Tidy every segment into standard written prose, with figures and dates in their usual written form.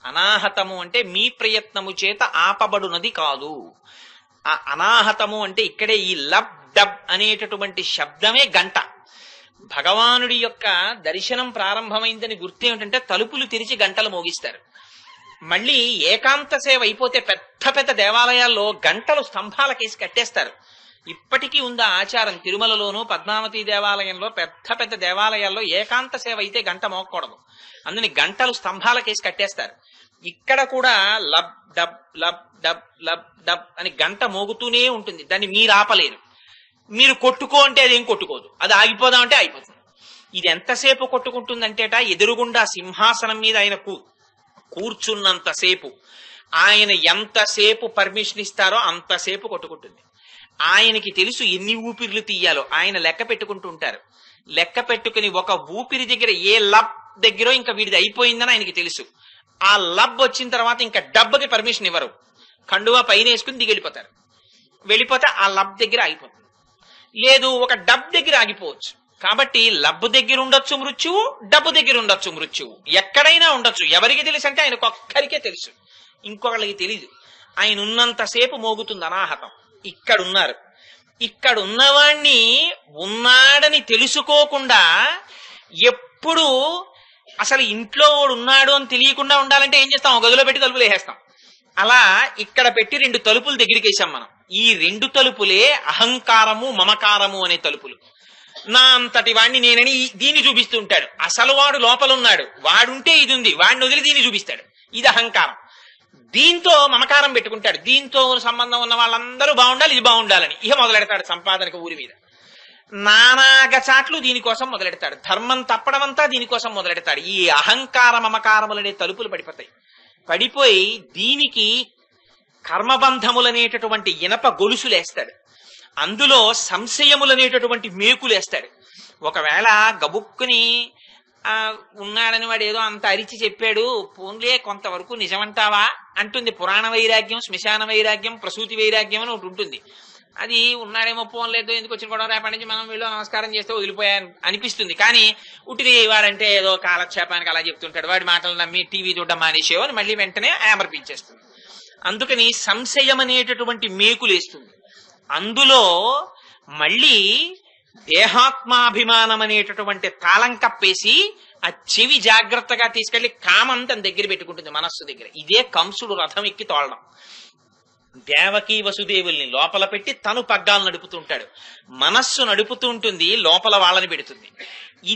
అనాహతము అంటే మీ ప్రయత్నము చేత ఆపబడునది కాదు. ఆ అనాహతము అంటే ఇక్కడే ఈ లబ్ డబ్ అనేటటువంటి శబ్దమే గంట. భగవానుడి యొక్క దర్శనం ప్రారంభమైందని గుర్తు ఏమిటంటే తలుపులు తెరిచి గంటలు మోగిస్తారు. మళ్ళీ ఏకాంత సేవ అయిపోతే పెద్ద పెద్ద దేవాలయాల్లో గంటలు స్తంభాలకేసి కట్టేస్తారు. ఇప్పటికీ ఉంది ఆచారం. తిరుమలలోను పద్మావతి దేవాలయంలో పెద్ద పెద్ద దేవాలయాల్లో ఏకాంత సేవ అయితే గంట మోగకూడదు, అందుని గంటలు స్తంభాలకేసి కట్టేస్తారు. ఇక్కడ కూడా lub dub lub dub lub dub అని గంట మోగుతూనే ఉంటుంది. దాన్ని మీరు ఆపలేరు. మీరు కొట్టుకో అంటే అదేం కొట్టుకోదు, అది ఆగిపోదాం అంటే అయిపోతుంది. ఇది ఎంతసేపు కొట్టుకుంటుందంటేట ఎదురుగుండా సింహాసనం మీద ఆయన కూర్చున్నంతసేపు, ఆయన ఎంతసేపు పర్మిషన్ ఇస్తారో అంతసేపు కొట్టుకుంటుంది. ఆయనకి తెలుసు ఎన్ని ఊపిర్లు తీయాలో, ఆయన లెక్క పెట్టుకుంటూ ఉంటారు. లెక్క పెట్టుకుని ఒక ఊపిరి దగ్గర ఏ లబ్ దగ్గర ఇంకా వీడిది అయిపోయిందని ఆయనకి తెలుసు. ఆ లబ్ వచ్చిన తర్వాత ఇంకా డబ్బకి పర్మిషన్ ఇవ్వరు. కండువా పైన వేసుకుని దిగెళ్ళిపోతారు. వెళ్ళిపోతే ఆ లబ్ దగ్గర ఆగిపోతుంది. లేదు, ఒక డబ్ దగ్గర ఆగిపోవచ్చు. కాబట్టి లబ్బు దగ్గర ఉండొచ్చు మృత్యువు, డబ్బు దగ్గర ఉండొచ్చు మృత్యువు, ఎక్కడైనా ఉండొచ్చు. ఎవరికి తెలుసు అంటే ఆయనకు ఒక్కరికే తెలుసు, ఇంకొకళ్ళకి తెలీదు. ఆయన ఉన్నంతసేపు మోగుతుంది అనాహతం. ఇక్కడున్నారు. ఇక్కడున్నవాణ్ణి ఉన్నాడని తెలుసుకోకుండా ఎప్పుడు అసలు ఇంట్లో వాడు ఉన్నాడు అని తెలియకుండా ఉండాలంటే ఏం చేస్తాం? గదిలో పెట్టి తలుపులు వేసేస్తాం. అలా ఇక్కడ పెట్టి 2 తలుపులు దగ్గరికి వేసాం మనం. ఈ 2 తలుపులే అహంకారము మమకారము అనే తలుపులు. నా అంతటి వాడిని నేనని దీన్ని చూపిస్తూ ఉంటాడు. అసలు వాడు లోపల ఉన్నాడు, వాడుంటే ఇది ఉంది, వాడిని వదిలి దీన్ని చూపిస్తాడు. ఇది అహంకారం. దీంతో మమకారం పెట్టుకుంటాడు. దీంతో సంబంధం ఉన్న వాళ్ళందరూ బాగుండాలి, ఇది బాగుండాలని ఇక మొదలెడతాడు సంపాదనకు ఊరి మీద. నానాగచాట్లు దీనికోసం మొదలెడతాడు. ధర్మం తప్పడం అంతా దీనికోసం మొదలెడతాడు. ఈ అహంకార మమకారములనే తలుపులు పడిపోతాయి. పడిపోయి దీనికి కర్మబంధములనేటటువంటి ఇనప గొలుసులేస్తాడు. అందులో సంశయములనేటటువంటి మేకులేస్తాడు. ఒకవేళ గబుక్కుని ఉన్నాడని వాడు ఏదో అంత అరిచి చెప్పాడు, పోన్లే కొంతవరకు నిజమంటావా అంటుంది. పురాణ వైరాగ్యం, శ్మశాన వైరాగ్యం, ప్రసూతి వైరాగ్యం అని ఒకటి ఉంటుంది. అది ఉన్నాడేమో పోన్లేదు, ఎందుకు వచ్చిన కూడా రేపటి నుంచి మనం వీళ్ళు నమస్కారం చేస్తే వదిలిపోయాను అనిపిస్తుంది. కానీ ఉటిరి వాడంటే ఏదో కాలక్షేపానికి అలా చెప్తుంటాడు, వాడి మాటలు నమ్మి టీవీ చూడడం మానేసేవో అని మళ్ళీ వెంటనే ఆమర్పించేస్తుంది. అందుకని సంశయం అనేటటువంటి మేకులేస్తుంది. అందులో మళ్ళీ దేహాత్మాభిమానం అనేటటువంటి తాళం కప్పేసి ఆ చెవి జాగ్రత్తగా తీసుకెళ్లి కామంతం దగ్గర పెట్టుకుంటుంది, మనస్సు దగ్గర. ఇదే కంసుడు రథం ఎక్కి తోలడం. దేవకీ వసుదేవుల్ని లోపల పెట్టి తను పగ్గాలు నడుపుతుంటాడు, మనస్సు నడుపుతూ ఉంటుంది, లోపల వాళ్ళని పెడుతుంది.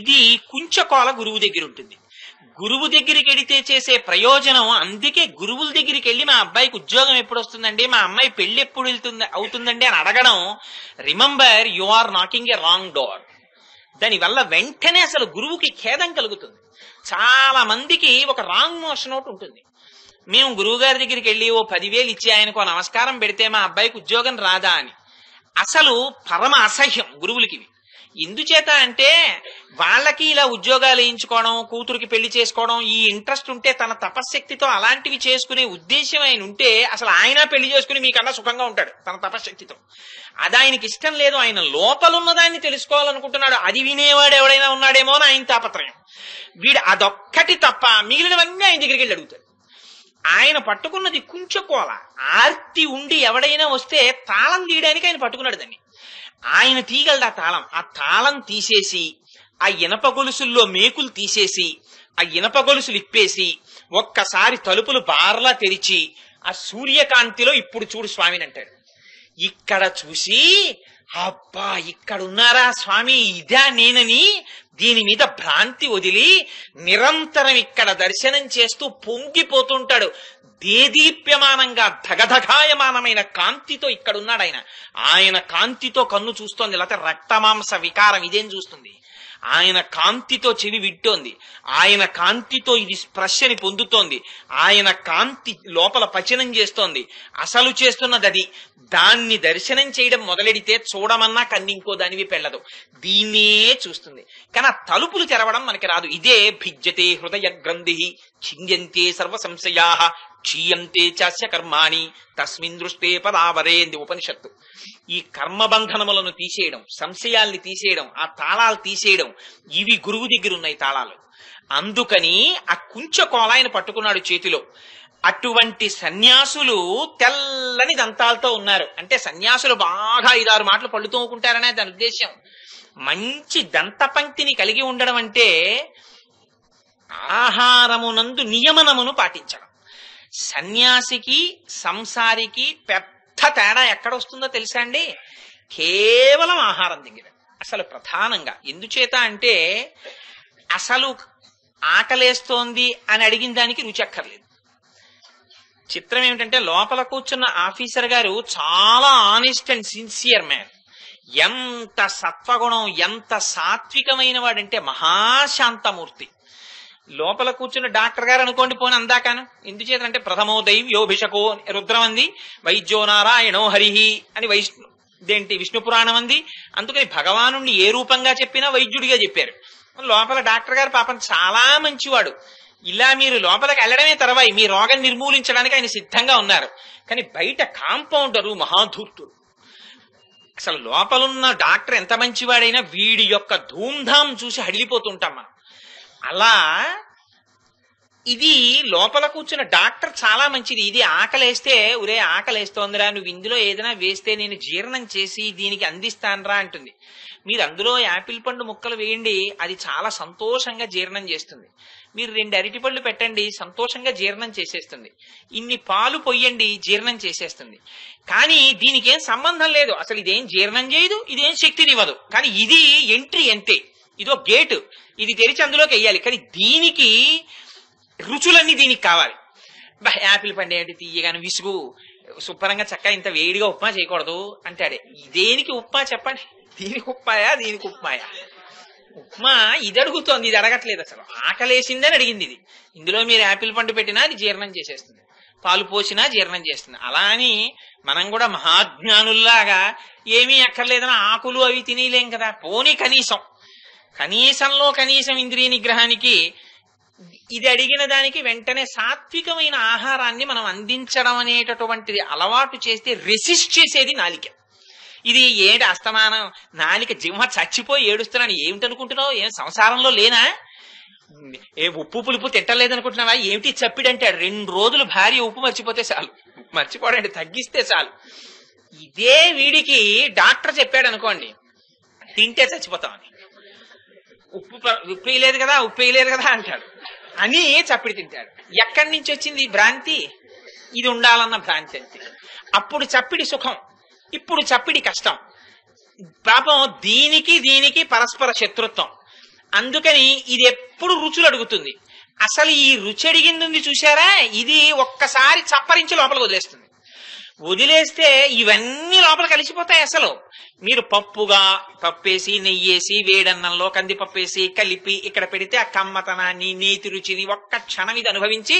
ఇది కుంచకోల గురువు దగ్గర ఉంటుంది. గురువు దగ్గరికి వెడితే చేసే ప్రయోజనం, అందుకే గురువుల దగ్గరికి వెళ్ళి మా అబ్బాయికి ఉద్యోగం ఎప్పుడు వస్తుందండి, మా అమ్మాయి పెళ్లి ఎప్పుడు అవుతుందండి అని అడగడం, remember you are knocking a wrong door. దానివల్ల వెంటనే అసలు గురువుకి ఖేదం కలుగుతుంది. చాలా మందికి ఒక రాంగ్ మోషన్ ఒకటి ఉంటుంది. మేము గురువు గారి దగ్గరికి వెళ్ళి ఓ 10,000 ఇచ్చి ఆయనకు నమస్కారం పెడితే మా అబ్బాయికి ఉద్యోగం రాదా అని. అసలు పరమ అసహ్యం గురువులకి. ఎందుచేత అంటే వాళ్ళకి ఇలా ఉద్యోగాలు వేయించుకోవడం, కూతురికి పెళ్లి చేసుకోవడం ఈ ఇంట్రెస్ట్ ఉంటే, తన తపశ్శక్తితో అలాంటివి చేసుకునే ఉద్దేశం ఆయన ఉంటే అసలు ఆయన పెళ్లి చేసుకుని మీకన్నా సుఖంగా ఉంటాడు తన తపశ్శక్తితో. అది ఆయనకి ఇష్టం లేదు. ఆయన లోపలున్నదాన్ని తెలుసుకోవాలనుకుంటున్నాడు. అది వినేవాడు ఎవడైనా ఉన్నాడేమో అని ఆయన తాపత్రయం. వీడు అదొక్కటి తప్ప మిగిలినవన్నీ ఆయన దగ్గరికి వెళ్ళి అడుగుతాడు. ఆయన పట్టుకున్నది కుంచకోల. ఆర్తి ఉండి ఎవడైనా వస్తే తాళం తీయడానికి ఆయన పట్టుకున్నాడు దాన్ని. ఆయన తీయగలడు ఆ తాళం. ఆ తాళం తీసేసి ఆ ఇనప గొలుసుల్లో మేకులు తీసేసి ఆ ఇనప గొలుసులు ఇప్పేసి ఒక్కసారి తలుపులు బార్లా తెరిచి ఆ సూర్యకాంతిలో ఇప్పుడు చూడు స్వామిని అంటాడు. ఇక్కడ చూసి అబ్బా ఇక్కడున్నారా స్వామి, ఇదా నేనని దీని మీద భ్రాంతి వదిలి నిరంతరం ఇక్కడ దర్శనం చేస్తూ పొంగిపోతుంటాడు. దేదీప్యమానంగా ధగధగాయమానమైన కాంతితో ఇక్కడున్నాడు ఆయన. ఆయన కాంతితో కన్ను చూస్తోంది, లేకపోతే రక్తమాంస వికారం ఇదేం చూస్తుంది. ఆయన కాంతితో చెవి వింటోంది, ఆయన కాంతితో ఇది స్పర్శని పొందుతోంది, ఆయన కాంతి లోపల పచనం చేస్తోంది. అసలు చేస్తున్నది అది. దాన్ని దర్శనం చేయడం మొదలెడితే చూడమన్నా కన్నింకో దానివి పెళ్ళదు, దీన్నే చూస్తుంది. కానీ ఆ తలుపులు తెరవడం మనకి రాదు. ఇదే భిజ్యతే హృదయ గ్రంథి ఛింద్యంతే సర్వ సంశయా క్షీయంతే చాస్య కర్మాణి తస్మిన్ దృష్టే పదావరే అంది ఉపనిషత్తు. ఈ కర్మబంధనములను తీసేయడం, సంశయాల్ని తీసేయడం, ఆ తాళాలు తీసేయడం, ఇవి గురువు దగ్గర ఉన్నాయి తాళాలు. అందుకని ఆ కుంచె కోలాయన పట్టుకున్నాడు చేతిలో. అటువంటి సన్యాసులు తెల్లని దంతాలతో ఉన్నారు. అంటే సన్యాసులు బాగా 5-6 మాటలు పళ్ళు తోముకుంటారనే దాని ఉద్దేశం. మంచి దంత పంక్తిని కలిగి ఉండడం అంటే ఆహారమునందు నియమనమును పాటించడం. సన్యాసికి సంసారికి పెద్ద తేడా ఎక్కడ వస్తుందో తెలుసా అండి? కేవలం ఆహారం దగ్గర. అసలు ప్రధానంగా ఎందుచేత అంటే అసలు ఆకలేస్తోంది అని అడిగిన దానికి రుచి అక్కర్లేదు. చిత్రం ఏమిటంటే లోపల కూర్చున్న ఆఫీసర్ గారు చాలా ఆనెస్ట్ అండ్ సిన్సియర్ మ్యాన్. ఎంత సత్వగుణం, ఎంత సాత్వికమైన వాడంటే మహాశాంతమూర్తి. లోపల కూర్చున్న డాక్టర్ గారు అనుకోండి పోని అందాకాను. ఎందుచేతంటే ప్రథమో దైవ్యోభిషకో రుద్రం అంది, వైద్యో నారాయణో హరిహి అని విష్ణు పురాణం అంది. అందుకని భగవాను ఏ రూపంగా చెప్పినా వైద్యుడిగా చెప్పారు. లోపల డాక్టర్ గారు పాపం చాలా మంచివాడు. ఇలా మీరు లోపలికి వెళ్ళడమే తర్వాయి మీ రోగం నిర్మూలించడానికి ఆయన సిద్ధంగా ఉన్నారు. కానీ బయట కాంపౌండరు మహాధూర్తుడు. అసలు లోపలున్న డాక్టర్ ఎంత మంచివాడైనా వీడి యొక్క ధూమ్ధాం చూసి హడిలిపోతుంటాం మనం. అలా ఇది లోపల కూర్చున్న డాక్టర్ చాలా మంచిది. ఇది ఆకలేస్తే ఒరే ఆకలేస్తోందిరా, నువ్వు ఇందులో ఏదైనా వేస్తే నేను జీర్ణం చేసి దీనికి అందిస్తానరా అంటుంది. మీరు అందులో యాపిల్ పండు ముక్కలు వేయండి, అది చాలా సంతోషంగా జీర్ణం చేస్తుంది. మీరు 2 అరటిపళ్ళు పెట్టండి, సంతోషంగా జీర్ణం చేసేస్తుంది. ఇన్ని పాలు పొయ్యండి, జీర్ణం చేసేస్తుంది. కానీ దీనికి ఏం సంబంధం లేదు. అసలు ఇదేం జీర్ణం చేయదు, ఇదేం శక్తినివ్వదు. కానీ ఇది ఎంట్రీ అంతే, ఇదో గేటు, ఇది తెరిచి అందులోకి వెయ్యాలి. కానీ దీనికి రుచులన్నీ దీనికి కావాలి. యాపిల్ పండు ఏంటి తీయగాను విసుగు, శుభ్రంగా చక్కగా ఇంత వేడిగా ఉప్మా చేయకూడదు అంటాడే. దేనికి ఉప్మా చెప్పండి? దీనికి ఉప్మాయా, దీనికి ఉప్మాయా? ఉప్మా ఇది అడుగుతోంది, ఇది అడగట్లేదు. అసలు ఆకలేసిందని అడిగింది ఇది. ఇందులో మీరు యాపిల్ పండు పెట్టినా అది జీర్ణం చేసేస్తుంది, పాలు పోసినా జీర్ణం చేస్తుంది. అలా అని మనం కూడా మహాజ్ఞానుల్లాగా ఏమీ అక్కర్లేదని ఆకులు అవి తినేలేం కదా. పోనీ కనీసంలో కనీసం ఇంద్రియ నిగ్రహానికి ఇది అడిగిన దానికి వెంటనే సాత్వికమైన ఆహారాన్ని మనం అందించడం అనేటటువంటిది అలవాటు చేస్తే రెసిస్ట్ చేసేది నాలిక. ఇది ఏంటి అస్తమానం నాలిక జింహ చచ్చిపోయి ఏడుస్తున్నాను ఏమిటనుకుంటున్నావు? ఏం సంసారంలో లేనా? ఏ ఉప్పు పులుపు తింటలేదనుకుంటున్నావా? ఏమిటి చప్పిడంటాడు. 2 రోజులు భార్య ఉప్పు మర్చిపోతే చాలు, మర్చిపోడండి తగ్గిస్తే చాలు. ఇదే వీడికి డాక్టర్ చెప్పాడు అనుకోండి, తింటే చచ్చిపోతామని. ఉప్పు వేయలేదు కదా, ఉప్పు వేయలేదు కదా అంటాడు అని చప్పిడి తింటాడు. ఎక్కడి నుంచి వచ్చింది భ్రాంతి? ఇది ఉండాలన్న భ్రాంతి అంతే. అప్పుడు చప్పిడి సుఖం, ఇప్పుడు చప్పిడి కష్టం. పాపం దీనికి పరస్పర శత్రుత్వం. అందుకని ఇది ఎప్పుడు రుచులు అడుగుతుంది. అసలు ఈ రుచి అడిగింది చూశారా, ఇది ఒక్కసారి చప్పరించి లోపలికి వదిలేస్తే ఇవన్నీ లోపల కలిసిపోతాయి. అసలు మీరు పప్పేసి నెయ్యేసి వేడన్నంలో కందిపప్పేసి కలిపి ఇక్కడ పెడితే ఆ కమ్మతనాన్ని నేతి రుచిని ఒక్క క్షణం ఇది అనుభవించి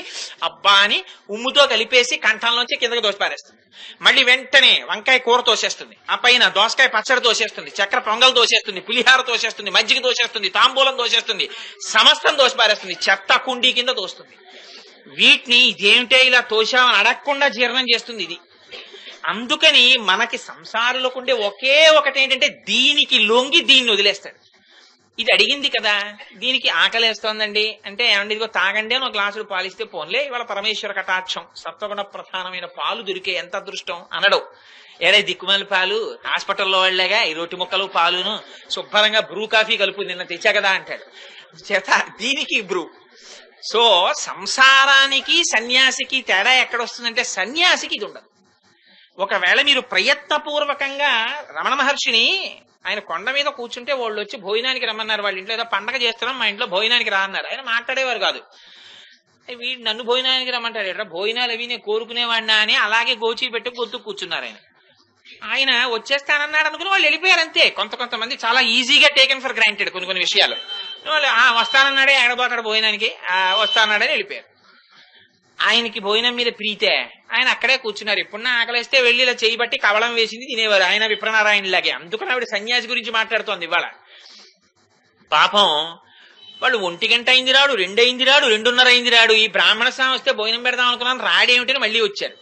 అబ్బా అని ఉమ్ముతో కలిపేసి కంఠంలోంచి కిందకి దోసిపారేస్తుంది. మళ్ళీ వెంటనే వంకాయ కూర తోసేస్తుంది, ఆ పైన దోసకాయ పచ్చడి తోసేస్తుంది, చక్కెర పొంగల్ తోసేస్తుంది, పులిహార తోసేస్తుంది, మజ్జిగ తోసేస్తుంది, తాంబూలం తోసేస్తుంది, సమస్తం దోసిపారేస్తుంది, చెత్త కుండీ కింద తోస్తుంది. వీటిని ఇదేమిటే ఇలా తోసామని అడగకుండా జీర్ణం చేస్తుంది ఇది. అందుకని మనకి సంసారులకుండే ఒకే ఒకటి ఏంటంటే దీనికి లొంగి దీన్ని వదిలేస్తాడు. ఇది అడిగింది కదా, దీనికి ఆకలేస్తోందండి అంటే ఏమండి ఇదిగో తాగండి అని 1 గ్లాసులు పాలిస్తే పోన్లే ఇవాళ పరమేశ్వర కటాక్షం సత్వగుణ ప్రధానమైన పాలు దొరికే ఎంత అదృష్టం అనడు. ఏడే దిక్కుమాలి పాలు హాస్పిటల్లో వాళ్ళగా ఈ రొట్టి ముక్కలు పాలును శుభ్రంగా బ్రూ కాఫీ కలుపు నిన్న తెచ్చా కదా అంటాడు. చేత దీనికి బ్రూ. సో సంసారానికి సన్యాసికి తేడా ఎక్కడొస్తుందంటే సన్యాసికి ఇది ఉండదు. ఒకవేళ మీరు ప్రయత్నపూర్వకంగా రమణ మహర్షిని ఆయన కొండ మీద కూర్చుంటే వాళ్ళు వచ్చి భోజనానికి రమ్మన్నారు. వాళ్ళ ఇంట్లో ఏదో పండగ చేస్తున్నాం మా ఇంట్లో భోజనానికి రా అన్నారు. ఆయన మాట్లాడేవారు కాదు. వీడు నన్ను భోజనానికి రమ్మంటాడు ఎట్లా, భోజనాలు అవి నేను కోరుకునేవాడినా అని అలాగే గోచి పెట్టి గొంతు కూర్చున్నారు. ఆయన వచ్చేస్తానన్నాడు అనుకుని వాళ్ళు వెళ్ళిపోయారు అంతే. కొంతమంది చాలా ఈజీగా టేకెన్ ఫర్ గ్రాంటెడ్ కొన్ని విషయాలు. వాళ్ళు వస్తానన్నాడే ఎడబోతాడు భోజనానికి, వస్తానన్నాడని వెళ్ళిపోయారు. ఆయనకి భోజనం మీద ప్రీతే, ఆయన అక్కడే కూర్చున్నారు. ఎప్పుడున్నా ఆకలిస్తే వెళ్ళి ఇలా చేయబట్టి కవళం వేసింది తినేవారు ఆయన విప్రనారాయణలాగే. అందుకని ఆవిడ సన్యాసి గురించి మాట్లాడుతోంది ఇవాళ. పాపం వాళ్ళు 1 గంట అయింది రాడు, 2 అయింది రాడు, 2:30 అయింది రాడు. ఈ బ్రాహ్మణ స్వామి వస్తే భోజనం పెడదాం అనుకున్నాను, రాడేమిటని మళ్ళీ వచ్చారు.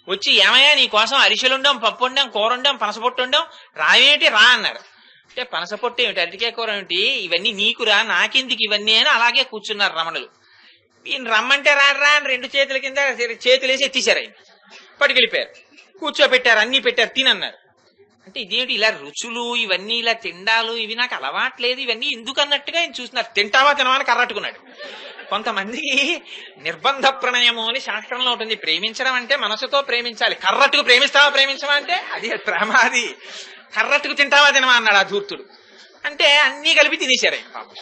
వచ్చి ఏమయ్యా నీ కోసం అరిసెలు వండాం, పప్పు వండాం, కూర వండాం, పనసపొట్టు వండాం, రావేమిటి రా అన్నారు. అంటే పనసపొట్టు ఏమిటి, అరటికాయ కూర ఏమిటి, ఇవన్నీ నీకురా, నాకెందుకు ఇవన్నీ అని అలాగే కూర్చున్నారు రమణులు. ఈయన రమ్మంటే రాడరా అని 2 చేతుల కింద చేతులేసి ఎత్తిశారు. ఆయన పట్టుకెళ్ళిపోయారు, కూర్చోబెట్టారు, అన్ని పెట్టారు, తినన్నారు. అంటే ఇదేమిటి ఇలా రుచులు ఇవన్నీ ఇలా తిండాలు ఇవి నాకు అలవాట్లేదు, ఇవన్నీ ఎందుకు అన్నట్టుగా ఆయన చూస్తున్నారు. తింటావా తినవా కర్రట్టుకున్నాడు. కొంతమందికి నిర్బంధ ప్రణయము అని శాస్త్రంలో ఉంటుంది. ప్రేమించడం అంటే మనసుతో ప్రేమించాలి. కర్రట్టుకు ప్రేమిస్తావా ప్రేమించవా అంటే అది ప్రేమాది. కర్రట్టుకు తింటావా తినవా అన్నాడు ఆ ధూర్తుడు. అంటే అన్ని కలిపి తినేశారు ఆయన పాపం.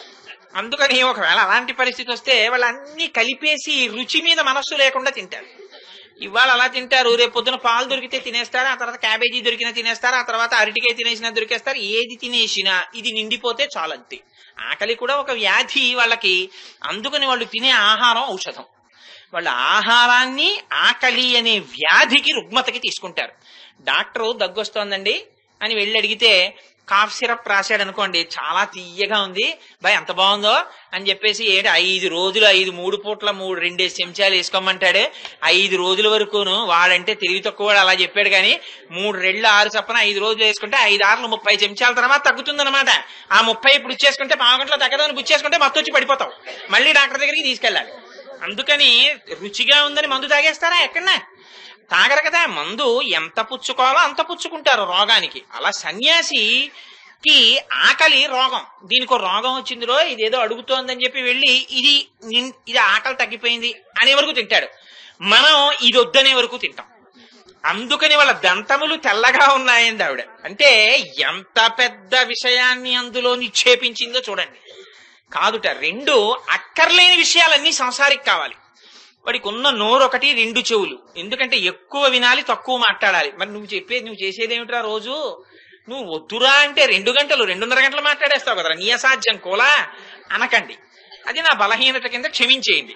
అందుకని ఒకవేళ అలాంటి పరిస్థితి వస్తే వాళ్ళు అన్ని కలిపేసి రుచి మీద మనస్సు లేకుండా తింటారు. ఇవాళ అలా తింటారు, రేపు పొద్దున పాలు దొరికితే తినేస్తారు, ఆ తర్వాత క్యాబేజీ దొరికినా తినేస్తారు, ఆ తర్వాత అరటికాయ తినేసినా దొరికేస్తారు. ఏది తినేసినా ఇది నిండిపోతే చాలంతే. ఆకలి కూడా ఒక వ్యాధి వాళ్ళకి. అందుకని వాళ్ళు తినే ఆహారం ఔషధం. వాళ్ళ ఆహారాన్ని ఆకలి అనే వ్యాధికి రుగ్మతకి తీసుకుంటారు. డాక్టరు దగ్గొస్తోందండి అని వెళ్ళి అడిగితే కాఫ్ సిరప్ రాశాడు అనుకోండి, చాలా తీయగా ఉంది బాయ్, ఎంత బాగుందో అని చెప్పేసి 5 రోజులు 3 పూట్ల 2 చెంచాలు వేసుకోమంటాడు. 5 రోజుల వరకును వాడంటే తెలివి తక్కువ వాడు అలా చెప్పాడు. కానీ 3 రెళ్ళు 6 చొప్పున 5 రోజులు వేసుకుంటే 5 6 30 చెంచాల తర్వాత తగ్గుతుంది అనమాట. ఆ 30 ఇప్పుడు ఇచ్చేసుకుంటే 1/2 గంటలో తగ్గదని గుచ్చేసుకుంటే మొత్తం వచ్చి పడిపోతావు, మళ్ళీ డాక్టర్ దగ్గరికి తీసుకెళ్ళాలి. అందుకని రుచిగా ఉందని మందు తాగేస్తారా? ఎక్కడన్నా తాగరు కదా. మందు ఎంత పుచ్చుకోవాలో అంత పుచ్చుకుంటారు రోగానికి. అలా సన్యాసికి ఆకలి రోగం. దీనికో రోగం వచ్చిందిరో, ఇదేదో అడుగుతోందని చెప్పి వెళ్ళి ఇది ఆకలి తగ్గిపోయింది అనే వరకు తింటాడు. మనం ఇది వద్దనే వరకు తింటాం. అందుకని వాళ్ళ దంతములు తెల్లగా ఉన్నాయండి ఆవిడ. అంటే ఎంత పెద్ద విషయాన్ని అందులో నిక్షేపించిందో చూడండి. కాదుట 2 అక్కర్లేని విషయాలన్నీ సంసారికి కావాలి. వాడికి ఉన్న నోరు 1, 2 చెవులు. ఎందుకంటే ఎక్కువ వినాలి, తక్కువ మాట్లాడాలి. మరి నువ్వు చేసేదేమిట్రా రోజు? నువ్వు వద్దురా అంటే 2 గంటలు 2:30 గంటలు మాట్లాడేస్తావు కదరా, నీ అసాధ్యం కోలా అనకండి. అది నా బలహీనత కింద క్షమించేయండి.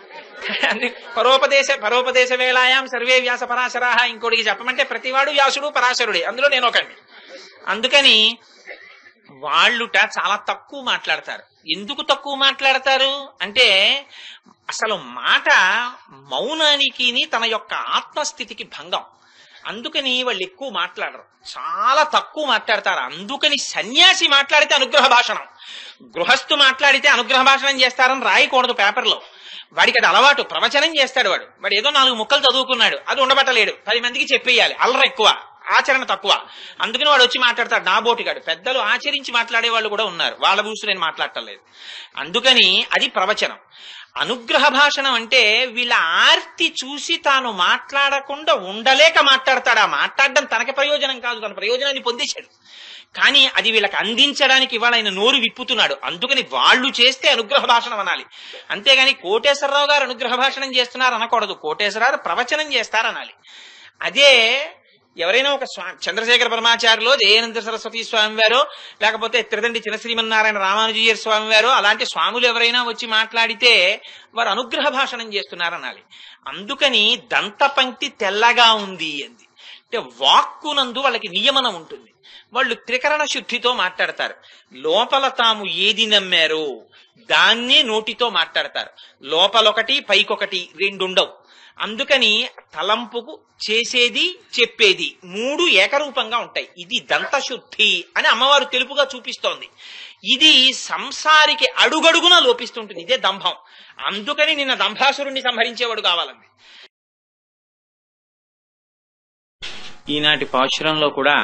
పరోపదేశ వేళాయాం సర్వే వ్యాస పరాశరాహ. ఇంకోటికి చెప్పమంటే ప్రతివాడు వ్యాసుడు పరాశరుడే, అందులో నేను ఒకండి. అందుకని వాళ్ళుట చాలా తక్కువ మాట్లాడతారు. ఎందుకు తక్కువ మాట్లాడతారు అంటే అసలు మాట మౌనానికి తన యొక్క ఆత్మస్థితికి భంగం. అందుకని వాళ్ళు ఎక్కువ మాట్లాడరు, చాలా తక్కువ మాట్లాడతారు. అందుకని సన్యాసి మాట్లాడితే అనుగ్రహ భాషణం, గృహస్థు మాట్లాడితే అనుగ్రహ భాషణం చేస్తారని రాయకూడదు పేపర్లో. వాడికి అది అలవాటు, ప్రవచనం చేస్తాడు వాడు ఏదో 4 ముక్కలు చదువుకున్నాడు, అది ఉండబట్టలేడు, 10 మందికి చెప్పేయాలి. అల్లరి ఎక్కువ, ఆచరణ తక్కువ. అందుకని వాడు వచ్చి మాట్లాడతాడు నాబోటిగాడు. పెద్దలు ఆచరించి మాట్లాడే వాళ్ళు కూడా ఉన్నారు, వాళ్ళ చూసి నేను మాట్లాడటలేదు. అందుకని అది ప్రవచనం. అనుగ్రహ భాషణం అంటే వీళ్ళ ఆర్తి చూసి తాను మాట్లాడకుండా ఉండలేక మాట్లాడతాడు. ఆ మాట్లాడడం తనకి ప్రయోజనం కాదు, తన ప్రయోజనాన్ని పొందేశాడు. కానీ అది వీళ్ళకి అందించడానికి ఇవాళ ఆయన నోరు విప్పుతున్నాడు. అందుకని వాళ్ళు చేస్తే అనుగ్రహ భాషణం అనాలి. అంతేగాని కోటేశ్వరరావు గారు అనుగ్రహ భాషణం చేస్తున్నారు అనకూడదు, కోటేశ్వరరావు ప్రవచనం చేస్తారనాలి. అదే ఎవరైనా ఒక చంద్రశేఖర పరమాచార్యులో, జయానంద సరస్వతి స్వామి వారు, లేకపోతే త్రిదండి చిన్న శ్రీమన్నారాయణ రామానుజీయ స్వామి వారు, అలాంటి స్వాములు ఎవరైనా వచ్చి మాట్లాడితే వారు అనుగ్రహ భాషణం చేస్తున్నారనాలి. అందుకని దంత పంక్తి తెల్లగా ఉంది అంది అంటే వాక్కునందు వాళ్ళకి నియమనం ఉంటుంది. వాళ్ళు త్రికరణ శుద్ధితో మాట్లాడతారు. లోపల తాము ఏది నమ్మారో దాన్నే నోటితో మాట్లాడతారు. లోపలొకటి పైకొకటి 2 ఉండవు. అందుకని తలంపుకు చేసేది చెప్పేది 3 ఏకరూపంగా ఉంటాయి. ఇది దంతశుద్ధి అని అమ్మవారు తెలుపుగా చూపిస్తోంది. ఇది సంసారికి అడుగడుగునా లోపిస్తుంటుంది, ఇదే దంభం. అందుకని నిన్న దంభాసురుణ్ణి సంహరించేవాడు కావాలండి. ఈనాటి పాశురంలో కూడా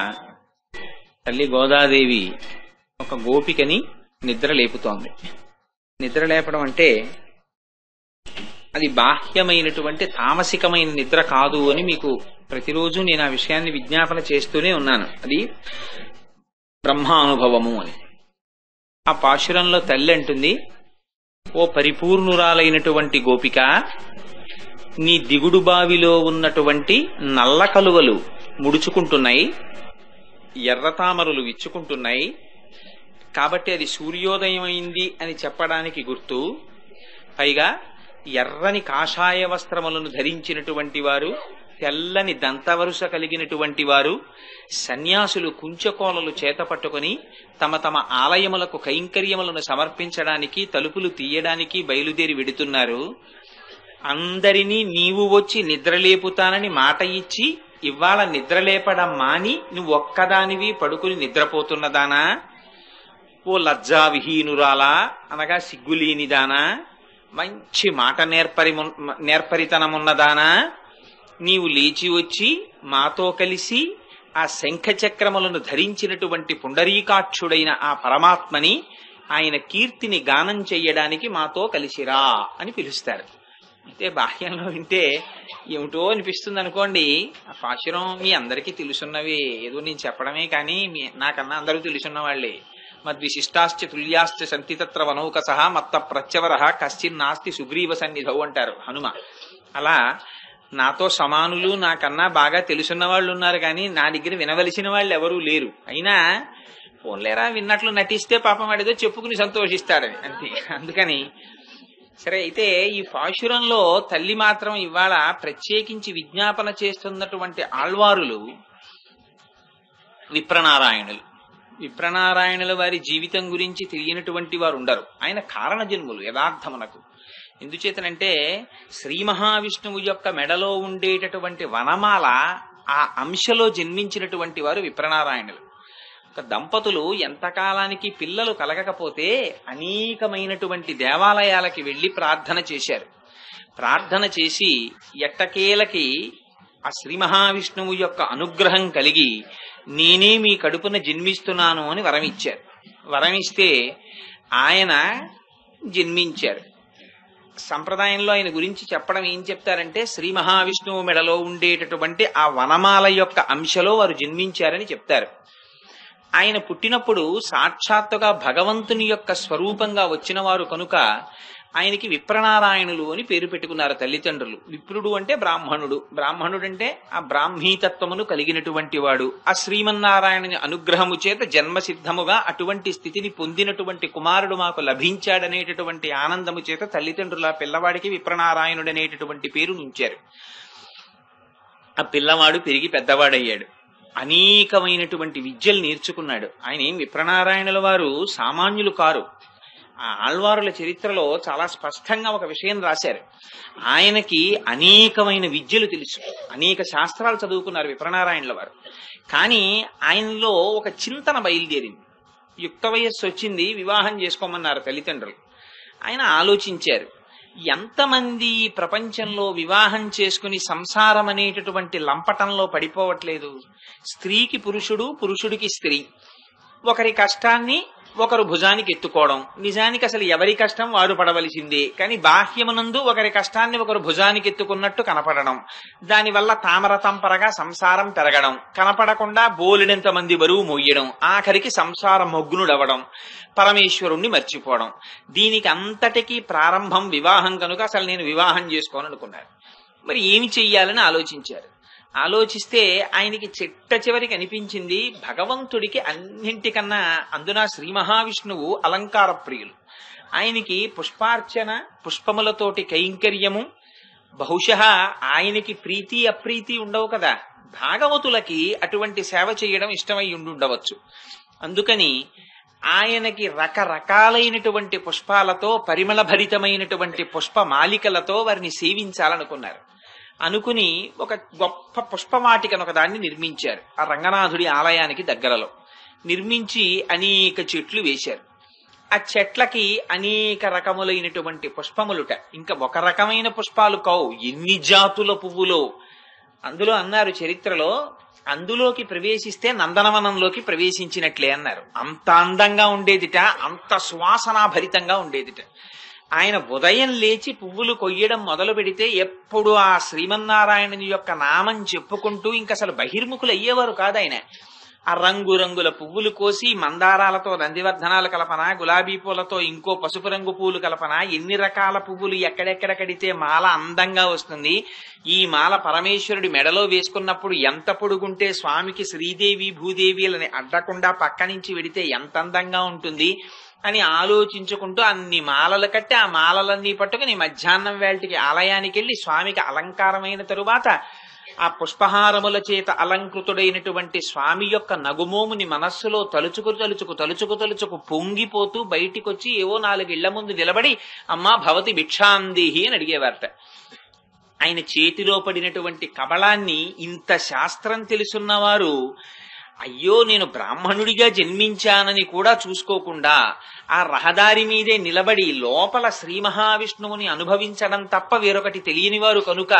తల్లి గోదాదేవి ఒక గోపికని నిద్ర లేపుతోంది. నిద్ర లేపడం అంటే అది బాహ్యమైనటువంటి తామసికమైన నిద్ర కాదు అని మీకు ప్రతిరోజు నేను ఆ విషయాన్ని విజ్ఞాపన చేస్తూనే ఉన్నాను. అది బ్రహ్మానుభవము అని. ఆ పాశురంలో తల్లి అంటుంది, ఓ పరిపూర్ణురాలైనటువంటి గోపిక, నీ దిగుడు బావిలో ఉన్నటువంటి నల్ల కలువలు ముడుచుకుంటున్నాయి, ఎర్రతామరులు విచ్చుకుంటున్నాయి. కాబట్టి అది సూర్యోదయం అయింది అని చెప్పడానికి గుర్తు. పైగా ఎర్రని కాషాయ వస్త్రములను ధరించినటువంటి వారు, తెల్లని దంతవరుస కలిగినటువంటి వారు సన్యాసులు కుంచకోలలు చేత పట్టుకుని తమ తమ ఆలయములకు కైంకర్యములను సమర్పించడానికి తలుపులు తీయడానికి బయలుదేరి వెడుతున్నారు. అందరినీ నీవు వచ్చి నిద్రలేపుతానని మాట ఇచ్చి ఇవాళ నిద్రలేపడం మాని నువ్వు ఒక్కదానివి పడుకుని నిద్రపోతున్నదానా? ఓ లజ్జా విహీనురాలా, అనగా సిగ్గులేనిదానా, మంచి మాట నేర్పరితనమున్నదానా, నీవు లేచి వచ్చి మాతో కలిసి ఆ శంఖచక్రములను ధరించినటువంటి పుండరీకాక్షుడైన ఆ పరమాత్మని, ఆయన కీర్తిని గానం చెయ్యడానికి మాతో కలిసిరా అని పిలుస్తారు. అయితే బాహ్యంలో వింటే ఏమిటో అనిపిస్తుంది అనుకోండి. ఆ పాశురం మీ అందరికీ తెలుసున్నవి, ఏదో నేను చెప్పడమే కానీ నాకన్నా అందరూ తెలుసున్న వాళ్ళే. మద్విశిష్టాశ్చ తుల్యాశ్చ సంతి తత్ర వనౌకస మత్త ప్రత్యవర కశ్చిన్నాస్తి సుగ్రీవ సన్నిధౌ అంటారు హనుమ. అలా నాతో సమానులు నాకన్నా బాగా తెలుసున్న వాళ్ళు ఉన్నారు, కానీ నా దగ్గర వినవలసిన వాళ్ళు ఎవరూ లేరు. అయినా పోన్లేరా విన్నట్లు నటిస్తే పాపం వాడేదో చెప్పుకుని సంతోషిస్తాడని అంతే. అందుకని సరే, అయితే ఈ పాశురంలో తల్లి మాత్రం ఇవాళ ప్రత్యేకించి విజ్ఞాపన చేస్తున్నటువంటి ఆళ్వారులు విప్రనారాయణులు. విప్రనారాయణుల వారి జీవితం గురించి తెలియనటువంటి వారు ఉండరు. ఆయన కారణ జన్ములు యథార్థమునకు. ఎందుచేతనంటే శ్రీ మహావిష్ణువు యొక్క మెడలో ఉండేటటువంటి వనమాల ఆ అంశలో జన్మించినటువంటి వారు విప్రనారాయణులు. ఒక దంపతులు ఎంతకాలానికి పిల్లలు కలగకపోతే అనేకమైనటువంటి దేవాలయాలకి వెళ్లి ప్రార్థన చేశారు. ప్రార్థన చేసి ఎట్టకేలకి ఆ శ్రీ మహావిష్ణువు యొక్క అనుగ్రహం కలిగి నేనే మీ కడుపున జన్మిస్తున్నాను అని వరమిచ్చారు. వరమిస్తే ఆయన జన్మించారు. సంప్రదాయంలో ఆయన గురించి చెప్పడం ఏం చెప్తారంటే శ్రీ మహావిష్ణువు మెడలో ఉండేటటువంటి ఆ వనమాల యొక్క అంశలో వారు జన్మించారని చెప్తారు. ఆయన పుట్టినప్పుడు సాక్షాత్తుగా భగవంతుని యొక్క స్వరూపంగా వచ్చిన వారు కనుక ఆయనకి విప్రనారాయణులు అని పేరు పెట్టుకున్నారు తల్లిదండ్రులు. విప్రుడు అంటే బ్రాహ్మణుడు, బ్రాహ్మణుడు అంటే ఆ బ్రాహ్మీతత్వమును కలిగినటువంటి వాడు. ఆ శ్రీమన్నారాయణుని అనుగ్రహము చేత జన్మసిద్ధముగా అటువంటి స్థితిని పొందినటువంటి కుమారుడు మాకు లభించాడనేటటువంటి ఆనందము చేత తల్లిదండ్రుల పిల్లవాడికి విప్రనారాయణుడు అనేటటువంటి పేరు నుంచారు. ఆ పిల్లవాడు పెరిగి పెద్దవాడయ్యాడు. అనేకమైనటువంటి విద్యలు నేర్చుకున్నాడు. ఆయన ఏం విప్రనారాయణుల వారు సామాన్యులు కారు. ఆ ఆళ్వారుల చరిత్రలో చాలా స్పష్టంగా ఒక విషయం రాశారు. ఆయనకి అనేకమైన విద్యలు తెలుసు, అనేక శాస్త్రాలు చదువుకున్నారు విప్రనారాయణుల వారు. కానీ ఆయనలో ఒక చింతన బయలుదేరింది. యుక్త వయస్సు వచ్చింది, వివాహం చేసుకోమన్నారు తల్లిదండ్రులు. ఆయన ఆలోచించారు, ఎంతమంది ప్రపంచంలో వివాహం చేసుకుని సంసారం అనేటటువంటి లంపటంలో పడిపోవట్లేదు. స్త్రీకి పురుషుడు, పురుషుడికి స్త్రీ, ఒకరి కష్టాన్ని ఒకరు భుజానికి ఎత్తుకోవడం. నిజానికి అసలు ఎవరి కష్టం వారు పడవలసిందే, కానీ బాహ్యమునందు ఒకరి కష్టాన్ని ఒకరు భుజానికి ఎత్తుకున్నట్టు కనపడడం, దానివల్ల తామరతంపరగా సంసారం పెరగడం, కనపడకుండా బోలెడంత మంది బరువు మొయ్యడం, ఆఖరికి సంసారం మొగ్గునుడవడం, పరమేశ్వరుణ్ణి మర్చిపోవడం. దీనికి అంతటికీ ప్రారంభం వివాహం కనుక అసలు నేను వివాహం చేసుకోవాలనుకున్నారు. మరి ఏమి చెయ్యాలని ఆలోచించారు. ఆలోచిస్తే ఆయనకి చిట్ట చివరికి అనిపించింది, భగవంతుడికి అన్నింటికన్నా అందున శ్రీ మహావిష్ణువు అలంకార ప్రియులు. ఆయనకి పుష్పార్చన, పుష్పములతోటి కైంకర్యము, బహుశः ఆయనకి ప్రీతి అప్రీతి ఉండవు కదా, భాగవతులకి అటువంటి సేవ చేయడం ఇష్టమై ఉండవచ్చు. అందుకని ఆయనకి రకరకాలైనటువంటి పుష్పాలతో, పరిమళ భరితమైనటువంటి పుష్ప మాలికలతో వారిని సేవించాలనుకున్నారు. అనుకుని ఒక గొప్ప పుష్పవాటికను ఒక దాన్ని నిర్మించారు. ఆ రంగనాథుడి ఆలయానికి దగ్గరలో నిర్మించి అనేక చెట్లు వేశారు. ఆ చెట్లకి అనేక రకములైనటువంటి పుష్పములుట. ఇంకా ఒక రకమైన పుష్పాలు కావు, ఎన్ని జాతుల పువ్వులో. అందులో అన్నారు చరిత్రలో, అందులోకి ప్రవేశిస్తే నందనవనంలోకి ప్రవేశించినట్లే అన్నారు. అంత అందంగా ఉండేదిట, అంత సువాసనాభరితంగా ఉండేదిట. ఆయన ఉదయం లేచి పువ్వులు కొయ్యడం మొదలు పెడితే ఎప్పుడు ఆ శ్రీమన్నారాయణుని యొక్క నామం చెప్పుకుంటూ ఇంక అసలు బహిర్ముఖులు అయ్యేవారు కాదు. ఆయన ఆ రంగురంగుల పువ్వులు కోసి మందారాలతో నందివర్ధనాలు కలపన, గులాబీ పూలతో ఇంకో పసుపు రంగు పూలు కలపన, ఎన్ని రకాల పువ్వులు ఎక్కడెక్కడ కడితే మాల అందంగా వస్తుంది. ఈ మాల పరమేశ్వరుడి మెడలో వేసుకున్నప్పుడు ఎంత పొడుగుంటే స్వామికి శ్రీదేవి భూదేవిలని అడ్డకుండా పక్క నుంచి వెడితే ఎంత అందంగా ఉంటుంది అని ఆలోచించుకుంటూ అన్ని మాలలు కట్టి ఆ మాలలన్నీ పట్టుకుని మధ్యాహ్నం వేళటికి ఆలయానికి వెళ్లి స్వామికి అలంకారమైన తరువాత ఆ పుష్పహారముల చేత అలంకృతుడైనటువంటి స్వామి యొక్క నగుమోముని మనస్సులో తలుచుకు పొంగిపోతూ బయటికొచ్చి ఏవో 4 ఇళ్ల ముందు నిలబడి అమ్మా భవతి భిక్షాందేహి అని అడిగేవారట. ఆయన చేతిలో పడినటువంటి కమలాన్ని ఇంత శాస్త్రం తెలుసున్నవారు అయ్యో నేను బ్రాహ్మణుడిగా జన్మించానని కూడా చూసుకోకుండా ఆ రహదారి మీదే నిలబడి లోపల శ్రీ మహావిష్ణువుని అనుభవించడం తప్ప వేరొకటి తెలియని వారు కనుక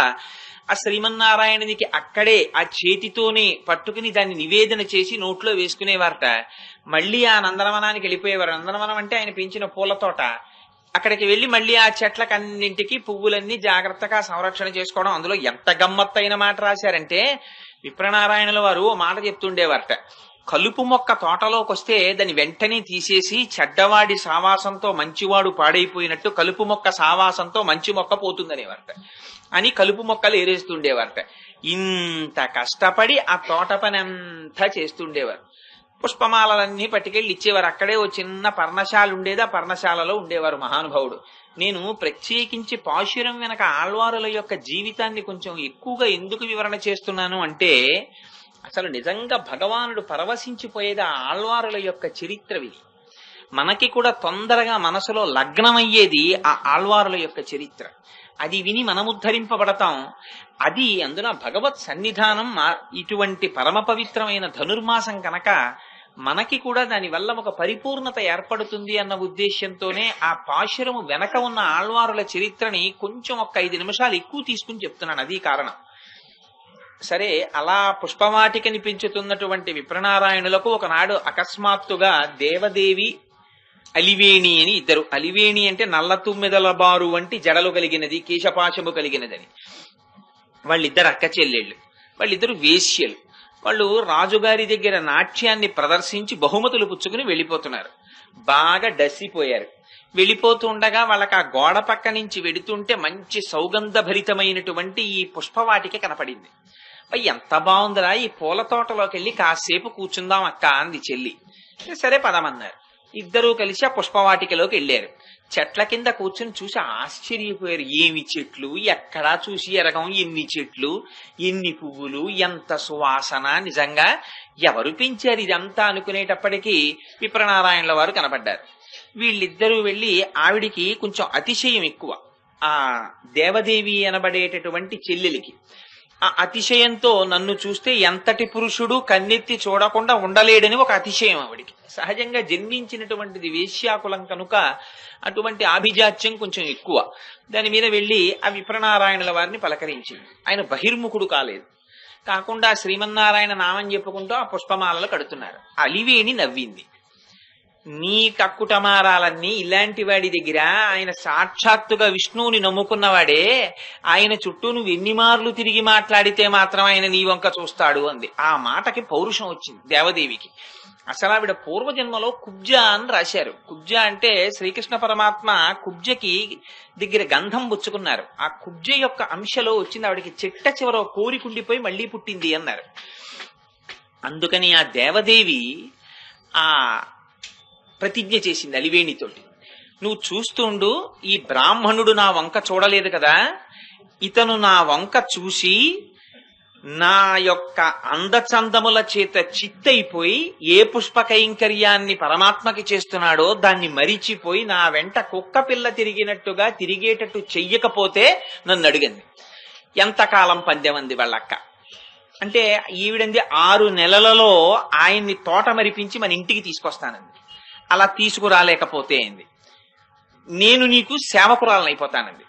ఆ శ్రీమన్నారాయణునికి అక్కడే ఆ చేతితోనే పట్టుకుని దాన్ని నివేదన చేసి నోట్లో వేసుకునేవారట. మళ్ళీ ఆ నందనవనానికి వెళ్ళిపోయేవారు. నందనవనం అంటే ఆయన పెంచిన పూల తోట. అక్కడికి వెళ్లి మళ్ళీ ఆ చెట్లకన్నింటికి పువ్వులన్నీ జాగ్రత్తగా సంరక్షణ చేసుకోవడం. అందులో ఎంత గమ్మత్తైన మాట రాశారంటే విప్రనారాయణుల వారు ఓ మాట చెప్తుండేవారట. కలుపు మొక్క తోటలోకి వస్తే దాన్ని వెంటనే తీసేసి చెడ్డవాడి సావాసంతో మంచివాడు పాడైపోయినట్టు కలుపు మొక్క సావాసంతో మంచి మొక్క పోతుందనేవారట. అని కలుపు మొక్కలు ఏరేస్తుండేవారట. ఇంత కష్టపడి ఆ తోట పని అంతా చేస్తుండేవారు. పుష్పమాలలన్నీ పట్టుకెళ్ళి ఇచ్చేవారు. అక్కడే ఓ చిన్న పర్ణశాల ఉండేది. ఆ పర్ణశాలలో ఉండేవారు మహానుభావుడు. నేను ప్రత్యేకించి పాశురం వెనక ఆళ్వారుల యొక్క జీవితాన్ని కొంచెం ఎక్కువగా ఎందుకు వివరణ చేస్తున్నాను అంటే అసలు నిజంగా భగవానుడు పరవశించిపోయేది ఆ ఆళ్వారుల యొక్క చరిత్రవి. మనకి కూడా తొందరగా మనసులో లగ్నమయ్యేది ఆ ఆళ్వారుల యొక్క చరిత్ర. అది విని మనముద్ధరింపబడతాం. అది అందున భగవత్ సన్నిధానం ఇటువంటి పరమ పవిత్రమైన ధనుర్మాసం కనుక మనకి కూడా దానివల్ల ఒక పరిపూర్ణత ఏర్పడుతుంది అన్న ఉద్దేశ్యంతోనే ఆ పాశురము వెనక ఉన్న ఆళ్వారుల చరిత్రని కొంచెం ఒక 5 నిమిషాలు ఎక్కువ తీసుకుని చెప్తున్నాను. అది కారణం. సరే, అలా పుష్పవాటికని పెంచుతున్నటువంటి విప్రనారాయణులకు ఒకనాడు అకస్మాత్తుగా దేవదేవి అలివేణి అని ఇద్దరు. అలివేణి అంటే నల్ల తుమ్మెదల బారు వంటి జడలు కలిగినది, కేశపాశము కలిగినదని. వాళ్ళిద్దరు అక్క చెల్లెళ్ళు. వాళ్ళిద్దరు వేశ్యలు. వాళ్ళు రాజుగారి దగ్గర నాట్యాన్ని ప్రదర్శించి బహుమతులు పుచ్చుకుని వెళ్ళిపోతున్నారు. బాగా డసిపోయారు. వెళ్ళిపోతూ ఉండగా వాళ్ళకి ఆ గోడ పక్క నుంచి వెడుతుంటే మంచి సౌగంధభరితమైనటువంటి ఈ పుష్పవాటిక కనపడింది. ఎంత బాగుందిరా, ఈ పూల తోటలోకి వెళ్ళి కాసేపు కూర్చుందాం అక్క అంది చెల్లి. సరే పదమన్నారు. ఇద్దరూ కలిసి ఆ పుష్పవాటికలోకి వెళ్ళారు. చెట్ల కింద కూర్చుని చూసి ఆశ్చర్యపోయారు. ఏమి చెట్లు, ఎక్కడా చూసి ఎరగం, ఎన్ని చెట్లు, ఎన్ని పువ్వులు, ఎంత సువాసన, నిజంగా ఎవరు పెంచారు ఇదంతా అనుకునేటప్పటికీ విప్రనారాయణుల వారు కనపడ్డారు. వీళ్ళిద్దరూ వెళ్లి ఆవిడికి కొంచెం అతిశయం ఎక్కువ, ఆ దేవదేవి అనబడేటటువంటి చెల్లెలికి. ఆ అతిశయంతో నన్ను చూస్తే ఎంతటి పురుషుడు కన్నెత్తి చూడకుండా ఉండలేడని ఒక అతిశయం ఆవిడికి. సహజంగా జన్మించినటువంటిది వేశ్యాకులం కనుక అటువంటి ఆభిజాత్యం కొంచెం ఎక్కువ. దాని మీద వెళ్లి ఆ విప్రనారాయణుల వారిని పలకరించింది. ఆయన బహిర్ముఖుడు కాలేదు. కాకుండా శ్రీమన్నారాయణ నామం చెప్పుకుంటూ ఆ పుష్పమాలలు కడుతున్నారు. అలివేణి నవ్వింది. నీ కక్కుటమారాలన్నీ ఇలాంటి వాడి దగ్గర, ఆయన సాక్షాత్తుగా విష్ణువుని నమ్ముకున్నవాడే, ఆయన చుట్టూ నువ్వు ఎన్ని మార్లు తిరిగి మాట్లాడితే మాత్రం ఆయన నీ వంక చూస్తాడు అంది. ఆ మాటకి పౌరుషం వచ్చింది దేవదేవికి. అసలు ఆవిడ పూర్వజన్మలో కుబ్జ అని రాశారు. కుబ్జ అంటే శ్రీకృష్ణ పరమాత్మ కుబ్జకి దగ్గర గంధం పుచ్చుకున్నారు. ఆ కుబ్జ యొక్క అంశలో వచ్చింది. ఆవిడకి చిట్ట చివర కోరికుండిపోయి మళ్లీ పుట్టింది అన్నారు. అందుకని ఆ దేవదేవి ఆ ప్రతిజ్ఞ చేసింది అలివేణితోటి. నువ్వు చూస్తుండు, ఈ బ్రాహ్మణుడు నా వంక చూడలేదు కదా, ఇతను నా వంక చూసి నా యొక్క అందచందముల చేత చిత్తైపోయి ఏ పుష్ప కైంకర్యాన్ని పరమాత్మకి చేస్తున్నాడో దాన్ని మరిచిపోయి నా వెంట కుక్క పిల్ల తిరిగినట్టుగా తిరిగేటట్టు చెయ్యకపోతే నన్ను అడిగింది. ఎంతకాలం పందెమంది వాళ్ళక్క అంటే ఈవిడంది 6 నెలలలో ఆయన్ని తోట మరిపించి మన ఇంటికి తీసుకొస్తానంది. అలా తీసుకురాలేకపోతే అంది నేను నీకు సేవకురాలనైపోతానంది.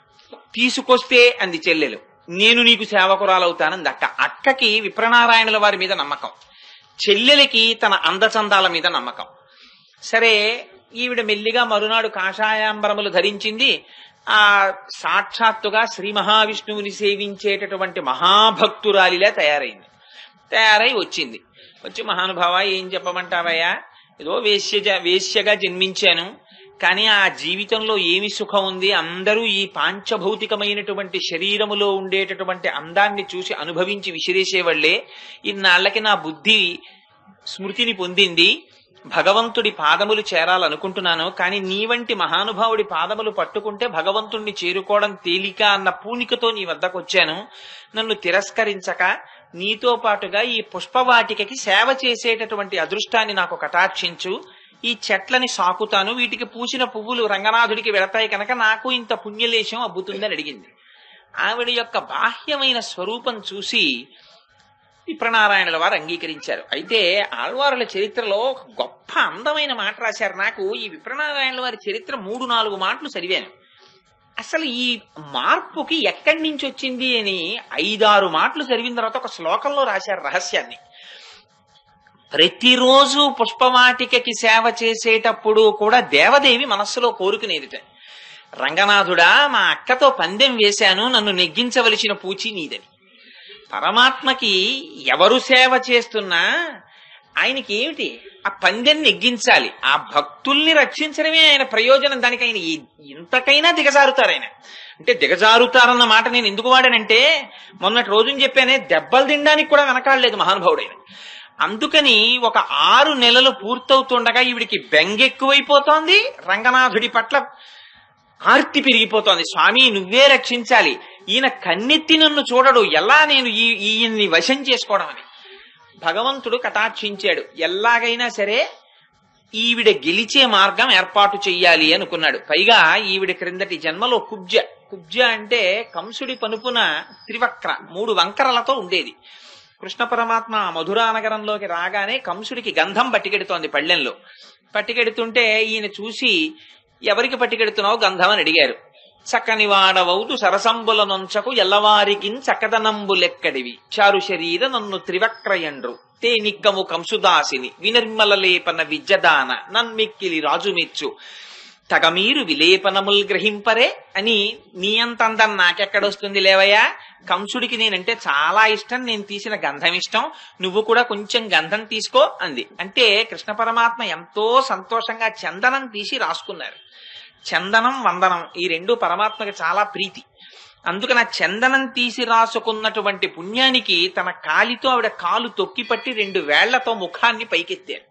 తీసుకొస్తే అంది చెల్లెలు నేను నీకు సేవకురాలవుతానంది అక్క. అక్కకి విప్రనారాయణుల వారి మీద నమ్మకం, చెల్లెలికి తన అందచందాల మీద నమ్మకం. సరే, ఈవిడ మెల్లిగా మరునాడు కాషాయాంబరములు ధరించింది. ఆ సాక్షాత్తుగా శ్రీ మహావిష్ణువుని సేవించేటటువంటి మహాభక్తురాలిలా తయారై వచ్చింది. వచ్చి మహానుభావ ఏం చెప్పమంటావయ్యా, ఏదో వేశ్యగా జన్మించాను, కానీ ఆ జీవితంలో ఏమి సుఖం ఉంది, అందరూ ఈ పాంచభౌతికమైనటువంటి శరీరములో ఉండేటటువంటి అందాన్ని చూసి అనుభవించి విసిరేసేవాళ్లే. ఇన్నాళ్లకి నా బుద్ధి స్మృతిని పొందింది, భగవంతుడి పాదములు చేరాలనుకుంటున్నాను, కానీ నీ వంటి మహానుభావుడి పాదములు పట్టుకుంటే భగవంతుణ్ణి చేరుకోవడం తేలిక అన్న పూనికతో నీ వద్దకు వచ్చాను. నన్ను తిరస్కరించక నీతో పాటుగా ఈ పుష్పవాటికకి సేవ చేసేటటువంటి అదృష్టాన్ని నాకు కటాక్షించు. ఈ చెట్లని సాకుతాను, వీటికి పూసిన పువ్వులు రంగనాథుడికి వెళతాయి కనుక నాకు ఇంత పుణ్యలేశం అబ్బుతుందని అడిగింది. ఆవిడ యొక్క బాహ్యమైన స్వరూపం చూసి విప్రనారాయణుల వారు అంగీకరించారు. అయితే ఆళ్వారుల చరిత్రలో గొప్ప అందమైన మాట రాశారు. నాకు ఈ విప్రనారాయణుల వారి చరిత్ర 3-4 మాటలు చదివాను. అసలు ఈ మార్పుకి ఎక్కడి నుంచి వచ్చింది అని 5-6 మాటలు చదివిన తర్వాత ఒక శ్లోకంలో రాశారు రహస్యాన్ని. ప్రతిరోజు పుష్పవాటికకి సేవ చేసేటప్పుడు కూడా దేవదేవి మనస్సులో కోరుకునేదిట, రంగనాథుడా, మా అక్కతో పందెం వేశాను, నన్ను నెగ్గించవలసిన పూచి నీదని. పరమాత్మకి ఎవరు సేవ చేస్తున్నా ఆయనకి ఏమిటి, ఆ పందెం నెగ్గించాలి, ఆ భక్తుల్ని రక్షించడమే ఆయన ప్రయోజనం. దానికి ఆయన ఇంతకైనా దిగజారుతారు. ఆయన అంటే దిగజారుతారన్న మాట నేను ఎందుకు వాడానంటే, మొన్నటి రోజుని చెప్పానే, దెబ్బలు తినడానికి కూడా వెనకాడలేదు మహానుభావుడైన. అందుకని ఒక 6 నెలలు పూర్తవుతుండగా ఈవిడికి బెంగెక్కువైపోతోంది, రంగనాథుడి పట్ల ఆర్తి పెరిగిపోతోంది. స్వామి నువ్వే రక్షించాలి, ఈయన కన్నెత్తి నన్ను చూడడు, ఎలా నేను ఈయన్ని వశం చేసుకోవడం అని భగవంతుడు కటాక్షించాడు. ఎలాగైనా సరే ఈవిడ గెలిచే మార్గం ఏర్పాటు చెయ్యాలి అనుకున్నాడు. పైగా ఈవిడ క్రిందటి జన్మలో కుబ్జ అంటే కంసుడి పనుపున త్రివక్ర 3 వంకరలతో ఉండేది. కృష్ణ పరమాత్మ మధురానగరంలోకి రాగానే కంసుడికి గంధం పట్టికెడుతోంది పళ్ళెంలో. పట్టికెడుతుంటే ఈయన చూసి, ఎవరికి పట్టికెడుతున్నావు గంధం అని అడిగారు. చక్కని వాడవౌదు సరసంబుల నొంచకు ఎల్లవారికిన్ చకదనంబులెక్కడివి, చారు శరీర నన్ను త్రివక్రయండ్రు తేనిక్కము కంసుదాసిని వినిర్మల లేపన విద్యదాన నన్మిక్కిలి రాజుమెచ్చు తగమీరు విలేపనముల్ గ్రహింపరే అని. నీ అంత అందం నాకెక్కడొస్తుంది లేవయ్యా, కంసుడికి నేనంటే చాలా ఇష్టం, నేను తీసిన గంధం ఇష్టం, నువ్వు కూడా కొంచెం గంధం తీసుకో అంది. అంటే కృష్ణ పరమాత్మ ఎంతో సంతోషంగా చందనం తీసి రాసుకున్నారు. చందనం వందనం ఈ 2 పరమాత్మకి చాలా ప్రీతి. అందుకని ఆ చందనం తీసి రాసుకున్నటువంటి పుణ్యానికి తన కాలితో ఆవిడ కాలు తొక్కిపట్టి 2 వేళ్లతో ముఖాన్ని పైకెత్తారు.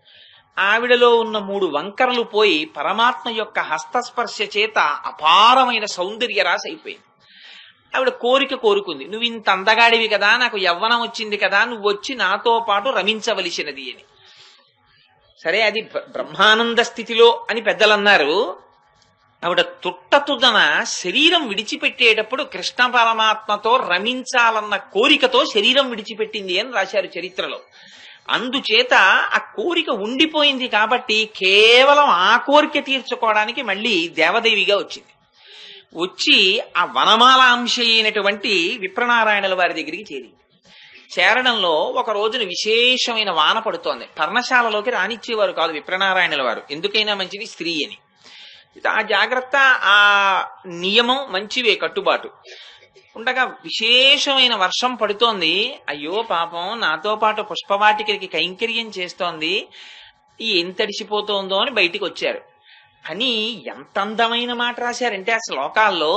ఆవిడలో ఉన్న 3 వంకరలు పోయి పరమాత్మ యొక్క హస్తస్పర్శ చేత అపారమైన సౌందర్య రాశి అయిపోయింది. ఆవిడ కోరుకుంది, నువ్వు ఇంత అందగాడివి కదా, నాకు యవ్వనం వచ్చింది కదా, నువ్వు వచ్చి నాతో పాటు రమించవలసినది అని. సరే, అది బ్రహ్మానంద స్థితిలో అని పెద్దలు అన్నారు. ఆవిడ తుట్టతుదన శరీరం విడిచిపెట్టేటప్పుడు కృష్ణ పరమాత్మతో రమించాలన్న కోరికతో శరీరం విడిచిపెట్టింది అని రాశారు చరిత్రలో. అందుచేత ఆ కోరిక ఉండిపోయింది కాబట్టి కేవలం ఆ కోరిక తీర్చుకోవడానికి మళ్ళీ దేవదేవిగా వచ్చింది. వచ్చి ఆ వనమాల అంశ అయినటువంటి విప్రనారాయణుల వారి దగ్గరికి చేరింది. చేరడంలో ఒక రోజున విశేషమైన వాన పడుతోంది. పర్ణశాలలోకి రానిచ్చేవారు కాదు విప్రనారాయణుల వారు, ఎందుకైనా మంచిది స్త్రీ అని. ఆ జాగ్రత్త, ఆ నియమం మంచివే, కట్టుబాటు ఉండగా విశేషమైన వర్షం పడుతోంది. అయ్యో పాపం, నాతో పాటు పుష్పవాటికకి కైంకర్యం చేస్తోంది, ఏం తడిసిపోతోందో అని బయటికి వచ్చారు. అని ఎంత అందమైన మాట రాశారంటే ఆ శ్లోకాల్లో,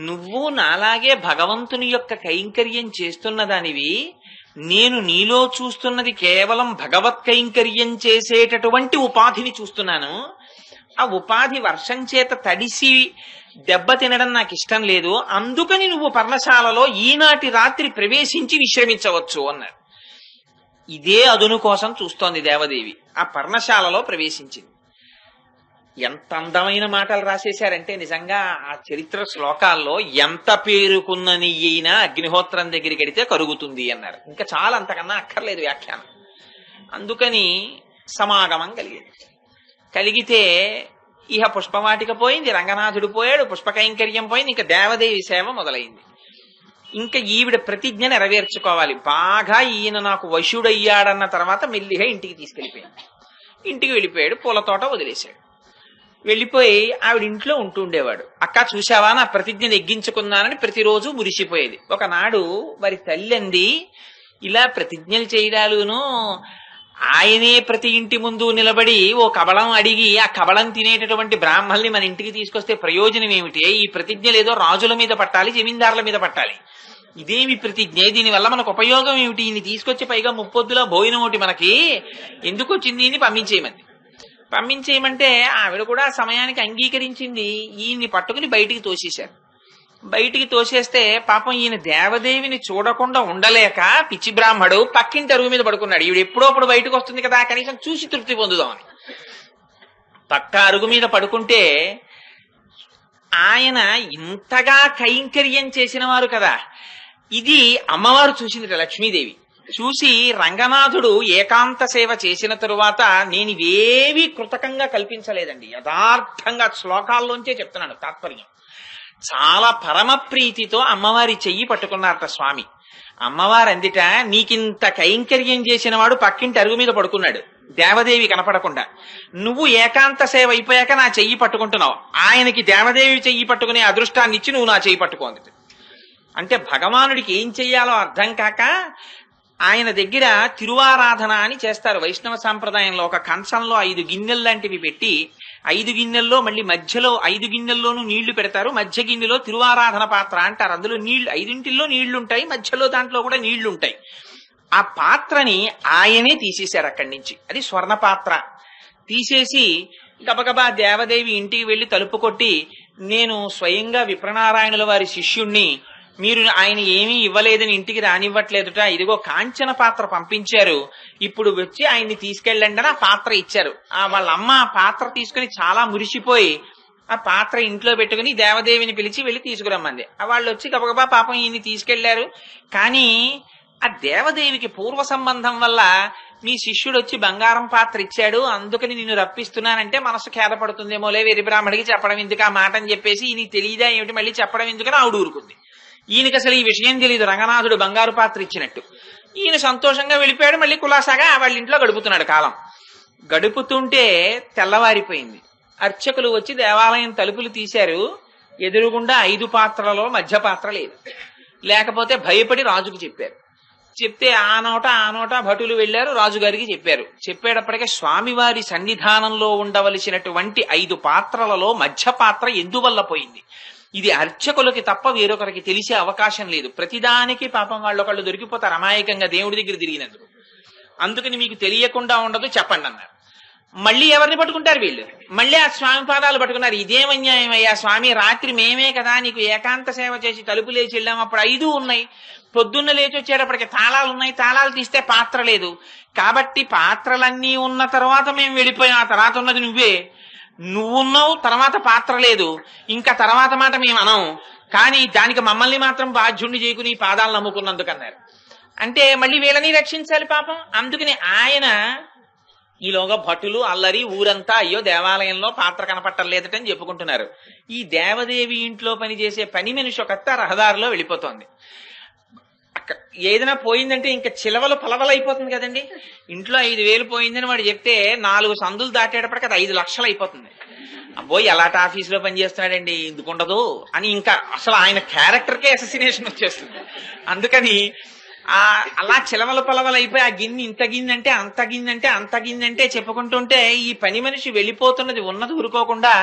నువ్వు నాలాగే భగవంతుని యొక్క కైంకర్యం చేస్తున్న దానివి, నేను నీలో చూస్తున్నది కేవలం భగవత్ కైంకర్యం చేసేటటువంటి ఉపాధిని చూస్తున్నాను. ఆ ఉపాధి వర్షం చేత తడిసి దెబ్బ తినడం నాకు ఇష్టం లేదు, అందుకని నువ్వు పర్ణశాలలో ఈనాటి రాత్రి ప్రవేశించి విశ్రమించవచ్చు అన్నారు. ఇదే అదును కోసం చూస్తోంది దేవదేవి. ఆ పర్ణశాలలో ప్రవేశించింది. ఎంత అందమైన మాటలు రాసేశారంటే నిజంగా ఆ చరిత్ర శ్లోకాల్లో, ఎంత పేరుకున్న నెయ్యైనా అగ్నిహోత్రం దగ్గరికి వెడితే కరుగుతుంది అన్నారు. ఇంకా చాలా, అంతకన్నా అక్కర్లేదు వ్యాఖ్యానం. అందుకని సమాగమం కలిగితే ఇహ పుష్పవాటిక పోయింది, రంగనాథుడు పోయాడు, పుష్పకైంకర్యం పోయింది, ఇంకా దేవదేవి సేవ మొదలైంది. ఇంకా ఈవిడ ప్రతిజ్ఞ నెరవేర్చుకోవాలి. బాగా ఈయన నాకు వశుడయ్యాడన్న తర్వాత మెల్లిగా ఇంటికి తీసుకెళ్లిపోయింది. ఇంటికి వెళ్ళిపోయాడు, పూల తోట వదిలేశాడు. వెళ్ళిపోయి ఆవిడ ఇంట్లో ఉంటుండేవాడు. అక్క చూశావా, నా ప్రతిజ్ఞ నెగ్గించుకున్నానని ప్రతిరోజు మురిసిపోయేది. ఒకనాడు వారి తల్లి అంది, ఇలా ప్రతిజ్ఞలు చేయడాలును ఆయనే ప్రతి ఇంటి ముందు నిలబడి ఓ కబళం అడిగి ఆ కబళం తినేటటువంటి బ్రాహ్మల్ని మన ఇంటికి తీసుకొస్తే ప్రయోజనం ఏమిటి? ఈ ప్రతిజ్ఞలు ఏదో రాజుల మీద పట్టాలి, జమీందారుల మీద పట్టాలి. ఇదేమి ప్రతిజ్ఞ? దీనివల్ల మనకు ఉపయోగం ఏమిటి? ఈయన్ని తీసుకొచ్చి పైగా ముప్పొద్దులా భోజనం ఒకటి మనకి ఎందుకు వచ్చింది అని పంపించేయమంది. పంపించేయమంటే ఆవిడ కూడా సమయానికి అంగీకరించింది. ఈయన్ని పట్టుకుని బయటికి తోసేశారు. బయటికి తోసేస్తే పాపం ఈయన దేవదేవిని చూడకుండా ఉండలేక పిచ్చి బ్రాహ్మడు పక్కింటి అరుగు మీద పడుకున్నాడు. ఈవిడ ఎప్పుడోప్పుడు బయటకు వస్తుంది కదా, కనీసం చూసి తృప్తి పొందుదామని పక్క అరుగు మీద పడుకుంటే ఆయన ఇంతగా కైంకర్యం చేసిన వారు కదా. ఇది అమ్మవారు చూసింది, లక్ష్మీదేవి చూసి రంగనాథుడు ఏకాంత సేవ చేసిన తరువాత నేను ఇవేవి కృతకంగా కల్పించలేదండి, యథార్థంగా శ్లోకాల్లోంచే చెప్తున్నాను తాత్పర్యం. చాలా పరమ ప్రీతితో అమ్మవారి చెయ్యి పట్టుకున్నారట స్వామి. అమ్మవారు అందిట, నీకింత కైంకర్యం చేసిన వాడు పక్కింటి అరుగు మీద పడుకున్నాడు దేవదేవి కనపడకుండా, నువ్వు ఏకాంత సేవ అయిపోయాక నా చెయ్యి పట్టుకుంటున్నావు, ఆయనకి దేవదేవి చెయ్యి పట్టుకునే అదృష్టాన్ని ఇచ్చి నువ్వు నా చెయ్యి పట్టుకోంది. అంటే భగవానుడికి ఏం చెయ్యాలో అర్థం కాక ఆయన దగ్గర తిరువారాధన అని చేస్తారు వైష్ణవ సాంప్రదాయంలో. ఒక కంచంలో 5 గిన్నెలు లాంటివి పెట్టి 5 గిన్నెల్లో మళ్ళీ మధ్యలో 5 గిన్నెల్లోనూ నీళ్లు పెడతారు, మధ్య గిన్నెలో తిరువారాధన పాత్ర అంటారు. అందులో నీళ్లు 5 నీళ్లుంటాయి, మధ్యలో దాంట్లో కూడా నీళ్లుంటాయి. ఆ పాత్రని ఆయనే తీసేశారు అక్కడి నుంచి. అది స్వర్ణ పాత్ర. తీసేసి గబగబా దేవదేవి ఇంటికి వెళ్లి తలుపు కొట్టి, నేను స్వయంగా విప్రనారాయణుల వారి శిష్యుణ్ణి, మీరు ఆయన ఏమీ ఇవ్వలేదని ఇంటికి రానివ్వట్లేదుట, ఇదిగో కాంచన పాత్ర పంపించారు, ఇప్పుడు వచ్చి ఆయన్ని తీసుకెళ్ళండి అని ఆ పాత్ర ఇచ్చారు. వాళ్ళ అమ్మ ఆ పాత్ర తీసుకుని చాలా మురిసిపోయి ఆ పాత్ర ఇంట్లో పెట్టుకుని దేవదేవిని పిలిచి వెళ్లి తీసుకురమ్మంది. వాళ్ళు వచ్చి గబగబా పాపం ఈయన్ని తీసుకెళ్లారు. కానీ ఆ దేవదేవికి పూర్వ సంబంధం వల్ల మీ శిష్యుడు వచ్చి బంగారం పాత్ర ఇచ్చాడు, అందుకని నిన్ను రప్పిస్తున్నానంటే మనసు ఖేదపడుతుందేమోలే, వెరి బ్రాహ్మడికి చెప్పడం ఎందుకు ఆ మాట అని చెప్పేసి, ఈయనకి తెలియదా ఏమిటి మళ్ళీ చెప్పడం ఎందుకని ఆవిడ ఊరుకుంది. ఈయనకి అసలు ఈ విషయం తెలియదు, రంగనాథుడు బంగారు పాత్ర ఇచ్చినట్టు. ఈయన సంతోషంగా వెళ్ళిపోయాడు, మళ్ళీ కులాసాగా వాళ్ళ ఇంట్లో గడుపుతున్నాడు కాలం. గడుపుతుంటే తెల్లవారిపోయింది. అర్చకులు వచ్చి దేవాలయం తలుపులు తీశారు. ఎదురుగుండా 5 పాత్రలలో మధ్య పాత్ర లేదు. లేకపోతే భయపడి రాజుకు చెప్పారు. చెప్తే ఆ నోట భటులు వెళ్లారు, రాజుగారికి చెప్పారు. చెప్పేటప్పటికే స్వామివారి సన్నిధానంలో ఉండవలసినటువంటి 5 పాత్రలలో మధ్య పాత్ర ఎందువల్ల పోయింది, ఇది అర్చకులకి తప్ప వేరొకరికి తెలిసే అవకాశం లేదు. ప్రతిదానికి పాపం వాళ్ళొకళ్ళు దొరికిపోతారు అమాయకంగా దేవుడి దగ్గర తిరిగినందుకు. అందుకని మీకు తెలియకుండా ఉండదు, చెప్పండి అన్నారు. మళ్ళీ ఎవరిని పట్టుకుంటారు వీళ్ళు? మళ్ళీ ఆ స్వామి పాదాలు పట్టుకున్నారు. ఇదేమన్యాయం అయ్యా స్వామి, రాత్రి మేమే కదా నీకు ఏకాంత సేవ చేసి తలుపు లేచి వెళ్ళాం, అప్పుడు 5 ఉన్నాయి, పొద్దున్న లేచి వచ్చేటప్పటికి తాళాలు ఉన్నాయి, తాళాలు తీస్తే పాత్ర లేదు, కాబట్టి పాత్రలన్నీ ఉన్న తర్వాత మేము వెళ్ళిపోయాం, ఆ తర్వాత ఉన్నది నువ్వున్నావు, తర్వాత పాత్ర లేదు, ఇంకా తర్వాత మాట మేము అనం, కానీ దానికి మమ్మల్ని మాత్రం బాధ్యుణ్ణి చేయకుని పాదాలు నమ్ముకున్నందుకన్నారు. అంటే మళ్ళీ వీళ్ళని రక్షించాలి పాపం. అందుకని ఆయన ఈలోగా భటులు అల్లరి ఊరంతా అయ్యో దేవాలయంలో పాత్ర కనపట్టలేదటని చెప్పుకుంటున్నారు. ఈ దేవదేవి ఇంట్లో పనిచేసే పని మనిషి ఒకత్త రహదారిలో వెళ్ళిపోతోంది. ఏదైనా పోయిందంటే ఇంకా చిలవలు పలవలైపోతుంది కదండి. ఇంట్లో 5,000 పోయిందని వాడు చెప్తే 4 సందులు దాటేటప్పటికి అది 5 లక్షలు అయిపోతుంది. అబ్బోయ్ ఎలాంటి ఆఫీసులో పనిచేస్తున్నాడండి ఎందుకుండదు అని ఇంకా అసలు ఆయన క్యారెక్టర్కే అససినేషన్ వచ్చేస్తుంది. అందుకని అలా చిలవలు పలవలు అయిపోయి ఆ గిన్నె ఇంత గిన్నె అంటే అంత గిన్నె అంటే అంత గిన్నె అంటే చెప్పుకుంటుంటే ఈ పని మనిషి వెళ్ళిపోతున్నది ఉన్నది ఊరుకోకుండా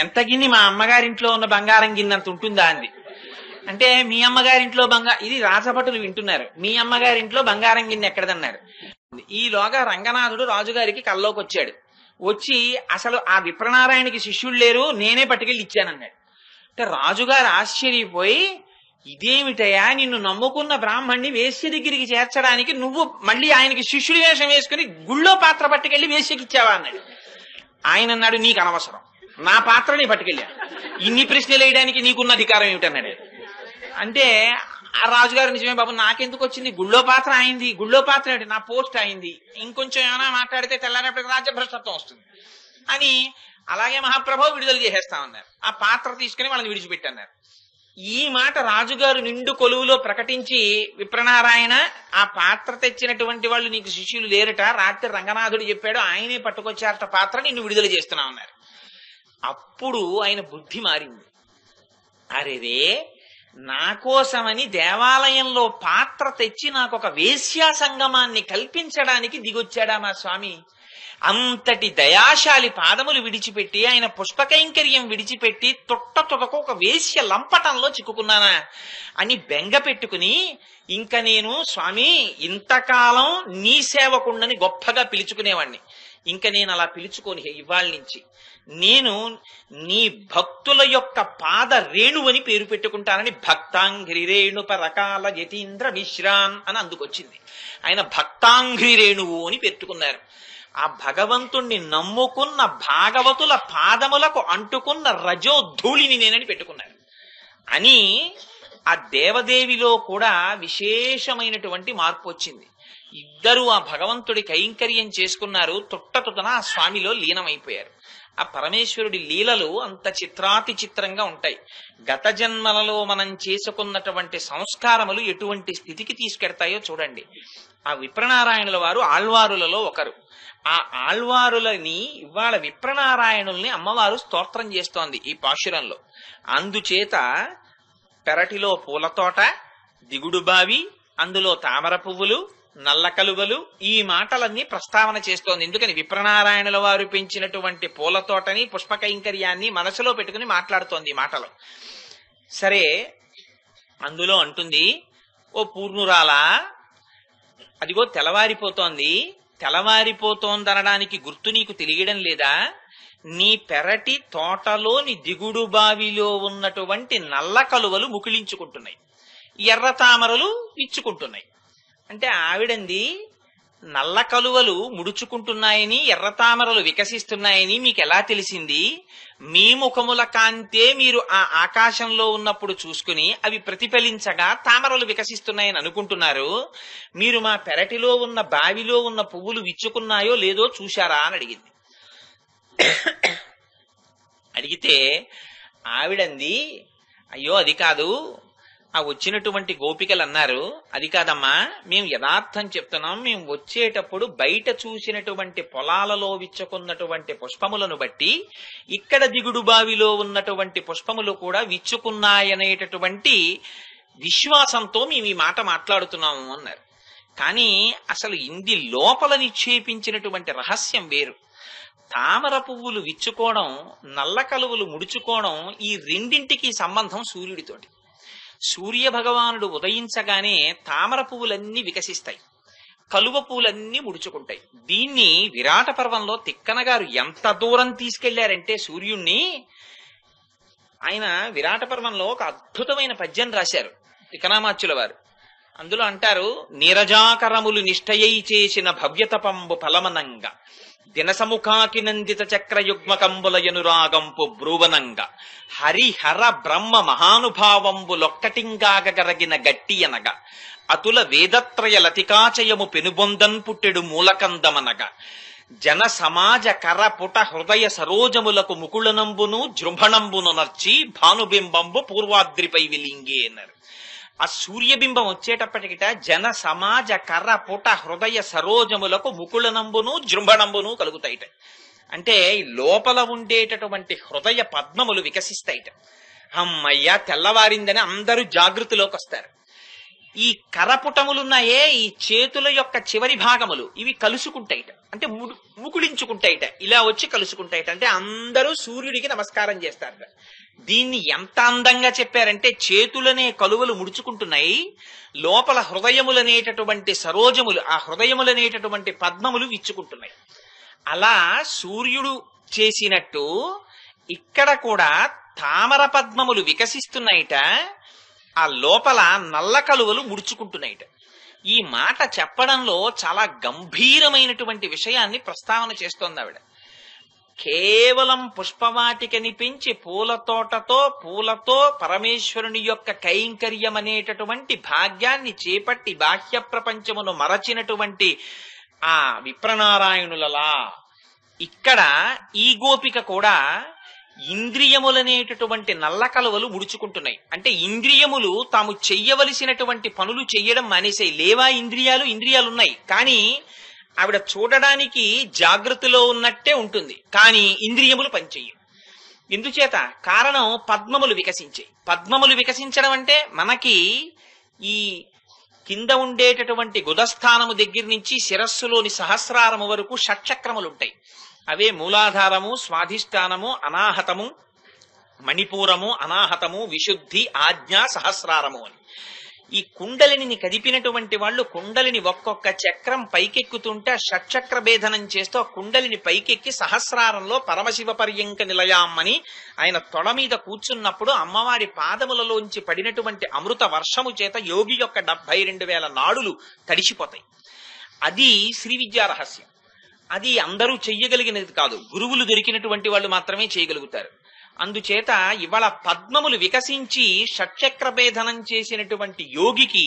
ఎంత గిన్నె మా అమ్మగారింట్లో ఉన్న బంగారం గిన్నె అంత ఉంటుందా అంది. అంటే మీ అమ్మగారింట్లో ఇది రాజభటులు వింటున్నారు, మీ అమ్మగారింట్లో బంగారం గిన్నె ఎక్కడదన్నారు. ఈలోగా రంగనాథుడు రాజుగారికి కల్లోకి వచ్చాడు. వచ్చి అసలు ఆ విప్రనారాయణకి శిష్యులు లేరు, నేనే పట్టుకెళ్ళి ఇచ్చానన్నాడు. అంటే రాజుగారు ఆశ్చర్యపోయి, ఇదేమిటయా నిన్ను నమ్ముకున్న బ్రాహ్మణ్ణి వేశ్య దగ్గరికి చేర్చడానికి నువ్వు మళ్ళీ ఆయనకి శిష్యుడి వేషం వేసుకుని గుళ్ళో పాత్ర పట్టుకెళ్ళి వేశ్యకి ఇచ్చావా అన్నాడు. ఆయన అన్నాడు, నీకు అనవసరం, నా పాత్రని పట్టుకెళ్ళాను, ఇన్ని ప్రశ్నలు వేయడానికి నీకున్న అధికారం ఏమిటన్నాడు. అంటే ఆ రాజుగారు నిజమే బాబు, నాకెందుకు వచ్చింది, గుళ్ళో పాత్ర అయింది, గుళ్ళో పాత్ర ఏమిటి, నా పోస్ట్ అయింది, ఇంకొంచెం ఏమైనా మాట్లాడితే తెల్లారేపటికి రాజ్యభ్రష్టత్వం వస్తుంది అని అలాగే మహాప్రభు విడుదల చేసేస్తామన్నారు. ఆ పాత్ర తీసుకుని వాళ్ళని విడిచిపెట్టన్నారు. ఈ మాట రాజుగారు నిండు కొలువులో ప్రకటించి, విప్రనారాయణ ఆ పాత్ర తెచ్చినటువంటి వాళ్ళు నీకు శిష్యులు లేరట, రాత్రి రంగనాథుడు చెప్పాడు, ఆయనే పట్టుకొచ్చారట పాత్ర, నిన్ను విడుదల చేస్తున్నామన్నారు. అప్పుడు ఆయన బుద్ధి మారింది. అరేరే, నా కోసమని దేవాలయంలో పాత్ర తెచ్చి నాకు ఒక వేశ్యా సంగమాన్ని కల్పించడానికి దిగొచ్చాడా మా స్వామి? అంతటి దయాశాలి పాదములు విడిచిపెట్టి ఆయన పుష్పకైంకర్యం విడిచిపెట్టి తొట్టతొడకు ఒక వేశ్య లంపటంలో చిక్కుకున్నానా అని బెంగ పెట్టుకుని, ఇంక నేను స్వామి ఇంతకాలం నీ సేవకుండని గొప్పగా పిలుచుకునేవాణ్ణి, ఇంక నేను అలా పిలుచుకోని ఇవాళ నుంచి నేను నీ భక్తుల యొక్క పాద రేణు అని పేరు పెట్టుకుంటానని భక్తాంఘ్రి రేణు పరకాల యతీంద్ర మిశ్రాన్ అని అందుకొచ్చింది. ఆయన భక్తాంఘ్రి రేణువు అని పెట్టుకున్నారు. ఆ భగవంతుణ్ణి నమ్ముకున్న భాగవతుల పాదములకు అంటుకున్న రజోధూళిని నేనని పెట్టుకున్నారు అని ఆ దేవదేవిలో కూడా విశేషమైనటువంటి మార్పు వచ్చింది. ఇద్దరు ఆ భగవంతుడి కైంకర్యం చేసుకున్నారు. తుట్టతుటన ఆ స్వామిలో లీనమైపోయారు. ఆ పరమేశ్వరుడి లీలలు అంత చిత్రాతి చిత్రంగా ఉంటాయి. గత జన్మలలో మనం చేసుకున్నటువంటి సంస్కారములు ఎటువంటి స్థితికి తీసుకెడతాయో చూడండి. ఆ విప్రనారాయణుల వారు ఆళ్వారులలో ఒకరు. ఆ ఆళ్వారులని ఇవాళ విప్రనారాయణుల్ని అమ్మవారు స్తోత్రం చేస్తోంది ఈ పాశురంలో. అందుచేత పెరటిలో పూలతోట, దిగుడు బావి, అందులో తామర పువ్వులు, నల్ల కలువలు, ఈ మాటలన్నీ ప్రస్తావన చేస్తోంది. ఎందుకని విప్రనారాయణుల వారు పెంచినటువంటి పూలతోటని పుష్పకైంకర్యాన్ని మనసులో పెట్టుకుని మాట్లాడుతోంది ఈ మాటలు. సరే, అందులో అంటుంది, ఓ పూర్ణురాలా, అదిగో తెల్లవారిపోతోంది. తెల్లవారిపోతోందనడానికి గుర్తు నీకు తెలియడం లేదా? నీ పెరటి తోటలోని దిగుడు బావిలో ఉన్నటువంటి నల్ల కలువలు ముకిలించుకుంటున్నాయి, ఎర్ర తామరలు విచ్చుకుంటున్నాయి. అంటే ఆవిడంది, నల్ల కలువలు ముడుచుకుంటున్నాయని ఎర్ర తామరలు వికసిస్తున్నాయని మీకు ఎలా తెలిసింది? మీ ముఖముల కాంతే మీరు ఆ ఆకాశంలో ఉన్నప్పుడు చూసుకుని అవి ప్రతిఫలించగా తామరలు వికసిస్తున్నాయని అనుకుంటున్నారు. మీరు మా పెరటిలో ఉన్న బావిలో ఉన్న పువ్వులు విచ్చుకున్నాయో లేదో చూశారా అని అడిగింది. అడిగితే ఆవిడంది, అయ్యో అది కాదు. ఆ వచ్చినటువంటి గోపికలు అన్నారు, అది కాదమ్మా, మేము యథార్థం చెప్తున్నాం. మేము వచ్చేటప్పుడు బయట చూసినటువంటి పొలాలలో విచ్చుకున్నటువంటి పుష్పములను బట్టి ఇక్కడ దిగుడు బావిలో ఉన్నటువంటి పుష్పములు కూడా విచ్చుకున్నాయనేటటువంటి విశ్వాసంతో మేము ఈ మాట మాట్లాడుతున్నాము అన్నారు. కానీ అసలు ఇంది లోపల నిక్షేపించినటువంటి రహస్యం వేరు. తామర పువ్వులు విచ్చుకోవడం, నల్ల కలువలు ముడుచుకోవడం, ఈ రెండింటికి సంబంధం సూర్యుడితోటి. సూర్య భగవానుడు ఉదయించగానే తామర పువ్వులన్నీ వికసిస్తాయి, కలువ పువ్వులన్నీ ముడుచుకుంటాయి. దీన్ని విరాట పర్వంలో తిక్కన గారు ఎంత దూరం తీసుకెళ్లారంటే సూర్యుణ్ణి, ఆయన విరాట పర్వంలో ఒక అద్భుతమైన పద్యం రాశారు తిక్కనామాచ్యుల వారు. అందులో అంటారు, నీరజాకరములు నిష్టయై చేసిన భవ్యతపంబు ఫలమనంగా దినసముఖాకి నందిత చక్రయుగ్మ కంబులయనురాగంపు బ్రూవనంగా హరిహర బ్రహ్మ మహానుభావంబులొక్కటింగాగరగిన గట్టియనగా అతుల వేదత్రయ లతికాచయము పెనుబొందన్ పుట్టెడు మూలకందమనగా జన సమాజ కర పుట హృదయ సరోజములకు ముకుళనంబును జృంభణంబును నర్చి భానుబింబంబు పూర్వాద్రిపై విలింగే అన్నారు. ఆ సూర్యబింబం వచ్చేటప్పటికిట జన సమాజ కర్ర పుట హృదయ సరోజములకు ముకుళనంబును జృంభణంబును కలుగుతాయిట. అంటే లోపల ఉండేటటువంటి హృదయ పద్మములు వికసిస్తాయిట. అమ్మయ్య తెల్లవారిందని అందరూ జాగృతిలోకి వస్తారు. ఈ కరపుటములున్నాయే, ఈ చేతుల యొక్క చివరి భాగములు ఇవి కలుసుకుంటాయిట, అంటే ముకుళించుకుంటాయిట, ఇలా వచ్చి కలుసుకుంటాయిట. అంటే అందరూ సూర్యుడికి నమస్కారం చేస్తారు. దీన్ని ఎంత అందంగా చెప్పారంటే, చేతులనే కలువలు ముడుచుకుంటున్నాయి, లోపల హృదయములనేటటువంటి సరోజములు, ఆ హృదయములనేటటువంటి పద్మములు విచ్చుకుంటున్నాయి. అలా సూర్యుడు చేసినట్టు ఇక్కడ కూడా తామర పద్మములు వికసిస్తున్నాయిట, ఆ లోపల నల్ల కలువలు ముడుచుకుంటున్నాయిట. ఈ మాట చెప్పడంలో చాలా గంభీరమైనటువంటి విషయాన్ని ప్రస్తావన చేస్తోంది ఆవిడ. కేవలం పుష్పవాటికని పెంచి పూలతో పరమేశ్వరుని యొక్క కైంకర్యం అనేటటువంటి భాగ్యాన్ని చేపట్టి బాహ్య ప్రపంచమును మరచినటువంటి ఆ విప్రనారాయణులలా ఇక్కడ ఈ గోపిక కూడా ఇంద్రియములనేటటువంటి నల్ల కలువలు ముడుచుకుంటున్నాయి. అంటే ఇంద్రియములు తాము చెయ్యవలసినటువంటి పనులు చెయ్యడం మానేసాయి. లేవా ఇంద్రియాలు? ఇంద్రియాలున్నాయి, కానీ ఆవిడ చూడడానికి జాగృతిలో ఉన్నట్టే ఉంటుంది, కానీ ఇంద్రియములు పనిచెయ్యవు. ఎందుచేత? కారణం పద్మములు వికసించాయి. పద్మములు వికసించడం అంటే మనకి ఈ కింద ఉండేటటువంటి గుదస్థానము దగ్గర నుంచి శిరస్సులోని సహస్రారము వరకు షట్చక్రములుంటాయి. అవే మూలాధారము, స్వాధిష్టానము, అనాహతము, మణిపూరము, అనాహతము, విశుద్ధి, ఆజ్ఞ, సహస్రారము అని. ఈ కుండలిని కదిపినటువంటి వాళ్ళు కుండలిని ఒక్కొక్క చక్రం పైకెక్కుతుంటే షట్చక్ర భేదనం చేస్తూ ఆ కుండలిని పైకెక్కి సహస్రారంలో పరమశివ పర్యంక నిలయామ్మని ఆయన తొడ మీద కూర్చున్నప్పుడు అమ్మవారి పాదములలోంచి పడినటువంటి అమృత వర్షము చేత యోగి యొక్క 72,000 నాడులు తడిసిపోతాయి. అది శ్రీ విద్యా రహస్యం. అది అందరూ చెయ్యగలిగినది కాదు, గురువులు దొరికినటువంటి వాళ్ళు మాత్రమే చేయగలుగుతారు. అందుచేత ఇవాళ పద్మములు వికసించి షట్చక్ర భేదనం చేసినటువంటి యోగికి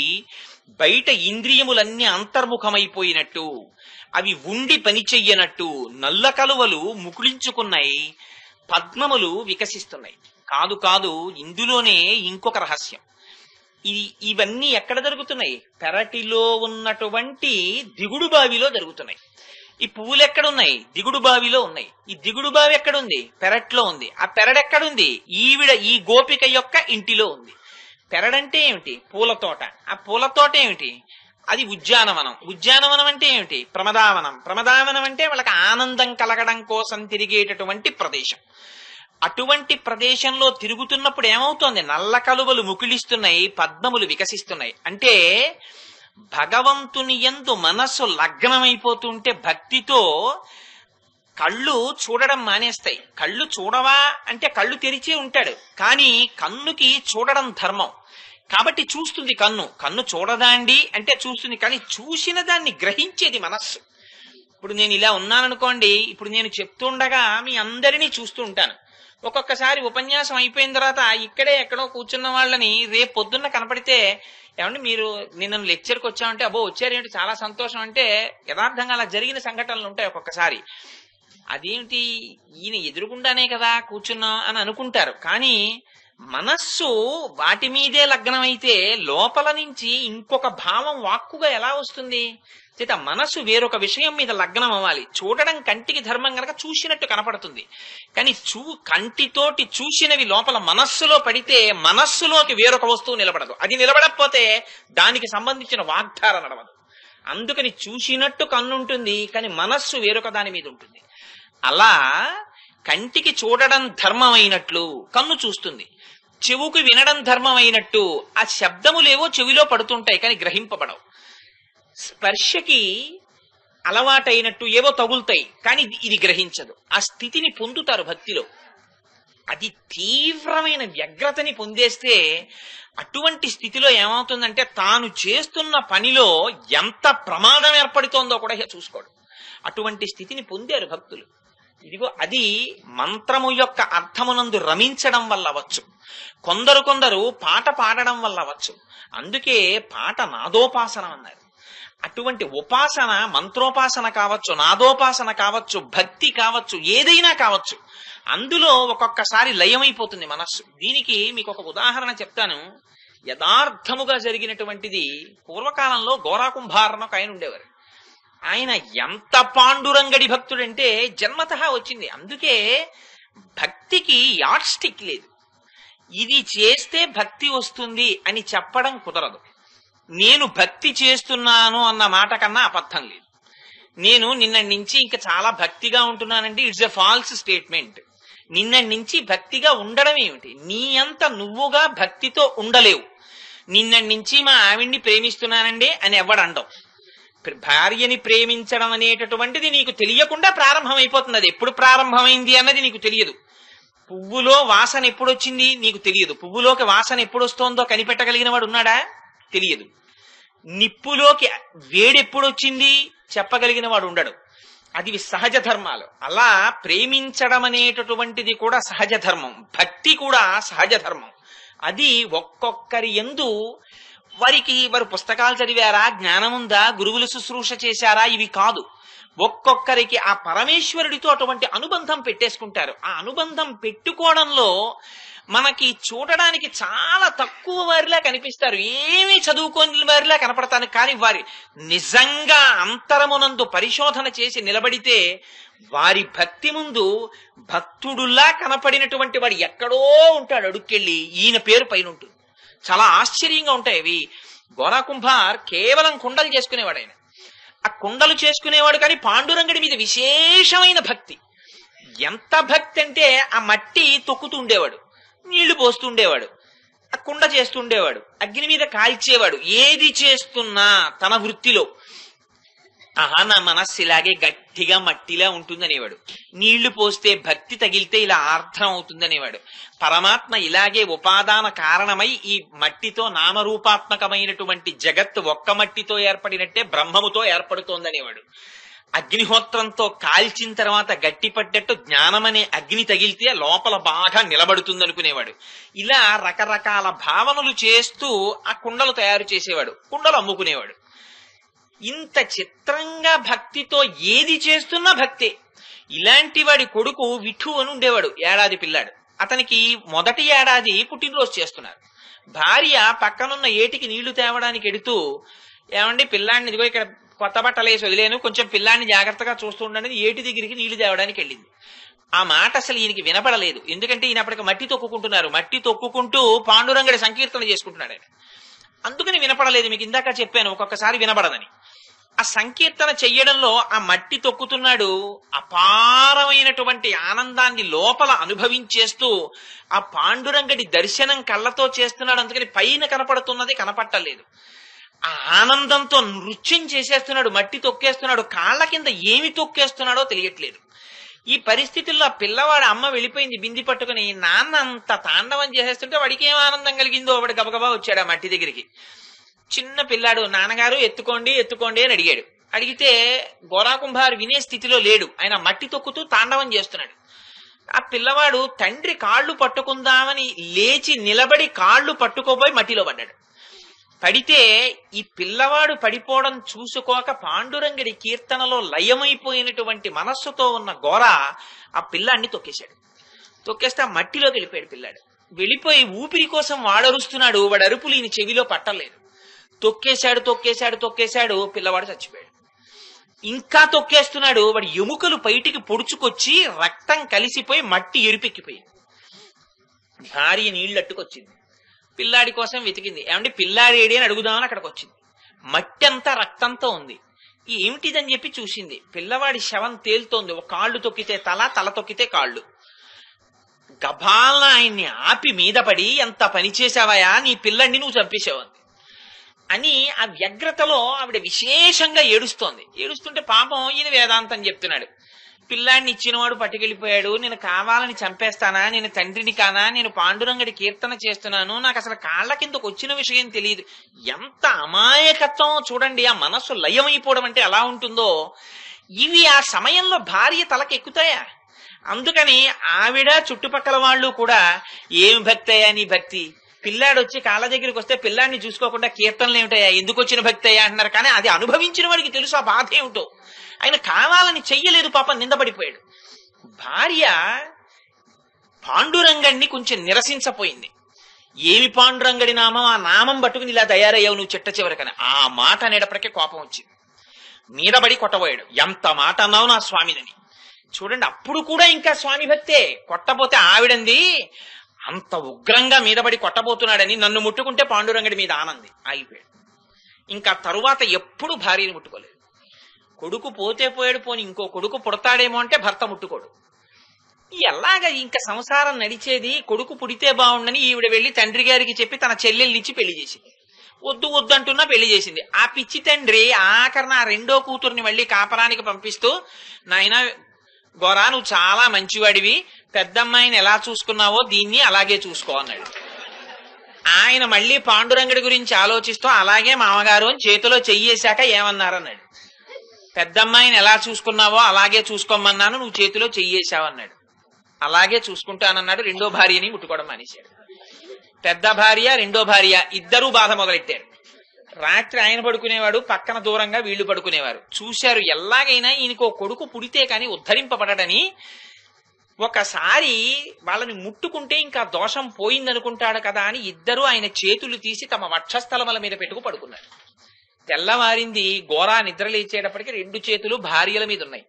బయట ఇంద్రియములన్నీ అంతర్ముఖమైపోయినట్టు, అవి ఉండి పని చెయ్యనట్టు, నల్ల కలువలు ముకుళించుకున్నాయి, పద్మములు వికసిస్తున్నాయి. కాదు కాదు, ఇందులోనే ఇంకొక రహస్యం. ఇవన్నీ ఎక్కడ జరుగుతున్నాయి? పెరటిలో ఉన్నటువంటి దిగుడు బావిలో జరుగుతున్నాయి. ఈ పువ్వులు ఎక్కడున్నాయి? దిగుడు బావిలో ఉన్నాయి. ఈ దిగుడు బావి ఎక్కడుంది? పెరట్లో ఉంది. ఆ పెరడెక్కడుంది? ఈ గోపిక యొక్క ఇంటిలో ఉంది. పెరడంటే ఏమిటి? పూల తోట. ఆ పూల తోట ఏమిటి? అది ఉద్యానవనం. ఉద్యానవనం అంటే ఏమిటి? ప్రమదావనం. ప్రమదావనం అంటే వాళ్ళకి ఆనందం కలగడం కోసం తిరిగేటటువంటి ప్రదేశం. అటువంటి ప్రదేశంలో తిరుగుతున్నప్పుడు ఏమవుతోంది? నల్ల కలువలు ముకిలిస్తున్నాయి, పద్మములు వికసిస్తున్నాయి. అంటే భగవంతుని యందు మనస్సు లగ్నమైపోతుంటే భక్తితో కళ్ళు చూడడం మానేస్తాయి. కళ్ళు చూడవా అంటే కళ్ళు తెరిచే ఉంటాడు, కానీ కన్నుకి చూడడం ధర్మం కాబట్టి చూస్తుంది. కన్ను చూడదా అండి అంటే చూస్తుంది, కానీ చూసిన దాన్ని గ్రహించేది మనస్సు. ఇప్పుడు నేను ఇలా ఉన్నాననుకోండి, ఇప్పుడు నేను చెప్తుండగా మీ అందరినీ చూస్తూ ఉంటాను. ఒక్కొక్కసారి ఉపన్యాసం అయిపోయిన తర్వాత ఇక్కడే ఎక్కడో కూర్చున్న వాళ్ళని రేపు పొద్దున్న కనపడితే, ఏమంటే మీరు నిన్న లెక్చర్కి వచ్చామంటే, అబ్బో వచ్చారేంటి చాలా సంతోషం అంటే, యథార్థంగా అలా జరిగిన సంఘటనలు ఉంటాయి ఒక్కొక్కసారి. అదేమిటి ఈయన ఎదురుగుండానే కదా కూర్చున్నాం అని అనుకుంటారు, కానీ మనస్సు వాటి మీదే లగ్నమైతే లోపల నుంచి ఇంకొక భావం వాక్కుగా ఎలా వస్తుంది? చేత మనస్సు వేరొక విషయం మీద లగ్నం అవ్వాలి. చూడడం కంటికి ధర్మం గనక చూసినట్టు కనపడుతుంది, కానీ కంటితోటి చూసినవి లోపల మనస్సులో పడితే మనస్సులోకి వేరొక వస్తువు నిలబడదు. అది నిలబడకపోతే దానికి సంబంధించిన వాగ్ధార నడవదు. అందుకని చూసినట్టు కన్నుంటుంది, కానీ మనస్సు వేరొక దాని మీద ఉంటుంది. అలా కంటికి చూడడం ధర్మమైనట్లు కన్ను చూస్తుంది, చెవుకు వినడం ధర్మమైనట్టు ఆ శబ్దములేవో చెవిలో పడుతుంటాయి కానీ గ్రహింపబడవు. స్పర్శకి అలవాటైనట్టు ఏవో తగులుతాయి కానీ ఇది గ్రహించదు. ఆ స్థితిని పొందుతారు భక్తిలో. అది తీవ్రమైన వ్యగ్రతని పొందేస్తే అటువంటి స్థితిలో ఏమవుతుందంటే తాను చేస్తున్న పనిలో ఎంత ప్రమాదం ఏర్పడుతోందో కూడా చూసుకోడు. అటువంటి స్థితిని పొందారు భక్తులు. ఇదిగో అది మంత్రము యొక్క అర్థమునందు రమించడం వల్ల అవచ్చు, కొందరు పాట పాడడం వల్ల అవచ్చు. అందుకే పాట నాదోపాసనం అన్నారు. అటువంటి ఉపాసన మంత్రోపాసన కావచ్చు, నాదోపాసన కావచ్చు, భక్తి కావచ్చు, ఏదైనా కావచ్చు, అందులో ఒక్కొక్కసారి లయమైపోతుంది మనస్సు. దీనికి మీకు ఒక ఉదాహరణ చెప్తాను. యథార్థముగా జరిగినటువంటిది. పూర్వకాలంలో గోరాకుంభారణ ఒక ఆయన ఉండేవారు. ఆయన ఎంత పాండురంగడి భక్తుడంటే జన్మతః వచ్చింది. అందుకే భక్తికి యాడ్ స్టిక్ లేదు. ఇది చేస్తే భక్తి వస్తుంది అని చెప్పడం కుదరదు. నేను భక్తి చేస్తున్నాను అన్న మాట కన్నా అబద్ధం లేదు. నేను నిన్నటి నుంచి ఇంకా చాలా భక్తిగా ఉంటున్నానంటే ఇట్స్ ఎ ఫాల్స్ స్టేట్మెంట్. నిన్నటి నుంచి భక్తిగా ఉండడం ఏమిటి? నీ అంత నువ్వుగా భక్తితో ఉండలేవు. నిన్నటి నుంచి మా ఆవిడ్ని ప్రేమిస్తున్నానండి అని ఎవడండవు. భార్యని ప్రేమించడం అనేటటువంటిది నీకు తెలియకుండా ప్రారంభమైపోతుంది. అది ఎప్పుడు ప్రారంభమైంది అన్నది నీకు తెలియదు. పువ్వులో వాసన ఎప్పుడు వచ్చింది నీకు తెలియదు. పువ్వులోకి వాసన ఎప్పుడు వస్తోందో కనిపెట్టగలిగిన వాడు ఉన్నాడా? తెలియదు. నిప్పులోకి వేడెప్పుడు వచ్చింది చెప్పగలిగిన వాడు ఉండడు. అది సహజ ధర్మాలు. అలా ప్రేమించడం అనేటటువంటిది కూడా సహజ ధర్మం, భక్తి కూడా సహజ ధర్మం. అది ఒక్కొక్కరి యందు వారు పుస్తకాలు చదివారా, జ్ఞానం ఉందా, గురువులు శుశ్రూష చేశారా, ఇవి కాదు. ఒక్కొక్కరికి ఆ పరమేశ్వరుడితో అటువంటి అనుబంధం పెట్టేసుకుంటారు. ఆ అనుబంధం పెట్టుకోవడంలో మనకి చూడడానికి చాలా తక్కువ వారిలా కనిపిస్తారు, ఏమీ చదువుకోని వారిలా కనపడతాను. కానీ వారి నిజంగా అంతరమునందు పరిశోధన చేసి నిలబడితే వారి భక్తి ముందు భక్తుడులా కనపడినటువంటి వాడు ఎక్కడో ఉంటాడు అడుక్కెళ్ళి, ఈయన పేరు పైన ఉంటుంది. చాలా ఆశ్చర్యంగా ఉంటాయి అవి. గోరాకుంభార్ కేవలం కుండలు చేసుకునేవాడు. ఆయన ఆ కుండలు చేసుకునేవాడు, కానీ పాండురంగడి మీద విశేషమైన భక్తి. ఎంత భక్తి అంటే ఆ మట్టి తొక్కుతూ ఉండేవాడు, నీళ్లు పోస్తుండేవాడు. ఆ కుండ చేస్తుండేవాడు, అగ్ని మీద కాల్చేవాడు. ఏది చేస్తున్నా తన వృత్తిలో ఆహా నా మనస్సు ఇలాగే గట్టిగా మట్టిలా ఉంటుందనేవాడు. నీళ్లు పోస్తే భక్తి తగిలితే ఇలా ఆర్ద్రం అవుతుందనేవాడు. పరమాత్మ ఇలాగే ఉపాదాన కారణమై ఈ మట్టితో నామరూపాత్మకమైనటువంటి జగత్తు ఒక్క మట్టితో ఏర్పడినట్టే బ్రహ్మముతో ఏర్పడుతోందనేవాడు. అగ్నిహోత్రంతో కాల్చిన తర్వాత గట్టి పడ్డట్టు జ్ఞానమనే అగ్ని తగిలితే లోపల బాగా నిలబడుతుందనుకునేవాడు. ఇలా రకరకాల భావనలు చేస్తూ ఆ కుండలు తయారు చేసేవాడు, కుండలు అమ్ముకునేవాడు. ఇంత చిత్రంగా భక్తితో ఏది చేస్తున్నా భక్తే. ఇలాంటి వాడి కొడుకు విఠు అని ఉండేవాడు, ఏడాది పిల్లాడు. అతనికి మొదటి ఏడాది పుట్టినరోజు చేస్తున్నారు. భార్య పక్కనున్న ఏటికి నీళ్లు తేవడానికి ఎడుతూ, ఏమండి పిల్లాడిని ఇదిగో ఇక్కడ కొత్త బట్టలు వేసి వదిలేను, కొంచెం పిల్లాడిని జాగ్రత్తగా చూస్తూ ఉండని ఏటి దగ్గరికి నీళ్లు తేవడానికి వెళ్ళింది. ఆ మాట అసలు ఈయనకి వినపడలేదు. ఎందుకంటే ఈయన అప్పటికి మట్టి తొక్కుకుంటున్నారు. మట్టి తొక్కుకుంటూ పాండురంగడి సంకీర్తన చేసుకుంటున్నాడు ఆయన. అందుకని వినపడలేదు. మీకు ఇందాక చెప్పాను ఒక్కొక్కసారి వినపడదని. ఆ సంకీర్తన చెయ్యడంలో ఆ మట్టి తొక్కుతున్నాడు. అపారమైనటువంటి ఆనందాన్ని లోపల అనుభవించేస్తూ ఆ పాండురంగడి దర్శనం కళ్ళతో చేస్తున్నాడు. అందుకని పైన కనపడుతున్నది కనపట్టలేదు. ఆ ఆనందంతో నృత్యం చేసేస్తున్నాడు, మట్టి తొక్కేస్తున్నాడు. కాళ్ళ కింద ఏమి తొక్కేస్తున్నాడో తెలియట్లేదు. ఈ పరిస్థితుల్లో పిల్లవాడు అమ్మ వెళ్ళిపోయింది బింది పట్టుకుని. నాన్న అంత తాండవం చేసేస్తుంటే వాడికి ఏం ఆనందం కలిగిందో వాడు గబగబా వచ్చాడు ఆ మట్టి దగ్గరికి. చిన్న పిల్లాడు, నాన్నగారు ఎత్తుకోండి ఎత్తుకోండి అని అడిగాడు. అడిగితే గోరాకుంభారు వినే స్థితిలో లేడు. ఆయన మట్టి తొక్కుతూ తాండవం చేస్తున్నాడు. ఆ పిల్లవాడు తండ్రి కాళ్ళు పట్టుకుందామని లేచి నిలబడి కాళ్ళు పట్టుకోబోయి మట్టిలో పడ్డాడు. పడితే ఈ పిల్లవాడు పడిపోవడం చూసుకోక పాండురంగడి కీర్తనలో లయమైపోయినటువంటి మనస్సుతో ఉన్న గోర ఆ పిల్లాన్ని తొక్కేశాడు. తొక్కేస్తే ఆ మట్టిలోకి వెళ్ళిపోయాడు పిల్లాడు. వెళ్ళిపోయి ఊపిరి కోసం వాడరుస్తున్నాడు. వాడు అరుపులు ఈయన చెవిలో పట్టలేదు. తొక్కేశాడు తొక్కేశాడు తొక్కేశాడు, పిల్లవాడు చచ్చిపోయాడు. ఇంకా తొక్కేస్తున్నాడు. వాడి ఎముకలు బయటికి పొడుచుకొచ్చి రక్తం కలిసిపోయి మట్టి ఎరుపెక్కిపోయింది. భార్య నీళ్ళట్టుకొచ్చింది. పిల్లాడి కోసం వెతికింది. ఏమంటే పిల్లాడి ఏడి అని అడుగుదామని అక్కడికి వచ్చింది. మట్టి అంతా రక్తంతో ఉంది. ఏమిటిదని చెప్పి చూసింది. పిల్లవాడి శవం తేలుతోంది. ఒక కాళ్ళు తొక్కితే తల, తల తొక్కితే కాళ్ళు. గభాలన ఆయన్ని ఆపి మీద పడి, ఎంత పని చేశావయా, నీ పిల్లాడిని నువ్వు చంపేశావు అని ఆ వ్యగ్రతలో ఆవిడ విశేషంగా ఏడుస్తోంది. ఏడుస్తుంటే పాపం ఈయన వేదాంతం చెప్తున్నాడు. పిల్లాడిని ఇచ్చినవాడు పట్టుకెళ్ళిపోయాడు, నేను కావాలని చంపేస్తానా, నేను తండ్రిని కానా, నేను పాండురంగడి కీర్తన చేస్తున్నాను, నాకు అసలు కాళ్ళ కిందకు వచ్చిన విషయం తెలియదు. ఎంత అమాయకత్వం చూడండి. ఆ మనస్సు లయమైపోవడం అంటే ఎలా ఉంటుందో. ఇవి ఆ సమయంలో భార్య తలకెక్కుతాయా? అందుకని ఆవిడ చుట్టుపక్కల వాళ్ళు కూడా ఏం భక్తి అయ్యా నీ భక్తి, పిల్లాడు వచ్చి కాళ్ళ దగ్గరికి వస్తే పిల్లాడిని చూసుకోకుండా కీర్తనలు ఏమిటయ్యా, ఎందుకు వచ్చిన భక్తి అయ్యా అంటున్నారు. కానీ అది అనుభవించిన వాడికి తెలుసు ఆ బాధ ఏమిటో. ఆయన కావాలని చెయ్యలేదు, పాపం నిందపడిపోయాడు. భార్య పాండురంగడిని కొంచెం నిరసించపోయింది. ఏమి పాండురంగడి నామం, ఆ నామం పట్టుకుని ఇలా తయారయ్యావు నువ్వు చిట్ట చివరికని. ఆ మాట అనేటప్పటికే కోపం వచ్చింది. మీదబడి కొట్టబోయాడు. ఎంత మాట అన్నావు నా స్వామిని. చూడండి, అప్పుడు కూడా ఇంకా స్వామి భక్తే. కొట్టపోతే ఆవిడంది అంత ఉగ్రంగా మీదబడి కొట్టబోతున్నాడని, నన్ను ముట్టుకుంటే పాండురంగడి మీద ఆనంది ఆగిపోయాడు. ఇంకా తరువాత ఎప్పుడు భార్యని ముట్టుకోలేదు. కొడుకు పోతే పోయాడు, పోని ఇంకో కొడుకు పుడతాడేమో అంటే భర్త ముట్టుకోడు. ఎలాగా ఇంకా సంసారం నడిచేది? కొడుకు పుడితే బాగుండని ఈవిడ వెళ్లి తండ్రి గారికి చెప్పి తన చెల్లెల్నిచ్చి పెళ్లి చేసింది. వద్దు వద్దు అంటున్నా పెళ్లి చేసింది. ఆ పిచ్చి తండ్రి ఆఖరణ ఆ రెండో కూతుర్ని మళ్ళీ కాపరానికి పంపిస్తూ, నాయన గోరా నువ్వు చాలా మంచివాడివి, పెద్దమ్మాయిని ఎలా చూసుకున్నావో దీన్ని అలాగే చూసుకో అన్నాడు. ఆయన మళ్ళీ పాండురంగడి గురించి ఆలోచిస్తూ, అలాగే మామగారు అని చేతిలో చెయ్యేశాక ఏమన్నారన్నాడు. పెద్దమ్మాయిని ఎలా చూసుకున్నావో అలాగే చూసుకోమన్నాను, నువ్వు చేతిలో చెయ్యేశావు అన్నాడు. అలాగే చూసుకుంటానన్నాడు. రెండో భార్యని ముట్టుకోవడం మానేశాడు. పెద్ద భార్య రెండో భార్య ఇద్దరూ బాధ మొదలెట్టారు. రాత్రి ఆయన పడుకునేవాడు, పక్కన దూరంగా వీళ్లు పడుకునేవారు. చూశారు ఎలాగైనా ఈయనకో కొడుకు పుడితే కాని ఉద్ధరింపబడని. ఒకసారి వాళ్ళని ముట్టుకుంటే ఇంకా దోషం పోయిందనుకుంటాడు కదా అని ఇద్దరూ ఆయన చేతులు తీసి తమ వక్షస్థలముల మీద పెట్టుకు పడుకున్నారు. తెల్లవారింది. గోరా నిద్ర లేచేటప్పటికి రెండు చేతులు భార్యల మీద ఉన్నాయి.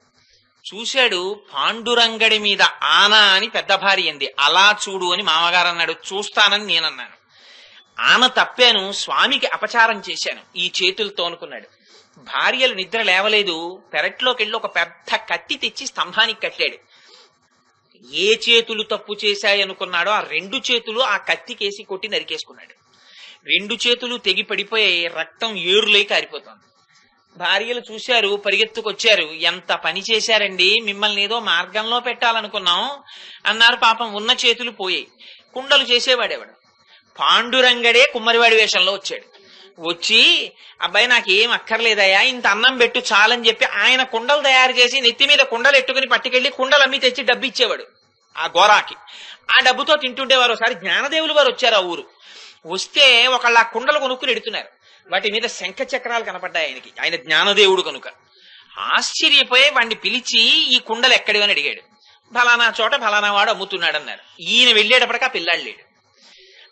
చూశాడు, పాండురంగడి మీద ఆనా అని పెద్ద భార్య అంది. అలా చూడు అని మామగారు అన్నాడు. చూస్తానని నేనన్నాను. ఆన తప్పాను, స్వామికి అపచారం చేశాను ఈ చేతులతో అనుకున్నాడు. భార్యలు నిద్ర లేవలేదు. పెరట్లోకి వెళ్ళి ఒక పెద్ద కత్తి తెచ్చి స్తంభానికి కట్టాడు. ఏ చేతులు తప్పు చేశాయనుకున్నాడో ఆ రెండు చేతులు ఆ కత్తికేసి కొట్టి నరికేసుకున్నాడు. రెండు చేతులు తెగి పడిపోయి రక్తం ఏరులై కారిపోతుంది. భార్యలు చూశారు, పరిగెత్తుకొచ్చారు. ఎంత పని చేశారండి, మిమ్మల్ని ఏదో మార్గంలో పెట్టాలనుకున్నాం అన్నారు. పాపం ఉన్న చేతులు పోయాయి. కుండలు చేసేవాడేవాడు పాండురంగడే కుమ్మరివాడి వేషంలో వచ్చాడు. వచ్చి అబ్బాయి నాకేం అక్కర్లేదయ్యా, ఇంత అన్నం పెట్టు చాలని చెప్పి ఆయన కుండలు తయారు చేసి నెత్తి మీద కుండలు ఎట్టుకుని పట్టుకెళ్లి కుండలు అమ్మి తెచ్చి డబ్బు ఇచ్చేవాడు ఆ గోరాకి. ఆ డబ్బుతో తింటుండేవారు. ఒకసారి జ్ఞానదేవులు వారు వచ్చారు ఆ ఊరు. వస్తే ఒకళ్ళు ఆ కుండలు కొనుక్కుని ఎడుతున్నారు. వాటి మీద శంఖ చక్రాలు కనపడ్డాయి ఆయనకి. ఆయన జ్ఞానదేవుడు కనుక ఆశ్చర్యపోయి వాడిని పిలిచి ఈ కుండలు ఎక్కడివని అడిగాడు. ఫలానా చోట ఫలానా వాడు అమ్ముతున్నాడు అన్నారు. ఈయన వెళ్ళేటప్పటికి ఆ పిల్లాడు లేడు.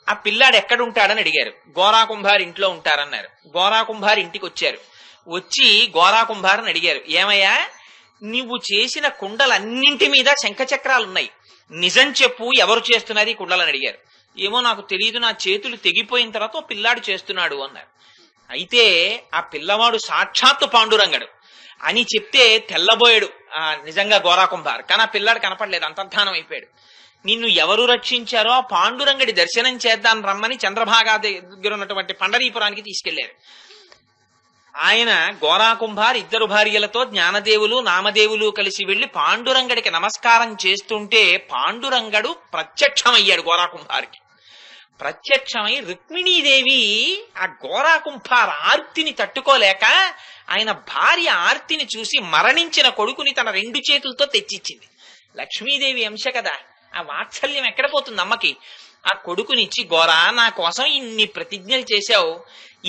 ఆ పిల్లాడు ఎక్కడుంటాడని అడిగారు. గోరాకుంభారి ఇంట్లో ఉంటారన్నారు. గోరాకుంభారి ఇంటికి వచ్చారు. వచ్చి గోరాకుంభారిని అడిగారు, ఏమయ్యా నువ్వు చేసిన కుండలన్నింటి మీద శంఖచక్రాలు ఉన్నాయి, నిజం చెప్పు, ఎవరు చేస్తున్నారు ఈ కుండలని అడిగారు. ఏమో నాకు తెలియదు, నా చేతులు తెగిపోయిన తర్వాత ఓ పిల్లాడు చేస్తున్నాడు అన్నారు. అయితే ఆ పిల్లవాడు సాక్షాత్తు పాండురంగడు అని చెప్తే తెల్లబోయాడు నిజంగా గోరాకుంభార్. కానీ ఆ పిల్లాడు కనపడలేదు, అంతర్ధానం అయిపోయాడు. నిన్ను ఎవరు రక్షించారో ఆ పాండురంగడి దర్శనం చేద్దాం రమ్మని చంద్రభాగా దగ్గర ఉన్నటువంటి పండరీపురానికి తీసుకెళ్లారు. ఆయన గోరాకుంభార్ ఇద్దరు భార్యలతో జ్ఞానదేవులు నామదేవులు కలిసి వెళ్లి పాండురంగడికి నమస్కారం చేస్తుంటే పాండురంగడు ప్రత్యక్షమయ్యాడు గోరాకుంభార్కి. ప్రత్యక్షమై రుక్మిణీదేవి ఆ గోరాకుంభార్ ఆర్తిని తట్టుకోలేక ఆయన భార్య ఆర్తిని చూసి మరణించిన కొడుకుని తన రెండు చేతులతో తెచ్చిచ్చింది. లక్ష్మీదేవి అంశ కదా, ఆ వాత్సల్యం ఎక్కడ పోతుంది అమ్మకి. ఆ కొడుకునిచ్చి, గోరా నా కోసం ఇన్ని ప్రతిజ్ఞలు చేశావు,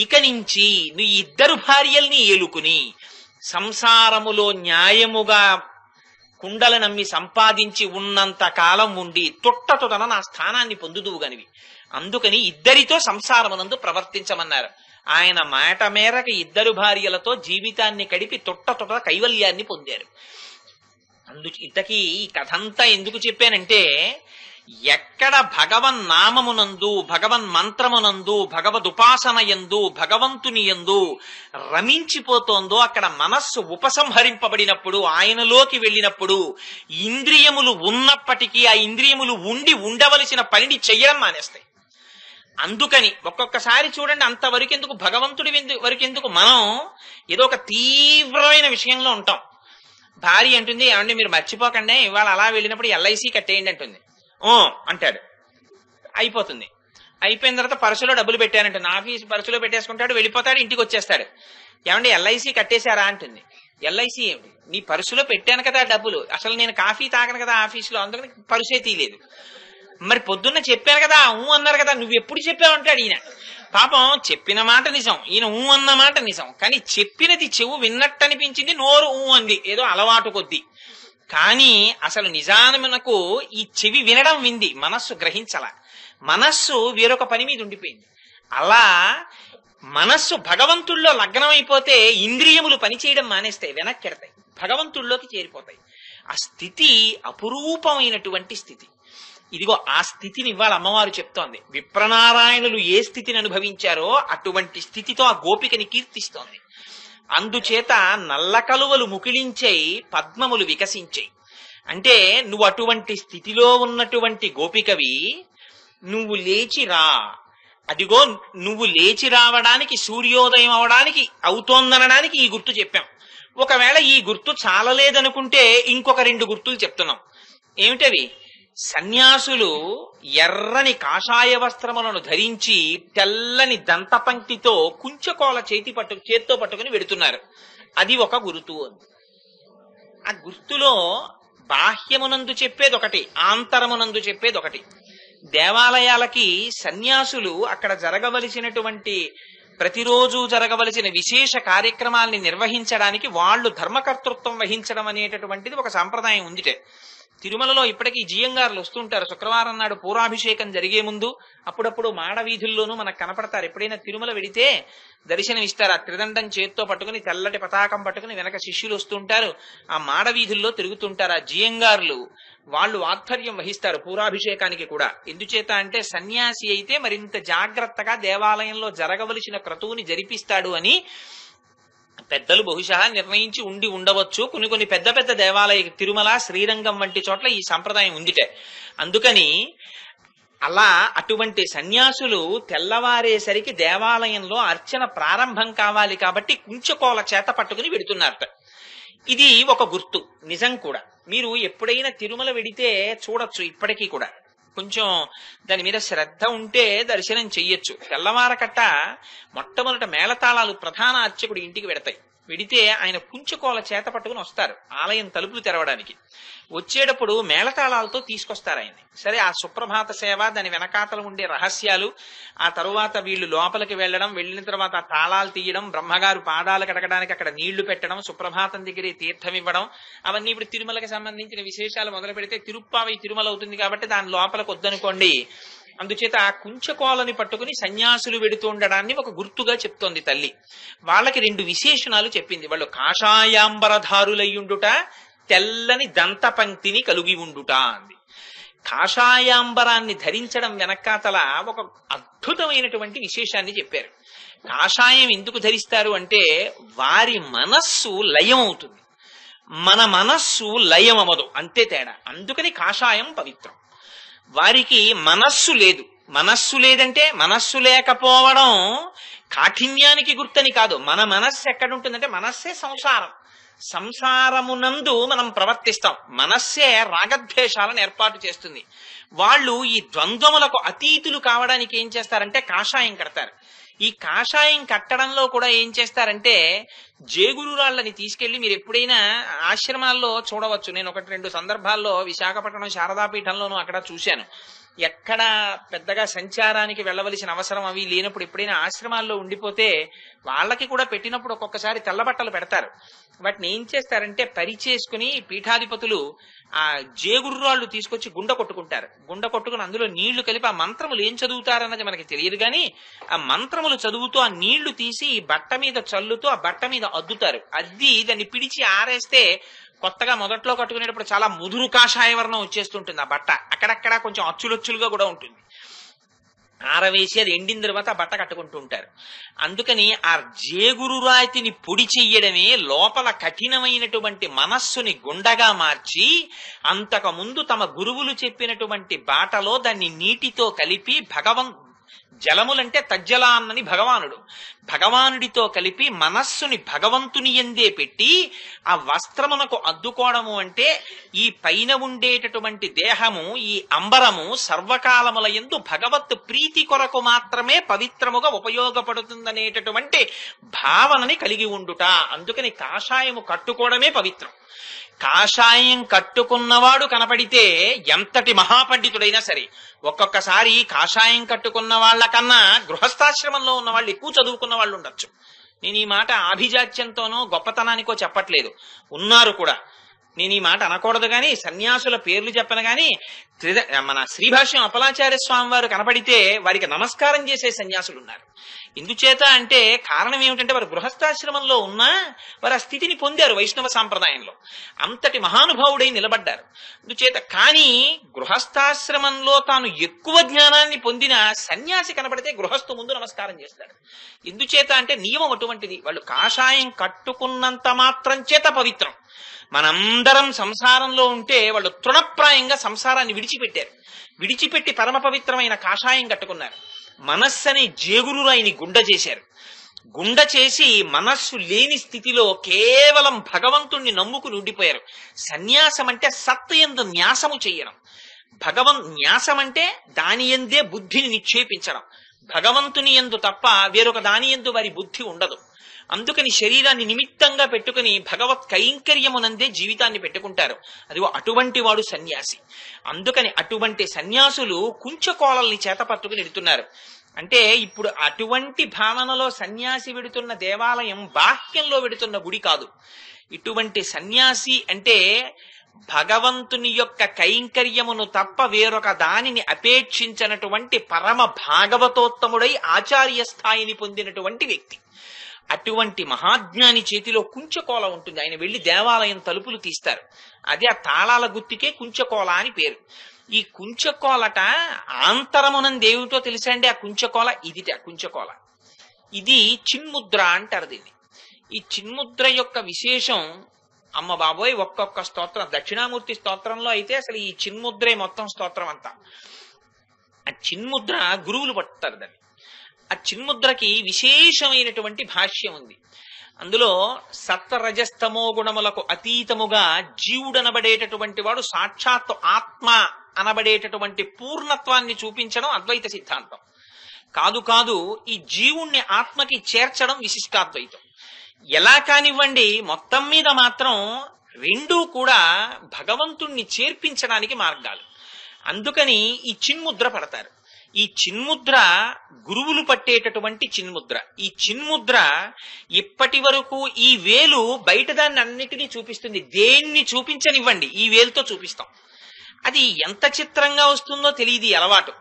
ఇక నుంచి నువ్వు ఇద్దరు భార్యల్ని ఏలుకుని సంసారములో న్యాయముగా కుండల నమ్మి సంపాదించి ఉన్నంత కాలం ఉండి తొట్టతొటన నా స్థానాన్ని పొందుదువు గనివి, అందుకని ఇద్దరితో సంసారమునందు ప్రవర్తించమన్నారు. ఆయన మాట మేరకు ఇద్దరు భార్యలతో జీవితాన్ని గడిపి తొట్టతొట కైవల్యాన్ని పొందారు. ఇంతకీ ఈ కథంతా ఎందుకు చెప్పానంటే, ఎక్కడ భగవన్ నామమునందు భగవన్ మంత్రమునందు భగవదుపాసన యందు భగవంతుని యందు రమించిపోతోందో అక్కడ మనస్సు ఉపసంహరింపబడినప్పుడు, ఆయనలోకి వెళ్ళినప్పుడు ఇంద్రియములు ఉన్నప్పటికీ ఆ ఇంద్రియములు ఉండవలసిన పనిని చెయ్యడం మానేస్తాయి. అందుకని ఒక్కొక్కసారి చూడండి, అంతవరకెందుకు భగవంతుడి వరకెందుకు మనం ఏదో ఒక తీవ్రమైన విషయంలో ఉంటాం. భార్య అంటుంది, ఏమంటే మీరు మర్చిపోకండి ఇవాళ అలా వెళ్ళినప్పుడు ఎల్ఐసి కట్టేయండి అంటుంది. ఓ అంటాడు, అయిపోతుంది. అయిపోయిన తర్వాత పర్సులో డబ్బులు పెట్టానంటుంది. ఆఫీస్ పర్సులో పెట్టేసుకుంటాడు, వెళ్ళిపోతాడు, ఇంటికి వచ్చేస్తాడు. ఏమంటే ఎల్ఐసి కట్టేశారా అంటుంది. ఎల్ఐసి ఏమిటి, నీ పర్సులో పెట్టాను కదా డబ్బులు, అసలు నేను కాఫీ తాగను కదా ఆఫీసులో, అందుకని పర్సే తీయలేదు. మరి పొద్దున్న చెప్పాను కదా, అన్నారు కదా, నువ్వు ఎప్పుడు చెప్పావంటాడు ఈయన. పాపం చెప్పిన మాట నిజం, ఈయన అన్న మాట నిజం, కానీ చెప్పినది చెవు విన్నట్టు అనిపించింది, నోరు అంది, ఏదో అలవాటు కొద్దీ. కానీ అసలు నిజానమునకు ఈ చెవి వినడం వింది, మనస్సు గ్రహించలా. మనస్సు వేరొక పని మీద ఉండిపోయింది. అలా మనస్సు భగవంతుల్లో లగ్నమైపోతే ఇంద్రియములు పనిచేయడం మానేస్తాయి, వెనక్కెడతాయి, భగవంతుల్లోకి చేరిపోతాయి. ఆ స్థితి అపురూపమైనటువంటి స్థితి. ఇదిగో ఆ స్థితిని ఇవాళ అమ్మవారు చెప్తోంది. విప్రనారాయణులు ఏ స్థితిని అనుభవించారో అటువంటి స్థితితో ఆ గోపికని కీర్తిస్తోంది. అందుచేత నల్ల కలువలు ముకిలించాయి, పద్మములు వికసించాయి. అంటే నువ్వు అటువంటి స్థితిలో ఉన్నటువంటి గోపికవి, నువ్వు లేచిరా. అదిగో నువ్వు లేచి రావడానికి, సూర్యోదయం అవడానికి అవుతోందనడానికి ఈ గుర్తు చెప్పాం. ఒకవేళ ఈ గుర్తు చాలలేదనుకుంటే ఇంకొక రెండు గుర్తులు చెప్తున్నాం. ఏమిటవి? సన్యాసులు ఎర్రని కాషాయ వస్త్రములను ధరించి తెల్లని దంతపంక్తితో కుంచకోల చేత్తో పట్టుకుని వెడుతున్నారు. అది ఒక గుర్తు. ఆ గుర్తులో బాహ్యమునందు చెప్పేది ఒకటి, ఆంతరమునందు చెప్పేది ఒకటి. దేవాలయాలకి సన్యాసులు అక్కడ జరగవలసినటువంటి ప్రతిరోజు జరగవలసిన విశేష కార్యక్రమాల్ని నిర్వహించడానికి వాళ్ళు ధర్మకర్తృత్వం వహించడం అనేటటువంటిది ఒక సాంప్రదాయం ఉందిటే. తిరుమలలో ఇప్పటికీ జియంగారులు వస్తుంటారు. శుక్రవారం నాడు పూరాభిషేకం జరిగే ముందు అప్పుడప్పుడు మాడ వీధుల్లోనూ మనకు కనపడతారు. ఎప్పుడైనా తిరుమల వెడితే దర్శనం ఇస్తారు. ఆ త్రిదండం చేత్తో పట్టుకుని తెల్లటి పతాకం పట్టుకుని వెనక శిష్యులు వస్తుంటారు, ఆ మాడ వీధుల్లో తిరుగుతుంటారు. ఆ జియంగారులు వాళ్ళు ఆధ్వర్యం వహిస్తారు పూరాభిషేకానికి కూడా. ఎందుచేత అంటే సన్యాసి అయితే మరింత జాగ్రత్తగా దేవాలయంలో జరగవలసిన క్రతువుని జరిపిస్తాడు అని పెద్దలు బహుశా నిర్ణయించి ఉండి ఉండవచ్చు. కొన్ని కొన్ని పెద్ద పెద్ద దేవాలయ తిరుమల, శ్రీరంగం వంటి చోట్ల ఈ సంప్రదాయం ఉందిటే. అందుకని అలా అటువంటి సన్యాసులు తెల్లవారేసరికి దేవాలయంలో అర్చన ప్రారంభం కావాలి కాబట్టి కుంచకోల చేత పట్టుకుని వెడుతున్నారట. ఇది ఒక గుర్తు, నిజం కూడా. మీరు ఎప్పుడైనా తిరుమల వెడితే చూడొచ్చు, ఇప్పటికీ కూడా కొంచెం దాని మీద శ్రద్ధ ఉంటే దర్శనం చెయ్యొచ్చు. తెల్లవారకట్ట మొట్టమొదట మేళతాళాలు ప్రధాన అర్చకుడి ఇంటికి వెడతాయి. వెడితే ఆయన కుంచుకోల చేత పట్టుకుని వస్తారు ఆలయం తలుపులు తెరవడానికి. వచ్చేటప్పుడు మేళతాళాలతో తీసుకొస్తారు ఆయన్ని. సరే, ఆ సుప్రభాత సేవ, దాని వెనకాతలు ఉండే రహస్యాలు, ఆ తరువాత వీళ్ళు లోపలికి వెళ్ళడం, వెళ్ళిన తర్వాత ఆ తాళాలు తీయడం, బ్రహ్మగారు పాదాలు కడగడానికి అక్కడ నీళ్లు పెట్టడం, సుప్రభాతం దగ్గరే తీర్థం ఇవ్వడం, అవన్నీ ఇప్పుడు తిరుమలకి సంబంధించిన విశేషాలు మొదలు పెడితే తిరుప్పావై తిరుమల అవుతుంది కాబట్టి దాని లోపలికి వద్దనుకోండి. అందుచేత ఆ కుంచకోలని పట్టుకుని సన్యాసులు వెడుతూ ఉండడాన్ని ఒక గుర్తుగా చెప్తోంది తల్లి. వాళ్ళకి 2 విశేషణాలు చెప్పింది. వాళ్ళు కాషాయాంబరధారులయ్యుండుట, తెల్లని దంత పంక్తిని కలిగి ఉండుట అంది. కాషాయాంబరాన్ని ధరించడం వెనకాతల ఒక అద్భుతమైనటువంటి విశేషాన్ని చెప్పారు. కాషాయం ఎందుకు ధరిస్తారు అంటే వారి మనస్సు లయం అవుతుంది, మన మనస్సు లయం అవ్వదు, అంతే తేడా. అందుకని కాషాయం పవిత్రం. వారికి మనస్సు లేదు. మనస్సు లేదంటే మనస్సు లేకపోవడం కాఠిన్యానికి గుర్తని కాదు. మన మనస్సు ఎక్కడుంటుందంటే మనస్సే సంసారం. సంసారమునందు మనం ప్రవర్తిస్తాం. మనస్సే రాగద్వేషాలను ఏర్పాటు చేస్తుంది. వాళ్ళు ఈ ద్వంద్వములకు అతీతులు కావడానికి ఏం చేస్తారంటే కాషాయం కడతారు. ఈ కాషాయం కట్టడంలో కూడా ఏం చేస్తారంటే జేగురురాళ్ళని తీసుకెళ్లి మీరు ఎప్పుడైనా ఆశ్రమాల్లో చూడవచ్చు. నేను 1-2 సందర్భాల్లో విశాఖపట్నం శారదాపీఠంలోనూ అక్కడ చూశాను. ఎక్కడ పెద్దగా సంచారానికి వెళ్ళవలసిన అవసరం అవి లేనప్పుడు ఎప్పుడైనా ఆశ్రమాల్లో ఉండిపోతే వాళ్ళకి కూడా పెట్టినప్పుడు ఒక్కొక్కసారి తెల్లబట్టలు పెడతారు. వాటిని ఏం చేస్తారంటే పరిచేసుకుని పీఠాధిపతులు ఆ జేగుర్రాళ్ళు తీసుకొచ్చి గుండ కొట్టుకుంటారు. గుండ కొట్టుకుని అందులో నీళ్లు కలిపి ఆ మంత్రములు ఏం చదువుతారన్నది మనకి తెలియదు కానీ ఆ మంత్రములు చదువుతూ ఆ నీళ్లు తీసి బట్ట మీద చల్లుతూ ఆ బట్ట మీద అద్దుతారు. అద్ది దాన్ని పిడిచి ఆరేస్తే కొత్తగా మొదట్లో కట్టుకునేటప్పుడు చాలా ముదురు కాషాయ వర్ణం వచ్చేస్తుంటుంది. ఆ బట్ట అక్కడక్కడ కొంచెం అచ్చులొచ్చులుగా కూడా ఉంటుంది. ఆరవేసి అది ఎండిన తర్వాత బట్ట కట్టుకుంటూ ఉంటారు. అందుకని ఆ జేగురు రాతిని పొడి చెయ్యడమే లోపల కఠినమైనటువంటి మనస్సుని గుండగా మార్చి అంతకు ముందు తమ గురువులు చెప్పినటువంటి బాటలో దాన్ని నీటితో కలిపి జలములంటే తజ్జలాన్నని భగవానుడు, భగవానుడితో కలిపి మనస్సుని భగవంతుని యందే పెట్టి ఆ వస్త్రమునకు అద్దుకోవడము అంటే ఈ పైన ఉండేటటువంటి దేహము, ఈ అంబరము సర్వకాలముల యందు భగవత్ ప్రీతి కొరకు మాత్రమే పవిత్రముగా ఉపయోగపడుతుందనేటటువంటి భావనని కలిగి ఉండుట. అందుకని కాషాయము కట్టుకోవడమే పవిత్రం. కాషాయం కట్టుకున్నవాడు కనపడితే ఎంతటి మహాపండితుడైనా సరే, ఒక్కొక్కసారి కాషాయం కట్టుకున్న వాళ్ళకన్నా గృహస్థాశ్రమంలో ఉన్న వాళ్ళు ఎక్కువ చదువుకున్న వాళ్ళు ఉండొచ్చు. నేను ఈ మాట ఆభిజాత్యంతోనో గొప్పతనానికో చెప్పట్లేదు, ఉన్నారు కూడా. నేను ఈ మాట అనకూడదు కానీ సన్యాసుల పేర్లు చెప్పను కానీ మన శ్రీభాష్యం అప్పలాచార్య స్వామి వారు కనపడితే వారికి నమస్కారం చేసే సన్యాసులు ఉన్నారు. ఎందుచేత అంటే కారణం ఏమిటంటే వారు గృహస్థాశ్రమంలో ఉన్నా వారు ఆ స్థితిని పొందారు వైష్ణవ సాంప్రదాయంలో. అంతటి మహానుభావుడై నిలబడ్డారు. అందుచేత కానీ గృహస్థాశ్రమంలో తాను ఎక్కువ జ్ఞానాన్ని పొందిన సన్యాసి కనపడితే గృహస్థు ముందు నమస్కారం చేస్తాడు. ఎందుచేత అంటే నియమం అటువంటిది. వాళ్ళు కాషాయం కట్టుకున్నంత మాత్రం చేత పవిత్రం. మనందరం సంసారంలో ఉంటే వాళ్ళు తృణప్రాయంగా సంసారాన్ని విడిచిపెట్టారు. విడిచిపెట్టి పరమ పవిత్రమైన కాషాయం కట్టుకున్నారు. మనస్సని జేగురురాయిని గుండ చేశారు. గుండ చేసి మనస్సు లేని స్థితిలో కేవలం భగవంతుణ్ణి నమ్ముకుని ఉండిపోయారు. సన్యాసం అంటే సత్యందు న్యాసము చెయ్యడం. న్యాసం అంటే దాని యందే బుద్ధిని నిక్షేపించడం. భగవంతుని యందు తప్ప వేరొక దాని యందు వారి బుద్ధి ఉండదు. అందుకని శరీరాన్ని నిమిత్తంగా పెట్టుకుని భగవత్ కైంకర్యమునందే జీవితాన్ని పెట్టుకుంటారు. అదిగో అటువంటి వాడు సన్యాసి. అందుకని అటువంటి సన్యాసులు కుంచకోలల్ని చేత పట్టుకుని వెడుతున్నారు. అంటే ఇప్పుడు అటువంటి భావనలో సన్యాసి వెడుతున్న దేవాలయం బాహ్యంలో వెడుతున్న గుడి కాదు. ఇటువంటి సన్యాసి అంటే భగవంతుని యొక్క కైంకర్యమును తప్ప వేరొక దానిని అపేక్షించినటువంటి పరమ భాగవతోత్తముడై ఆచార్య స్థాయిని పొందినటువంటి వ్యక్తి. అటువంటి మహాజ్ఞాని చేతిలో కుంచకోల ఉంటుంది. ఆయన వెళ్లి దేవాలయం తలుపులు తీస్తారు. అదే ఆ తాళాల గుత్తికే కుంచకోల అని పేరు. ఈ కుంచకోలట ఆంతరమునందేమిటో తెలుసా అండి? ఆ కుంచకోల కుంచకోల ఇది చిన్ముద్ర అంటారు దీన్ని. ఈ చిన్ముద్ర యొక్క విశేషం అమ్మ బాబోయ్, ఒక్కొక్క స్తోత్రం, దక్షిణామూర్తి స్తోత్రంలో అయితే అసలు ఈ చిన్ముద్రే మొత్తం స్తోత్రం అంతా. ఆ చిన్ముద్ర గురువులు పట్టుతారు దాన్ని. ఆ చిన్ముద్రకి విశేషమైనటువంటి భాష్యం ఉంది. అందులో సత్వరజస్తమో గుణములకు అతీతముగా జీవుడనబడేటటువంటి వాడు సాక్షాత్తు ఆత్మ అనబడేటటువంటి పూర్ణత్వాన్ని చూపించడం అద్వైత సిద్ధాంతం కాదు. కాదు ఈ జీవుణ్ణి ఆత్మకి చేర్చడం విశిష్టాద్వైతం. ఎలా కానివ్వండి, మొత్తం మీద మాత్రం రెండూ కూడా భగవంతుణ్ణి చేర్పించడానికి మార్గాలు. అందుకని ఈ చిన్ముద్ర పడతారు. ఈ చిన్ముద్ర గురువులు పట్టేటటువంటి చిన్ముద్ర. ఈ చిన్ముద్ర ఇప్పటి వరకు ఈ వేలు బయట దాన్ని అన్నిటినీ చూపిస్తుంది. దేన్ని చూపించనివ్వండి, ఈ వేలుతో చూపిస్తాం. అది ఎంత చిత్రంగా వస్తుందో తెలియదు అలవాటు.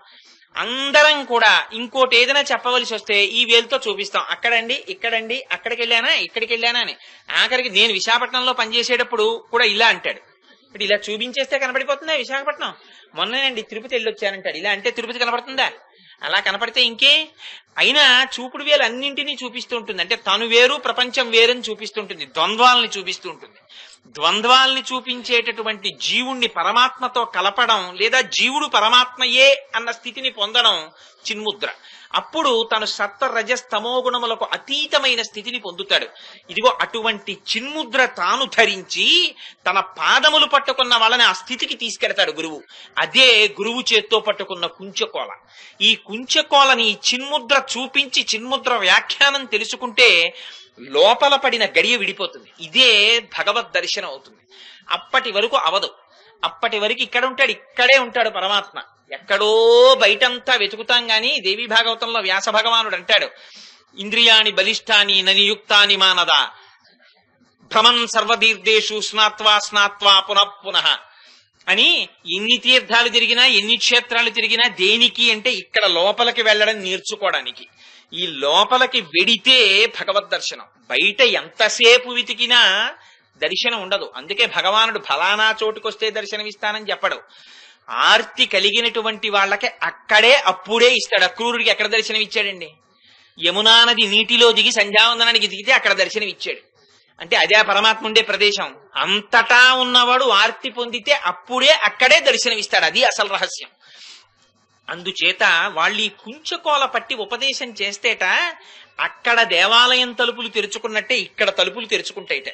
అందరం కూడా ఇంకోటి ఏదైనా చెప్పవలసి వస్తే ఈ వేలుతో చూపిస్తాం. అక్కడండి, ఇక్కడండి, అక్కడికి వెళ్ళానా, ఇక్కడికి వెళ్ళానా అని. ఆఖరికి నేను విశాఖపట్నంలో పనిచేసేటప్పుడు కూడా ఇలా అంటాడు. ఇప్పుడు ఇలా చూపించేస్తే కనపడిపోతుందా విశాఖపట్నం? మొన్నేనండి తిరుపతి వెళ్ళొచ్చానంటాడు. ఇలా అంటే తిరుపతి కనపడుతుందా? అలా కనపడితే ఇంకే. అయినా చూపుడు వేలు అన్నింటినీ చూపిస్తూ ఉంటుంది. అంటే తను వేరు ప్రపంచం వేరని చూపిస్తుంటుంది. ద్వంద్వాలని చూపిస్తూ ఉంటుంది. ద్వంద్వాల్ని చూపించేటటువంటి జీవుణ్ణి పరమాత్మతో కలపడం, లేదా జీవుడు పరమాత్మయే అన్న స్థితిని పొందడం చిన్ముద్ర. అప్పుడు తను సత్వ రజస్తమో గుణములకు అతీతమైన స్థితిని పొందుతాడు. ఇదిగో అటువంటి చిన్ముద్ర తాను ధరించి తన పాదములు పట్టుకున్న వాళ్ళని ఆ స్థితికి తీసుకెడతాడు గురువు. అదే గురువు చేత్తో పట్టుకున్న కుంచెకోల. ఈ కుంచెకోలని చిన్ముద్ర చూపించి చిన్ముద్ర వ్యాఖ్యానం తెలుసుకుంటే లోపల పడిన గడియ విడిపోతుంది. ఇదే భగవద్ దర్శనం అవుతుంది. అప్పటి వరకు అవదు. అప్పటి వరకు ఇక్కడ ఉంటాడు, ఇక్కడే ఉంటాడు పరమాత్మ. ఎక్కడో బయటంతా వెతుకుతాం గాని దేవీ భాగవతంలో వ్యాస భగవానుడు అంటాడు, ఇంద్రియాణి బలిష్టాని ననియుక్తాని మానద భ్రమన్ సర్వదీర్దేషు స్నాత్వా స్నాత్వా పునః అని. ఎన్ని తీర్థాలు తిరిగినా, ఎన్ని క్షేత్రాలు తిరిగినా దేనికి అంటే ఇక్కడ లోపలికి వెళ్ళడం నేర్చుకోవడానికి. ఈ లోపలికి వెడితే భగవద్ దర్శనం. బయట ఎంతసేపు వెతికినా దర్శనం ఉండదు. అందుకే భగవానుడు ఫలానా చోటుకొస్తే దర్శనమిస్తానని చెప్పడు. ఆర్తి కలిగినటువంటి వాళ్ళకి అక్కడే అప్పుడే ఇస్తాడు. అక్రూరుడికి ఎక్కడ దర్శనం ఇచ్చాడండి? యమునా నది నీటిలో దిగి సంధ్యావందనానికి దిగితే అక్కడ దర్శనం ఇచ్చాడు. అంటే అదే పరమాత్మ ఉండే ప్రదేశం. అంతటా ఉన్నవాడు ఆర్తి పొందితే అప్పుడే అక్కడే దర్శనమిస్తాడు. అది అసలు రహస్యం. అందుచేత వాళ్ళు ఈ కుంచెకోల పట్టి ఉపదేశం చేస్తేట అక్కడ దేవాలయం తలుపులు తెరుచుకున్నట్టే ఇక్కడ తలుపులు తెరుచుకుంటాయిట.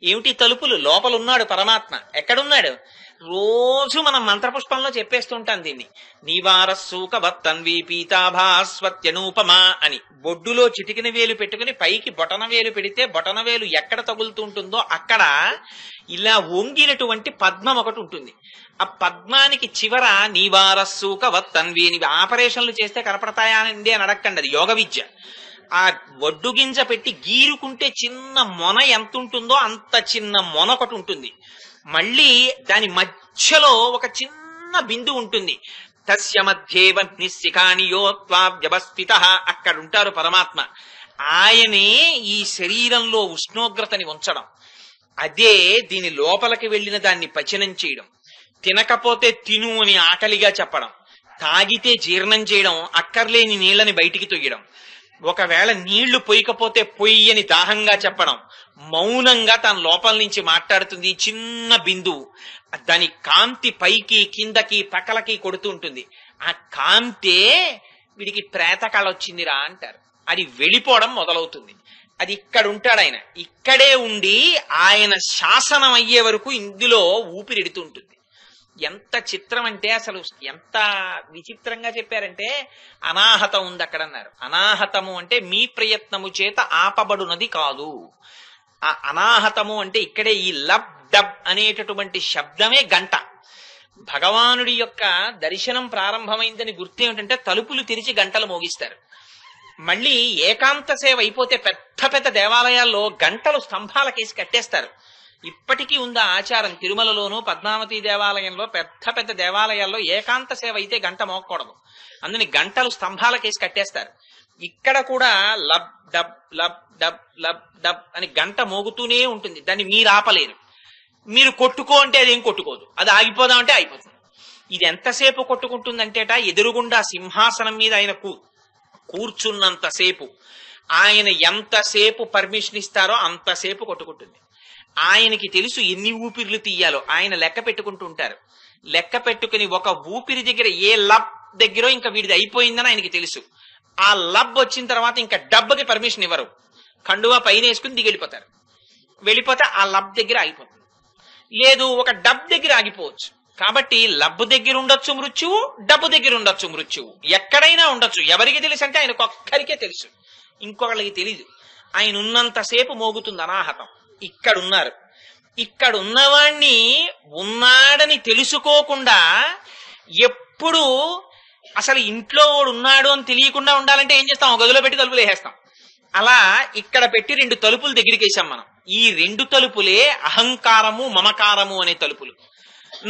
ఏమిటి తలుపులు? లోపలున్నాడు పరమాత్మ. ఎక్కడున్నాడు? రోజు మనం మంత్రపుష్పంలో చెప్పేస్తుంటాం దీన్ని. నీవారస్సూకవత్తన్వి పీతాభాస్వత్యనూపమా అని. బొడ్డులో చిటికిన వేలు పెట్టుకుని పైకి బొటన వేలు పెడితే బొటన వేలు ఎక్కడ తగులుతుంటుందో అక్కడ ఇలా వంగినటువంటి పద్మం ఒకటి ఉంటుంది. ఆ పద్మానికి చివర నీవారస్సూకవత్తన్వి అని ఆపరేషన్లు చేస్తే కనపడతాయా అండి అని అడగండి. అది యోగ విద్య. ఆ వడ్డు గింజ పెట్టి గీరుకుంటే చిన్న మొన ఎంత ఉంటుందో అంత చిన్న మొన ఒకటి ఉంటుంది. మళ్ళీ దాని మధ్యలో ఒక చిన్న బిందు ఉంటుంది. తస్య మధ్యేవ నిశిఖానియోత్వావ్యవస్థిత. అక్కడుంటారు పరమాత్మ. ఆయనే ఈ శరీరంలో ఉష్ణోగ్రతని ఉంచడం. అదే దీని లోపలికి వెళ్ళిన దాన్ని పచనం చేయడం. తినకపోతే తిను అని ఆకలిగా చెప్పడం. తాగితే జీర్ణం చేయడం. అక్కర్లేని నీళ్ళని బయటికి తొయ్యడం. ఒకవేళ నీళ్లు పొయ్యకపోతే పొయ్యని దాహంగా చెప్పడం. మౌనంగా తన లోపల నుంచి మాట్లాడుతుంది. చిన్న బిందువు. దాని కాంతి పైకి కిందకి పక్కలకి కొడుతూ ఉంటుంది. ఆ కాంతే వీడికి ప్రేతకాళ వచ్చిందిరా అంటారు. అది వెళ్ళిపోవడం మొదలవుతుంది. అది ఇక్కడ ఉంటాడు ఆయన. ఇక్కడే ఉండి ఆయన శాసనం అయ్యే వరకు ఇందులో ఊపిరిడుతూ ఉంటుంది. ఎంత చిత్రం అంటే అసలు ఎంత విచిత్రంగా చెప్పారంటే అనాహతం ఉంది అక్కడ అన్నారు. అనాహతము అంటే మీ ప్రయత్నము చేత ఆపబడునది కాదు. ఆ అనాహతము అంటే ఇక్కడే ఈ లబ్ డబ్ అనేటటువంటి శబ్దమే గంట. భగవానుడి యొక్క దర్శనం ప్రారంభమైందని గుర్తు ఏమిటంటే తలుపులు తెరిచి గంటలు మోగిస్తారు. మళ్ళీ ఏకాంత సేవ అయిపోతే పెద్ద పెద్ద దేవాలయాల్లో గంటలు స్తంభాలకేసి కట్టేస్తారు. ఇప్పటికీ ఉందా ఆచారం? తిరుమలలోను పద్మావతి దేవాలయంలో పెద్ద పెద్ద దేవాలయాల్లో ఏకాంత సేవ అయితే గంట మోగకూడదు. అందుని గంటలు స్తంభాలకేసి కట్టేస్తారు. ఇక్కడ కూడా lub dub lub dub lub dub అని గంట మోగుతూనే ఉంటుంది. దాన్ని మీరు ఆపలేరు. మీరు కొట్టుకో అంటే అదేం కొట్టుకోదు. అది ఆగిపోదామంటే అయిపోతుంది. ఇది ఎంతసేపు కొట్టుకుంటుందంటేట ఎదురుగుండా సింహాసనం మీద ఆయన కూర్చున్నంతసేపు ఆయన ఎంతసేపు పర్మిషన్ ఇస్తారో అంతసేపు కొట్టుకుంటుంది. ఆయనకి తెలుసు ఎన్ని ఊపిర్లు తీయాలో, ఆయన లెక్క పెట్టుకుంటూ ఉంటారు. లెక్క పెట్టుకుని ఒక ఊపిరి దగ్గర ఏ లబ్ దగ్గర ఇంకా వీడిది అయిపోయిందని ఆయనకి తెలుసు. ఆ లబ్ వచ్చిన తర్వాత ఇంకా డబ్బకి పర్మిషన్ ఇవ్వరు. కండువా పైన వేసుకుని దిగెళ్ళిపోతారు. వెళ్ళిపోతే ఆ లబ్ దగ్గర ఆగిపోతుంది. లేదు, ఒక డబ్ దగ్గర ఆగిపోవచ్చు. కాబట్టి లబ్బు దగ్గర ఉండొచ్చు మృత్యువు, డబ్బు దగ్గర ఉండొచ్చు మృత్యువు, ఎక్కడైనా ఉండొచ్చు. ఎవరికి తెలుసు అంటే ఆయనకు ఒక్కరికే తెలుసు, ఇంకొకళ్ళకి తెలీదు. ఆయన ఉన్నంతసేపు మోగుతుంది అనాహతం. ఇక్కడున్నారు. ఇక్కడ ఉన్నవాణ్ణి ఉన్నాడని తెలుసుకోకుండా ఎప్పుడు అసలు ఇంట్లో వాడు ఉన్నాడు అని తెలియకుండా ఉండాలంటే ఏం చేస్తాం? గదిలో పెట్టి తలుపులు వేసేస్తాం. అలా ఇక్కడ పెట్టి 2 తలుపులు దగ్గరికి వేసాం మనం. ఈ 2 తలుపులే అహంకారము మమకారము అనే తలుపులు.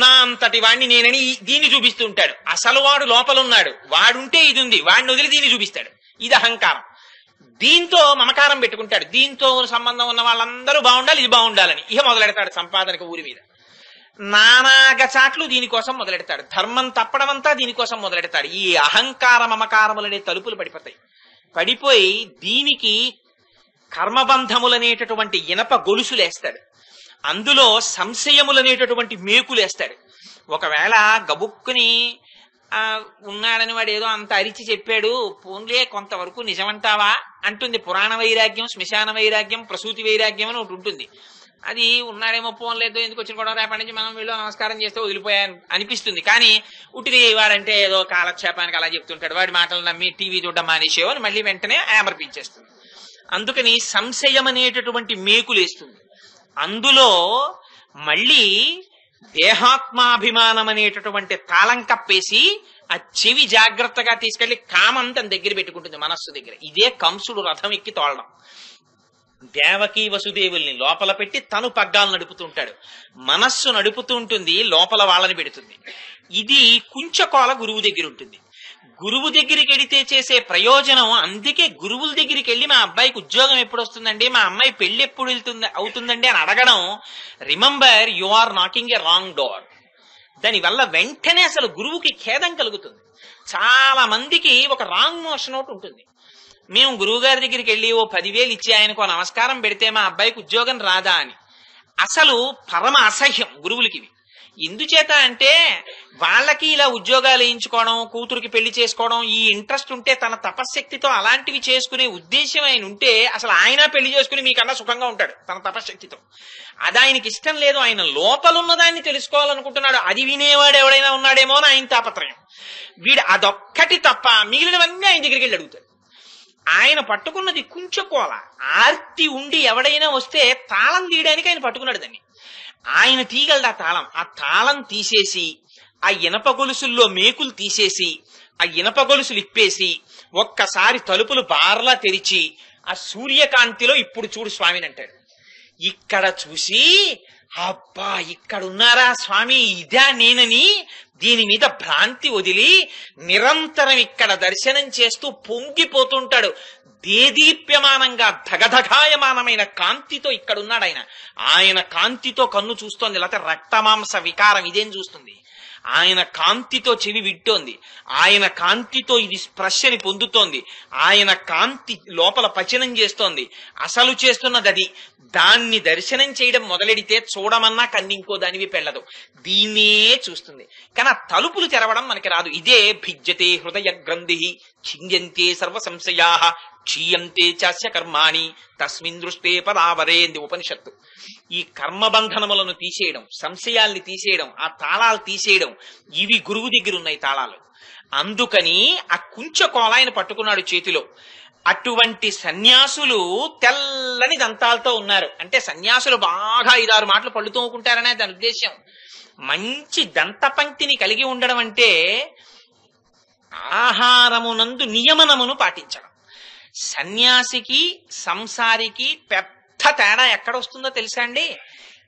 నా అంతటి వాడిని నేనని దీన్ని చూపిస్తూ ఉంటాడు. అసలు వాడు లోపల ఉన్నాడు, వాడుంటే ఇది ఉంది, వాడిని వదిలి దీన్ని చూపిస్తాడు. ఇది అహంకారం. దీంతో మమకారం పెట్టుకుంటాడు. దీంతో సంబంధం ఉన్న వాళ్ళందరూ బాగుండాలి, ఇది బాగుండాలని ఇహ మొదలెడతాడు సంపాదనకు ఊరి మీద. నానాగచాట్లు దీనికోసం మొదలెడతాడు. ధర్మం తప్పడం అంతా దీనికోసం మొదలెడతాడు. ఈ అహంకార మమకారములనే తలుపులు పడిపోతాయి. పడిపోయి దీనికి కర్మబంధములనేటటువంటి ఇనప గొలుసులేస్తాడు. అందులో సంశయములనేటటువంటి మేకులేస్తాడు. ఒకవేళ గబుక్కుని ఉన్నాడని వాడు ఏదో అంత అరిచి చెప్పాడు, పోన్లే కొంతవరకు నిజమంటావా అంటుంది. పురాణ వైరాగ్యం, శ్మశాన వైరాగ్యం, ప్రసూతి వైరాగ్యం అని ఒకటి ఉంటుంది. అది ఉన్నాడేమో పోన్లేదో ఎందుకు వచ్చిన కూడా రేపటి నుంచి మనం వీళ్ళు నమస్కారం చేస్తే వదిలిపోయాను అనిపిస్తుంది. కానీ ఉట్టిది వాడంటే ఏదో కాలక్షేపానికి అలా చెప్తుంటాడు, వాడి మాటలు నమ్మి టీవీ చూడడం మానేసేవో అని మళ్ళీ వెంటనే ఆమర్పించేస్తుంది. అందుకని సంశయం అనేటటువంటి మేకులేస్తుంది. అందులో మళ్ళీ దేహాత్మాభిమానం అనేటటువంటి తాళం కప్పేసి ఆ చెవి జాగ్రత్తగా తీసుకెళ్లి కామం తన దగ్గర పెట్టుకుంటుంది, మనస్సు దగ్గర. ఇదే కంసుడు రథం ఎక్కి తోలడం. దేవకీ వసుదేవుల్ని లోపల పెట్టి తను పగ్గాలు నడుపుతుంటాడు, మనస్సు నడుపుతూ ఉంటుంది, లోపల వాళ్ళని పెడుతుంది. ఇది కుంచకోల గురువు దగ్గర ఉంటుంది. గురువు దగ్గరికి వెడితే చేసే ప్రయోజనం, అందుకే గురువుల దగ్గరికి వెళ్ళి మా అబ్బాయికి ఉద్యోగం ఎప్పుడు వస్తుందండి, మా అమ్మాయి పెళ్లి ఎప్పుడు అవుతుందండి అని అడగడం, remember you are knocking a wrong door. దానివల్ల వెంటనే అసలు గురువుకి ఖేదం కలుగుతుంది. చాలా మందికి ఒక రాంగ్ మోషన్ ఒకటి ఉంటుంది. మేము గురువు గారి దగ్గరికి వెళ్ళి ఓ 10,000 ఇచ్చి ఆయనకు నమస్కారం పెడితే మా అబ్బాయికి ఉద్యోగం రాదా అని. అసలు పరమ అసహ్యం గురువులకి ఇవి. ఎందుచేత అంటే వాళ్ళకి ఇలా ఉద్యోగాలు వేయించుకోవడం, కూతురికి పెళ్లి చేసుకోవడం ఈ ఇంట్రెస్ట్ ఉంటే, తన తపశ్శక్తితో అలాంటివి చేసుకునే ఉద్దేశం ఆయన ఉంటే అసలు ఆయన పెళ్లి చేసుకుని మీకన్నా సుఖంగా ఉంటాడు తన తపశ్శక్తితో. అది ఆయనకి ఇష్టం లేదు. ఆయన లోపలున్నదాన్ని తెలుసుకోవాలనుకుంటున్నాడు. అది వినేవాడు ఎవడైనా ఉన్నాడేమో అని ఆయన తాపత్రయం. వీడు అదొక్కటి తప్ప మిగిలినవన్నీ ఆయన దగ్గరికి వెళ్ళి అడుగుతాడు. ఆయన పట్టుకున్నది కుంచకోల. ఆర్తి ఉండి ఎవడైనా వస్తే తాళం తీయడానికి ఆయన పట్టుకున్నాడు దాన్ని. ఆయన తీయగలడు ఆ తాళం. ఆ తాళం తీసేసి ఆ ఇనప గొలుసుల్లో మేకులు తీసేసి ఆ ఇనప గొలుసులు ఇప్పేసి ఒక్కసారి తలుపులు బార్లా తెరిచి ఆ సూర్యకాంతిలో ఇప్పుడు చూడు స్వామిని అంటాడు. ఇక్కడ చూసి అబ్బా ఇక్కడున్నారా స్వామి, ఇదా నేనని దీని మీద భ్రాంతి వదిలి నిరంతరం ఇక్కడ దర్శనం చేస్తూ పొంగిపోతుంటాడు. దేదీప్యమానంగా ధగధగాయమానమైన కాంతితో ఇక్కడున్నాడు ఆయన. ఆయన కాంతితో కన్ను చూస్తోంది, లేకపోతే రక్తమాంస వికారం ఇదేం చూస్తుంది. ఆయన కాంతితో చెవి వింటోంది, ఆయన కాంతితో ఇది స్పర్శని పొందుతోంది, ఆయన కాంతి లోపల పచనం చేస్తోంది. అసలు చేస్తున్నది అది. దాన్ని దర్శనం చేయడం మొదలెడితే చూడమన్నా కన్ను ఇంకో దానివి పెళ్ళదు, దీన్నే చూస్తుంది. కానీ ఆ తలుపులు తెరవడం మనకి రాదు. ఇదే భిజ్యతే హృదయ గ్రంథి ఛింద్యంతే సర్వ సంశయా క్షీయంతే చాస్య కర్మాణి తస్మిన్ దృష్టే పరావరేంది ఉపనిషత్తు. ఈ కర్మబంధనములను తీసేయడం, సంశయాల్ని తీసేయడం, ఆ తాళాలు తీసేయడం, ఇవి గురువు దగ్గర ఉన్నాయి తాళాలు. అందుకని ఆ కుంచకోల ఆయన పట్టుకున్నాడు చేతిలో. అటువంటి సన్యాసులు తెల్లని దంతాలతో ఉన్నారు. అంటే సన్యాసులు బాగా 5-6 మాటలు పళ్ళు తోముకుంటారనే దాని ఉద్దేశం. మంచి దంతపంక్తిని కలిగి ఉండడం అంటే ఆహారమునందు నియమనమును పాటించడం. సన్యాసికి సంసారికి పెద్ద తేడా ఎక్కడొస్తుందో తెలుసా అండి?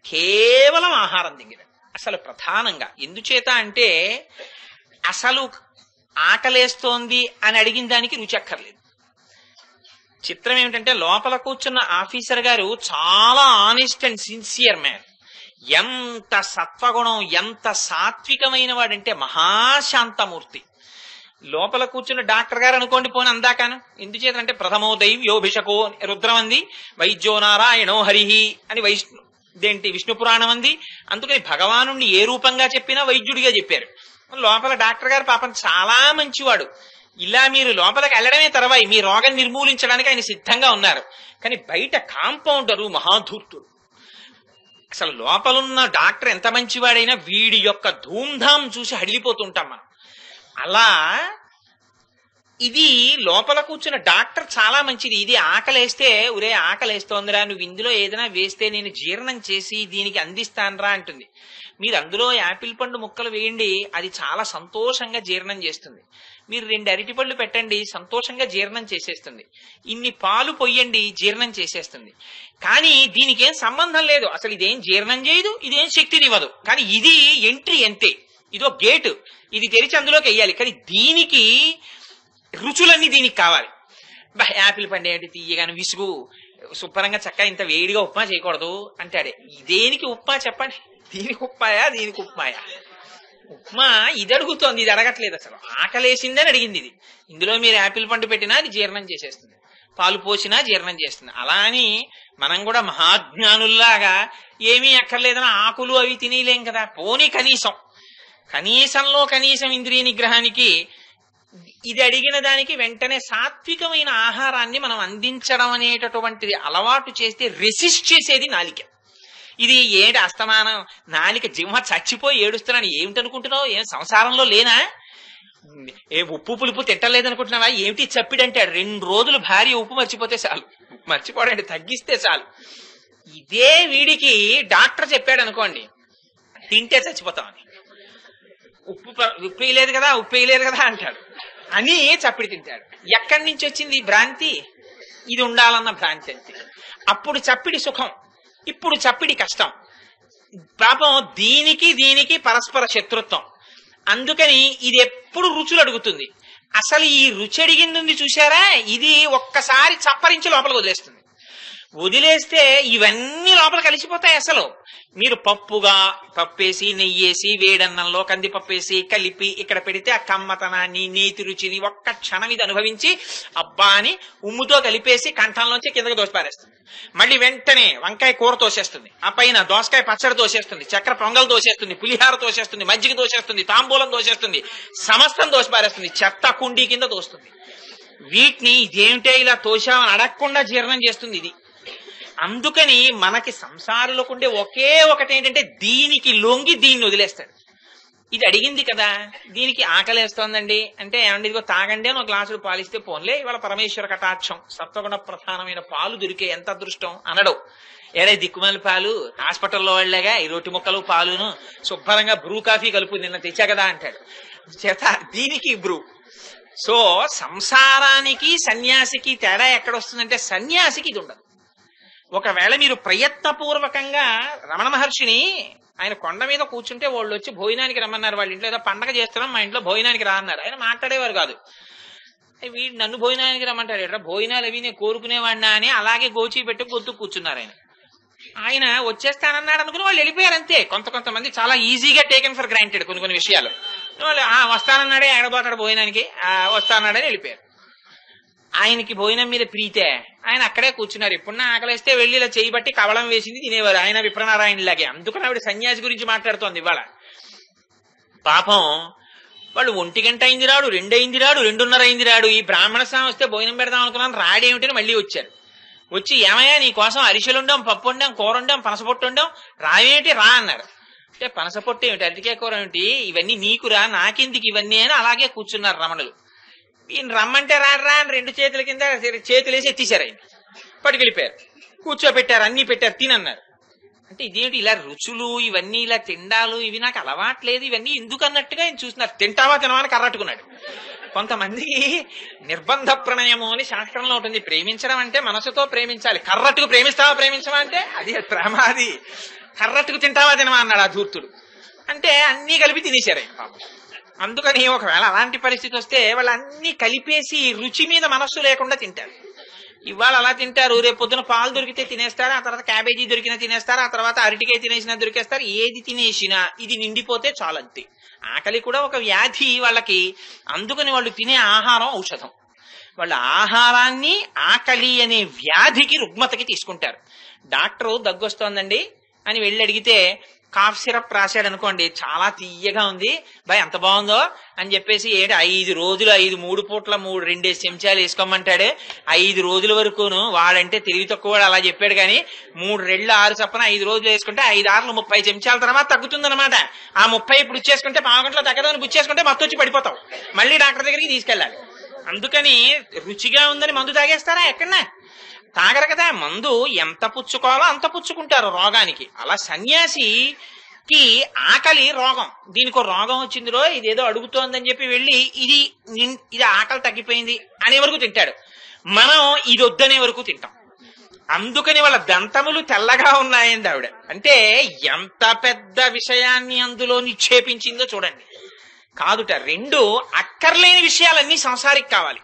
కేవలం ఆహారం దగ్గర. అసలు ప్రధానంగా ఎందుచేత అంటే అసలు ఆకలేస్తోంది అని అడిగిన దానికి రుచి అక్కర్లేదు. చిత్రం ఏమిటంటే లోపల కూర్చున్న ఆఫీసర్ గారు చాలా ఆనెస్ట్ అండ్ సిన్సియర్ మ్యాన్. ఎంత సత్వగుణం, ఎంత సాత్వికమైన వాడంటే మహాశాంతమూర్తి. లోపల కూర్చున్న డాక్టర్ గారు అనుకోండి పోని అందాకాను. ఎందుచేతంటే ప్రథమో దైవ్యోభిషకో రుద్రం అంది, వైద్యో నారాయణో హరిహి అని విష్ణు పురాణం అంది. అందుకని భగవాను ఏ రూపంగా చెప్పినా వైద్యుడిగా చెప్పారు. లోపల డాక్టర్ గారు పాపం చాలా మంచివాడు. ఇలా మీరు లోపలికి వెళ్ళడమే తర్వాయి మీ రోగం నిర్మూలించడానికి ఆయన సిద్ధంగా ఉన్నారు. కానీ బయట కాంపౌండరు మహాధూర్తుడు. అసలు లోపలున్న డాక్టర్ ఎంత మంచివాడైనా వీడి యొక్క ధూమ్ధాం చూసి హడిలిపోతుంటాం మనం. అలా ఇది లోపల కూర్చున్న డాక్టర్ చాలా మంచిది. ఇది ఆకలేస్తే ఒరే ఆకలేస్తోందిరా, నువ్వు ఇందులో ఏదైనా వేస్తే నేను జీర్ణం చేసి దీనికి అందిస్తానరా అంటుంది. మీరు అందులో యాపిల్ పండు ముక్కలు వేయండి, అది చాలా సంతోషంగా జీర్ణం చేస్తుంది. మీరు 2 అరటిపళ్ళు పెట్టండి, సంతోషంగా జీర్ణం చేసేస్తుంది. ఇన్ని పాలు పొయ్యండి, జీర్ణం చేసేస్తుంది. కానీ దీనికి ఏం సంబంధం లేదు, అసలు ఇదేం జీర్ణం చేయదు, ఇదేం శక్తినివ్వదు. కానీ ఇది ఎంట్రీ అంతే, ఇదో గేటు, ఇది తెరిచి అందులోకి వెయ్యాలి. కానీ దీనికి రుచులన్నీ దీనికి కావాలి. యాపిల్ పండు ఏంటి తీయగానే విసుగు, శుభ్రంగా చక్కగా ఇంత వేడిగా ఉప్మా చేయకూడదు అంటాడే. దేనికి ఉప్మా చెప్పండి, దీనికి ఉప్మాయా దీనికి ఉప్మాయా? ఉప్మా ఇది అడుగుతోంది, ఇది అడగట్లేదు. అసలు ఆకలేసిందని అడిగింది ఇది. ఇందులో మీరు యాపిల్ పండు పెట్టినా అది జీర్ణం చేసేస్తుంది, పాలు పోసినా జీర్ణం చేస్తుంది. అలా అని మనం కూడా మహాజ్ఞానుల్లాగా ఏమీ అక్కర్లేదని ఆకులు అవి తినేలేం కదా. పోనీ కనీసంలో కనీసం ఇంద్రియ నిగ్రహానికి ఇది అడిగిన దానికి వెంటనే సాత్వికమైన ఆహారాన్ని మనం అందించడం అనేటటువంటిది అలవాటు చేస్తే రెసిస్ట్ చేసేది నాలిక. ఇది ఏంటి అస్తమానం నాలిక జింహ చచ్చిపోయి ఏడుస్తున్నాను ఏమిటనుకుంటున్నావు? ఏం సంసారంలో లేనా? ఉప్పు పులుపు తింటలేదనుకుంటున్నావా? ఏమిటి చప్పిడంటాడు. 2 రోజులు భార్య ఉప్పు మర్చిపోతే చాలు, మర్చిపోడండి తగ్గిస్తే చాలు. ఇదే వీడికి డాక్టర్ చెప్పాడు అనుకోండి, తింటే చచ్చిపోతామని. ఉప్పు వేయలేదు కదా, ఉప్పు వేయలేదు కదా అంటాడు అని చప్పిడి తింటాడు. ఎక్కడి నుంచి వచ్చింది ఈ భ్రాంతి? ఇది ఉండాలన్న భ్రాంతి అంతే. అప్పుడు చప్పిడి సుఖం, ఇప్పుడు చప్పిడి కష్టం. పాపం దీనికి పరస్పర శత్రుత్వం. అందుకని ఇది ఎప్పుడు రుచులు అడుగుతుంది. అసలు ఈ రుచి అడిగింది చూసారా, ఇది ఒక్కసారి చప్పరించి లోపలికి వదిలేస్తే ఇవన్నీ లోపల కలిసిపోతాయి. అసలు మీరు పప్పేసి నెయ్యేసి వేడన్నంలో కందిపప్పేసి కలిపి ఇక్కడ పెడితే ఆ కమ్మతనాన్ని నేతి రుచిని ఒక్క క్షణం ఇది అనుభవించి అబ్బా అని ఉమ్ముతో కలిపేసి కంఠంలోంచి కిందకి దోసిపారేస్తుంది. మళ్ళీ వెంటనే వంకాయ కూర తోసేస్తుంది, ఆ పైన దోసకాయ పచ్చడి తోసేస్తుంది, చక్కెర పొంగల్ తోసేస్తుంది, పులిహార తోసేస్తుంది, మజ్జిగ తోసేస్తుంది, తాంబూలం తోసేస్తుంది, సమస్తం దోసిపారేస్తుంది, చెత్త కుండీ కింద తోస్తుంది. వీటిని ఇదేమిటే ఇలా తోశామని అడగకుండా జీర్ణం చేస్తుంది ఇది. అందుకని మనకి సంసారులకు ఉండే ఒకే ఒకటి ఏంటంటే దీనికి లొంగి దీన్ని వదిలేస్తాడు. ఇది అడిగింది కదా, దీనికి ఆకలేస్తోందండి అంటే ఏమండి ఇదిగో తాగండి అని 1 గ్లాసులు పాలిస్తే పోన్లే ఇవాళ పరమేశ్వర కటాక్షం సత్వగుణ ప్రధానమైన పాలు దొరికే ఎంత అదృష్టం అనడు. ఏడే దిక్కుమాలి పాలు హాస్పిటల్లో వాళ్ళగా ఈ రొట్టి ముక్కలు పాలును శుభ్రంగా బ్రూ కాఫీ కలుపు నిన్న తెచ్చా కదా అంటాడు. చేత దీనికి బ్రూ. సో సంసారానికి సన్యాసికి తేడా ఎక్కడొస్తుందంటే సన్యాసికి ఇది ఉండదు. ఒకవేళ మీరు ప్రయత్నపూర్వకంగా రమణ మహర్షిని ఆయన కొండ మీద కూర్చుంటే వాళ్ళు వచ్చి భోజనానికి రమ్మన్నారు. వాళ్ళ ఇంట్లో ఏదో పండగ చేస్తున్నాం మా ఇంట్లో భోజనానికి రా అన్నారు. ఆయన మాట్లాడేవారు కాదు. వీడు నన్ను భోజనానికి రమ్మంటాడు ఎట్రా, భోజనాలు అవి నేను కోరుకునేవాడినా అని అలాగే గోచి పెట్టి గొంతు కూర్చున్నారు. ఆయన వచ్చేస్తానన్నాడు అనుకుని వాళ్ళు వెళ్ళిపోయారు అంతే. కొంతమంది చాలా ఈజీగా టేకెన్ ఫర్ గ్రాంటెడ్ కొన్ని విషయాలు. వాళ్ళు వస్తానన్నాడే ఎడబోతాడు భోజనానికి, వస్తానన్నాడని వెళ్ళిపోయారు. ఆయనకి భోజనం మీద ప్రీతే, ఆయన అక్కడే కూర్చున్నారు. ఎప్పుడున్నా ఆకలిస్తే వెళ్ళి ఇలా చేయబట్టి కవళం వేసింది తినేవారు ఆయన విప్రనారాయణలాగే. అందుకని ఆవిడ సన్యాసి గురించి మాట్లాడుతోంది ఇవాళ. పాపం వాళ్ళు 1 గంట అయింది రాడు, 2 అయింది రాడు, 2:30 అయింది రాడు. ఈ బ్రాహ్మణ స్వామి వస్తే భోజనం పెడదాం అనుకున్నాను, రాడేమిటని మళ్ళీ వచ్చారు. వచ్చి ఏమయ్యా నీ కోసం అరిసెలు వండాం, పప్పు వండాం, కూర వండాం, పనసపొట్టు వండాం, రావేమిటి రా అన్నారు. అంటే పనసపొట్టు ఏమిటి, అరటికాయ కూర ఏమిటి, ఇవన్నీ నీకురా నాకెందుకు ఇవన్నీ అని అలాగే కూర్చున్నారు రమణులు. ఈయన రమ్మంటే రాడరా అని 2 చేతుల కింద చేతులేసి ఎత్తేసారు. ఆయన పట్టుకెళ్ళిపోయారు, కూర్చోబెట్టారు, అన్ని పెట్టారు, తినన్నారు. అంటే ఇదేంటి ఇలా రుచులు ఇవన్నీ ఇలా తిండాలు ఇవి నాకు అలవాట్లేదు ఇవన్నీ ఎందుకు అన్నట్టుగా ఆయన చూస్తున్నారు. తింటావా తినవని కర్రట్టుకున్నాడు. కొంతమందికి నిర్బంధ ప్రణయము అని శాస్త్రంలో ఉంటుంది. ప్రేమించడం అంటే మనసుతో ప్రేమించాలి. కర్రట్టుకు ప్రేమిస్తావా ప్రేమించవా అంటే అది ప్రమాది. కర్రట్టుకు తింటావా తినవా అన్నాడు ఆ ధూర్తుడు. అంటే అన్ని కలిపి తినేశారు ఆయన పాపం. అందుకని ఒకవేళ అలాంటి పరిస్థితి వస్తే వాళ్ళు అన్ని కలిపేసి రుచి మీద మనస్సు లేకుండా తింటారు. ఇవాళ అలా తింటారు, రేపు పొద్దున పాలు దొరికితే తినేస్తారు, ఆ తర్వాత క్యాబేజీ దొరికినా తినేస్తారు, ఆ తర్వాత అరటికాయ తినేసినా దొరికేస్తారు. ఏది తినేసినా ఇది నిండిపోతే చాలంతే. ఆకలి కూడా ఒక వ్యాధి వాళ్ళకి, అందుకని వాళ్ళు తినే ఆహారం ఔషధం. వాళ్ళ ఆహారాన్ని ఆకలి అనే వ్యాధికి రుగ్మతకి తీసుకుంటారు. డాక్టరు దగ్గొస్తోందండి అని వెళ్ళి అడిగితే కాఫ్ సిరప్ రాశాడు అనుకోండి, చాలా తీయగా ఉంది బాయ్, ఎంత బాగుందో అని చెప్పేసి 5 రోజులు 3 పూట్ల 2 చెంచాలు వేసుకోమంటాడు. 5 రోజుల వరకును వాడంటే తెలివి తక్కువ వాడు అలా చెప్పాడు, కానీ 3 రెళ్ళు 6 చప్పన 5 రోజులు వేసుకుంటే 5 6 30 చెంచాల తర్వాత తగ్గుతుంది అనమాట. ఆ 30 ఇప్పుడు ఇచ్చేసుకుంటే పావు గంటలో తగ్గదని గుచ్చేసుకుంటే మత్తు వచ్చి పడిపోతావు, మళ్ళీ డాక్టర్ దగ్గరికి తీసుకెళ్ళాలి. అందుకని రుచిగా ఉందని మందు తాగేస్తారా? ఎక్కడన్నా తాగరు కదా. మందు ఎంత పుచ్చుకోవాలో అంత పుచ్చుకుంటారు రోగానికి. అలా సన్యాసికి ఆకలి రోగం, దీనికి రోగం వచ్చిందిరో ఇదేదో అడుగుతోందని చెప్పి వెళ్ళి ఇది ఆకలి తగ్గిపోయింది అనే వరకు తింటాడు. మనం ఇది వద్దనే వరకు తింటాం. అందుకని వాళ్ళ దంతములు తెల్లగా ఉన్నాయండి ఆవిడ. అంటే ఎంత పెద్ద విషయాన్ని అందులో నిక్షేపించిందో చూడండి. కాదుట, 2 అక్కర్లేని విషయాలన్నీ సంసారికి కావాలి.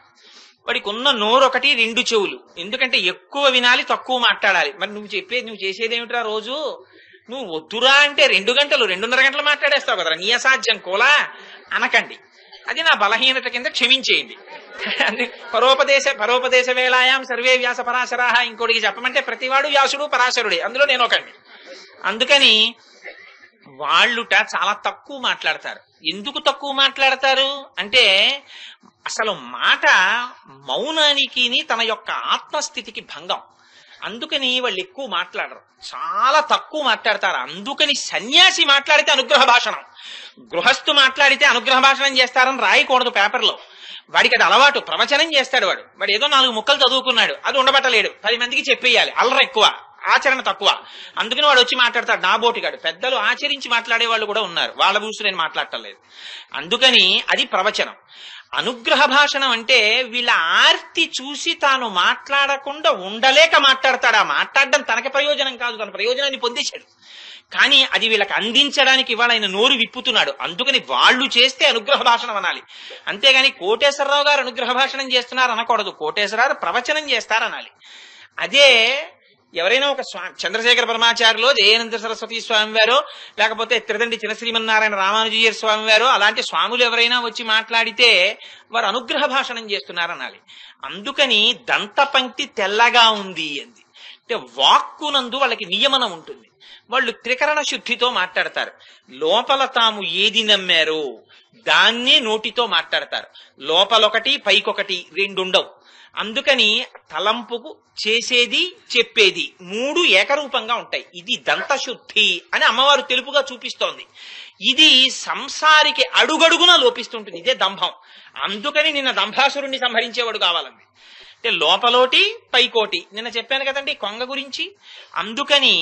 వాడికి ఉన్న నోరు 1 2 చెవులు, ఎందుకంటే ఎక్కువ వినాలి తక్కువ మాట్లాడాలి. మరి నువ్వు చేసేదేమిట్రా రోజు? నువ్వు వద్దురా అంటే 2 గంటలు 2.5 గంటలు మాట్లాడేస్తావు కదరా, నీ అసాధ్యం కోలా అనకండి. అది నా బలహీనత కింద క్షమించేయండి. పరోపదేశ వేళాయాం సర్వే వ్యాస పరాశరాహ. ఇంకోటికి చెప్పమంటే ప్రతివాడు వ్యాసుడు పరాశరుడే, అందులో నేను ఒకండి. అందుకని వాళ్ళుట చాలా తక్కువ మాట్లాడతారు. ఎందుకు తక్కువ మాట్లాడతారు అంటే అసలు మాట మౌనానికి తన యొక్క ఆత్మస్థితికి భంగం. అందుకని వాళ్ళు ఎక్కువ మాట్లాడరు, చాలా తక్కువ మాట్లాడతారు. అందుకని సన్యాసి మాట్లాడితే అనుగ్రహ భాషణం, గృహస్థు మాట్లాడితే అనుగ్రహ భాషణం చేస్తారని రాయకూడదు పేపర్లో. వాడికి అది అలవాటు, ప్రవచనం చేస్తాడు వాడు ఏదో 4 ముక్కలు చదువుకున్నాడు, అది ఉండబట్టలేడు, 10 మందికి చెప్పేయాలి. అల్లరి ఎక్కువ, ఆచరణ తక్కువ. అందుకని వాడు వచ్చి మాట్లాడతాడు నాబోటిగాడు. పెద్దలు ఆచరించి మాట్లాడే వాళ్ళు కూడా ఉన్నారు, వాళ్ళ బూసు నేను మాట్లాడటం లేదు. అందుకని అది ప్రవచనం. అనుగ్రహ భాషణం అంటే వీళ్ళ ఆర్తి చూసి తాను మాట్లాడకుండా ఉండలేక మాట్లాడతాడు. ఆ మాట్లాడడం తనకి ప్రయోజనం కాదు, తన ప్రయోజనాన్ని పొందేశాడు, కానీ అది వీళ్ళకి అందించడానికి ఇవాళ ఆయన నోరు విప్పుతున్నాడు. అందుకని వాళ్ళు చేస్తే అనుగ్రహ భాషణం అనాలి, అంతేగాని కోటేశ్వరరావు గారు అనుగ్రహ భాషణం చేస్తున్నారు అనకూడదు. కోటేశ్వరరావు ప్రవచనం చేస్తారనాలి. అదే ఎవరైనా ఒక చంద్రశేఖర పరమాచార్యులో, జయానంద సరస్వతి స్వామి వారు, లేకపోతే త్రిదండి చిన్న శ్రీమన్నారాయణ రామానుజీయ స్వామి వారు, అలాంటి స్వాములు ఎవరైనా వచ్చి మాట్లాడితే వారు అనుగ్రహ భాషణం చేస్తున్నారనాలి. అందుకని దంత పంక్తి తెల్లగా ఉంది అంది అంటే వాక్కునందు వాళ్ళకి నియమనం ఉంటుంది. వాళ్ళు త్రికరణ శుద్ధితో మాట్లాడతారు. లోపల తాము ఏది నమ్మారో దాన్నే నోటితో మాట్లాడతారు. లోపలొకటి పైకొకటి 2 ఉండవు. అందుకని తలంపుకు చేసేది చెప్పేది 3 ఏకరూపంగా ఉంటాయి. ఇది దంతశుద్ధి అని అమ్మవారు తెలుపుగా చూపిస్తోంది. ఇది సంసారికి అడుగడుగునా లోపిస్తుంటుంది, ఇదే దంభం. అందుకని నిన్న దంభాసురుణ్ణి సంహరించేవాడు కావాలండి. అంటే లోపలోటి పైకోటి, నిన్న చెప్పాను కదండి కొంగ గురించి. అందుకని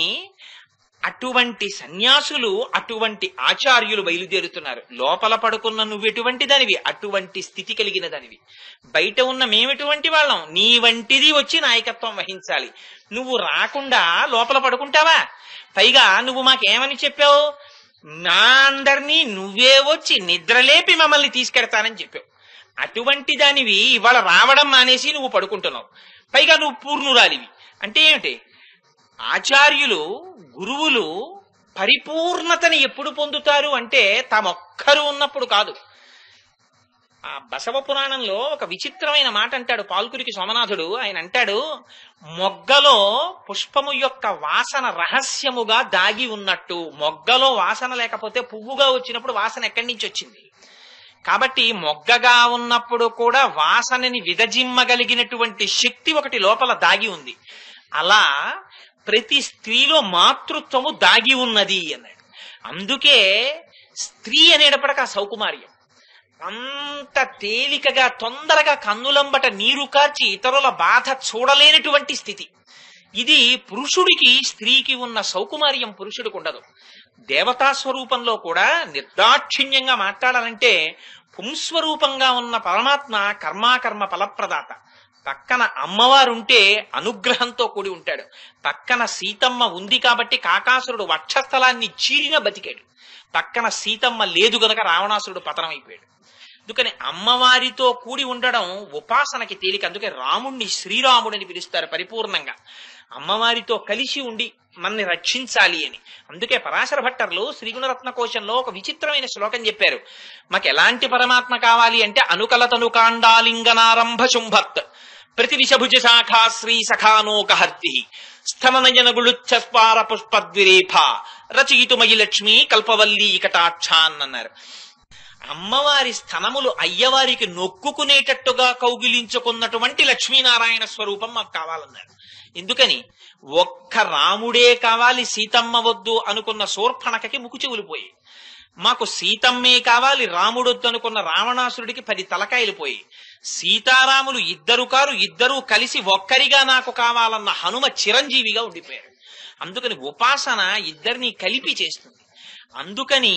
అటువంటి సన్యాసులు, అటువంటి ఆచార్యులు బయలుదేరుతున్నారు. లోపల పడుకున్న నువ్వెటువంటి దానివి, అటువంటి స్థితి కలిగిన దానివి. బయట ఉన్న మేమెటువంటి వాళ్ళం, నీ వంటిది వచ్చి నాయకత్వం వహించాలి. నువ్వు రాకుండా లోపల పడుకుంటావా? పైగా నువ్వు మాకేమని చెప్పావు? మా అందరినీ నువ్వే వచ్చి నిద్రలేపి మమ్మల్ని తీసుకెడతానని చెప్పావు. అటువంటి దానివి ఇవాళ రావడం మానేసి నువ్వు పడుకుంటున్నావు. పైగా నువ్వు పూర్ణురాలివి. అంటే ఏమిటి? ఆచార్యులు, గురువులు పరిపూర్ణతని ఎప్పుడు పొందుతారు అంటే తామొక్కరు ఉన్నప్పుడు కాదు. ఆ బసవ పురాణంలో ఒక విచిత్రమైన మాట అంటాడు పాల్కురికి సోమనాథుడు. ఆయన అంటాడు, మొగ్గలో పుష్పము యొక్క వాసన రహస్యముగా దాగి ఉన్నట్టు. మొగ్గలో వాసన లేకపోతే పువ్వుగా వచ్చినప్పుడు వాసన ఎక్కడి నుంచి వచ్చింది? కాబట్టి మొగ్గగా ఉన్నప్పుడు కూడా వాసనని విదజిమ్మగలిగినటువంటి శక్తి ఒకటి లోపల దాగి ఉంది. అలా ప్రతి స్త్రీలో మాతృత్వము దాగి ఉన్నది అన్నాడు. అందుకే స్త్రీ అనేటప్పటికీ ఆ సౌకుమార్యం అంత తేలికగా తొందరగా కన్నులంబట నీరు కార్చి ఇతరుల బాధ చూడలేనటువంటి స్థితి. ఇది పురుషుడికి స్త్రీకి ఉన్న సౌకుమార్యం పురుషుడికి ఉండదు. దేవతా స్వరూపంలో కూడా నిర్దాక్షిణ్యంగా మాట్లాడాలంటే పుంస్వరూపంగా ఉన్న పరమాత్మ కర్మాకర్మ ఫలప్రదాత. పక్కన అమ్మవారుంటే అనుగ్రహంతో కూడి ఉంటాడు. పక్కన సీతమ్మ ఉంది కాబట్టి కాకాసురుడు వక్షస్థలాన్ని చీరిన బతికాడు. పక్కన సీతమ్మ లేదు గనక రావణాసురుడు పతనమైపోయాడు. అందుకని అమ్మవారితో కూడి ఉండడం ఉపాసనకి తేలిక. అందుకే రాముణ్ణి శ్రీరాముడని పిలుస్తారు పరిపూర్ణంగా. అమ్మవారితో కలిసి ఉండి మనని రక్షించాలి అని. అందుకే పరాశర భట్టర్లు శ్రీగుణరత్న కోశంలో ఒక విచిత్రమైన శ్లోకం చెప్పారు. మాకు ఎలాంటి పరమాత్మ కావాలి అంటే అనుకలతనుకాండాలింగనారంభ శుంభత్ ప్రతివిషభుజ శాఖా శ్రీ సఖానోకహర్తి స్థమనయనగుళుచ్ఛస్పార పుష్పద్విరేఫ రచయితుమయి లక్ష్మి కల్పవల్లి కటాక్షాన్ అన్నారు. అమ్మవారి స్థనములు అయ్యవారికి నొక్కుకునేటట్టుగా కౌగిలించుకున్నటువంటి లక్ష్మీనారాయణ స్వరూపం మాకు కావాలన్నారు. ఎందుకని? ఒక్క రాముడే కావాలి, సీతమ్మ వద్దు అనుకున్న శూర్పణఖకి ముక్కు చెవులు పోయి, మాకు సీతమ్మే కావాలి రాముడొద్దు అనుకున్న రావణాసురుడికి 10 తలకాయలు పోయి, సీతారాములు ఇద్దరు కారు, ఇద్దరూ కలిసి ఒక్కరిగా నాకు కావాలన్న హనుమ చిరంజీవిగా ఉండిపోయారు. అందుకని ఉపాసన ఇద్దరిని కలిపి చేస్తుంది. అందుకని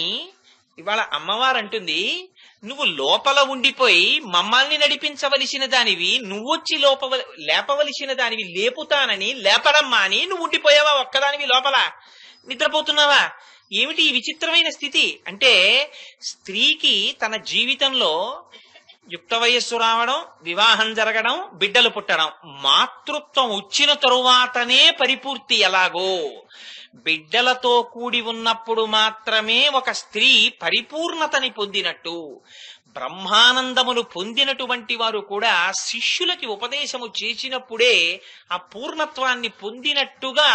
ఇవాళ అమ్మవారు అంటుంది, నువ్వు లోపల ఉండిపోయి మమ్మల్ని నడిపించవలసిన దానివి, నువ్వొచ్చి లేపవలసిన దానివి లేపుతానని లేపడమ్మా అని నువ్వు ఉండిపోయావా ఒక్కదానివి లోపల? నిద్రపోతున్నావా? ఏమిటి ఈ విచిత్రమైన స్థితి అంటే, స్త్రీకి తన జీవితంలో యుక్త వయస్సు రావడం, వివాహం జరగడం, బిడ్డలు పుట్టడం, మాతృత్వం వచ్చిన తరువాతనే పరిపూర్తి ఎలాగో, బిడ్డలతో కూడి ఉన్నప్పుడు మాత్రమే ఒక స్త్రీ పరిపూర్ణతని పొందినట్టు, బ్రహ్మానందమును పొందినటువంటి వారు కూడా శిష్యులకి ఉపదేశము చేసినప్పుడే ఆ పూర్ణత్వాన్ని పొందినట్టుగా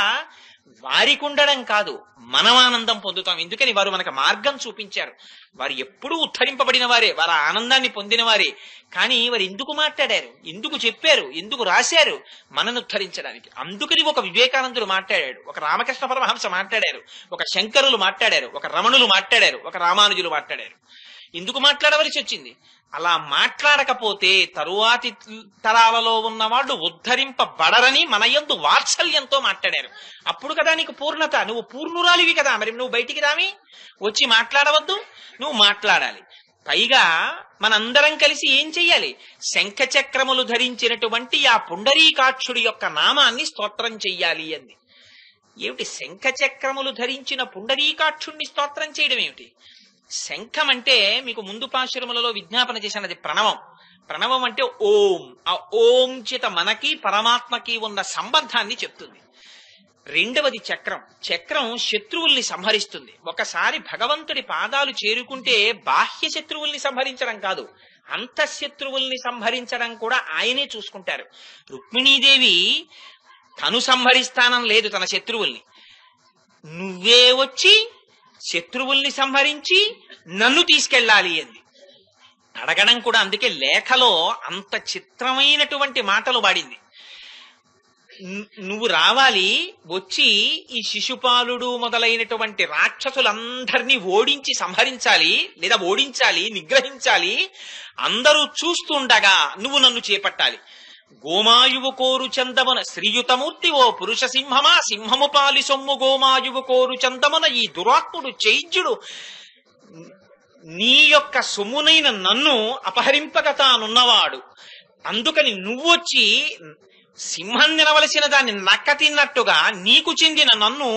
వారికి ఉండడం కాదు, మనం ఆనందం పొందుతాం. ఎందుకని? వారు మనకు మార్గం చూపించారు. వారు ఎప్పుడూ ఉద్ధరింపబడిన వారే, వారి ఆనందాన్ని పొందిన వారే. కానీ వారు ఎందుకు మాట్లాడారు, ఎందుకు చెప్పారు, ఎందుకు రాశారు? మనను ఉద్ధరించడానికి. అందుకని ఒక వివేకానందుడు మాట్లాడాడు, ఒక రామకృష్ణ పరమహంస మాట్లాడారు, ఒక శంకరులు మాట్లాడారు, ఒక రమణులు మాట్లాడారు, ఒక రామానుజులు మాట్లాడారు. ఎందుకు మాట్లాడవలసి వచ్చింది? అలా మాట్లాడకపోతే తరువాతి తరాలలో ఉన్నవాళ్ళు ఉద్ధరింపబడరని మన యందు వాత్సల్యంతో మాట్లాడారు. అప్పుడు కదా నీకు పూర్ణత. నువ్వు పూర్ణురాలివి కదా, మరి నువ్వు బయటికి రావి, వచ్చి మాట్లాడవద్దు, నువ్వు మాట్లాడాలి. పైగా మనందరం కలిసి ఏం చెయ్యాలి? శంఖ చక్రములు ధరించినటువంటి ఆ పుండరీకాక్షుడి యొక్క నామాన్ని స్తోత్రం చెయ్యాలి అంది. ఏమిటి? శంఖ చక్రములు ధరించిన పుండరీకాక్షుణ్ణి స్తోత్రం చేయడం ఏమిటి? శంఖం అంటే మీకు ముందు పాశురములలో విజ్ఞాపన చేశాను, అది ప్రణవం. ప్రణవం అంటే ఓం. ఆ ఓం చేత మనకి పరమాత్మకి ఉన్న సంబంధాన్ని చెప్తుంది. రెండవది చక్రం. చక్రం శత్రువుల్ని సంహరిస్తుంది. ఒకసారి భగవంతుడి పాదాలు చేరుకుంటే బాహ్య శత్రువుల్ని సంహరించడం కాదు, అంతఃశత్రువుల్ని సంహరించడం కూడా ఆయనే చూసుకుంటారు. రుక్మిణీదేవి తను సంహరిస్తానం లేదు తన శత్రువుల్ని, నువ్వే వచ్చి శత్రువుల్ని సంహరించి నన్ను తీసుకెళ్ళాలి అంది. అడగడం కూడా అందుకే లేఖలో అంత చిత్రమైనటువంటి మాటలు వాడింది. నువ్వు రావాలి, వచ్చి ఈ శిశుపాలుడు మొదలైనటువంటి రాక్షసులందరినీ ఓడించి సంహరించాలి, లేదా ఓడించాలి, నిగ్రహించాలి. అందరూ చూస్తుండగా నువ్వు నన్ను చేపట్టాలి. గోమాయువు కోరు చందమున శ్రీయుతమూర్తి ఓ పురుష సింహమా, సింహము పాలి సొమ్ము గోమాయువు కోరు చందమున ఈ దురాత్ముడు చైద్యుడు నీ యొక్క సొమ్మునైన నన్ను అపహరింపక తానున్నవాడు. అందుకని నువ్వొచ్చి సింహం తినవలసిన దాన్ని నక్క తిన్నట్టుగా నీకు చెందిన నన్ను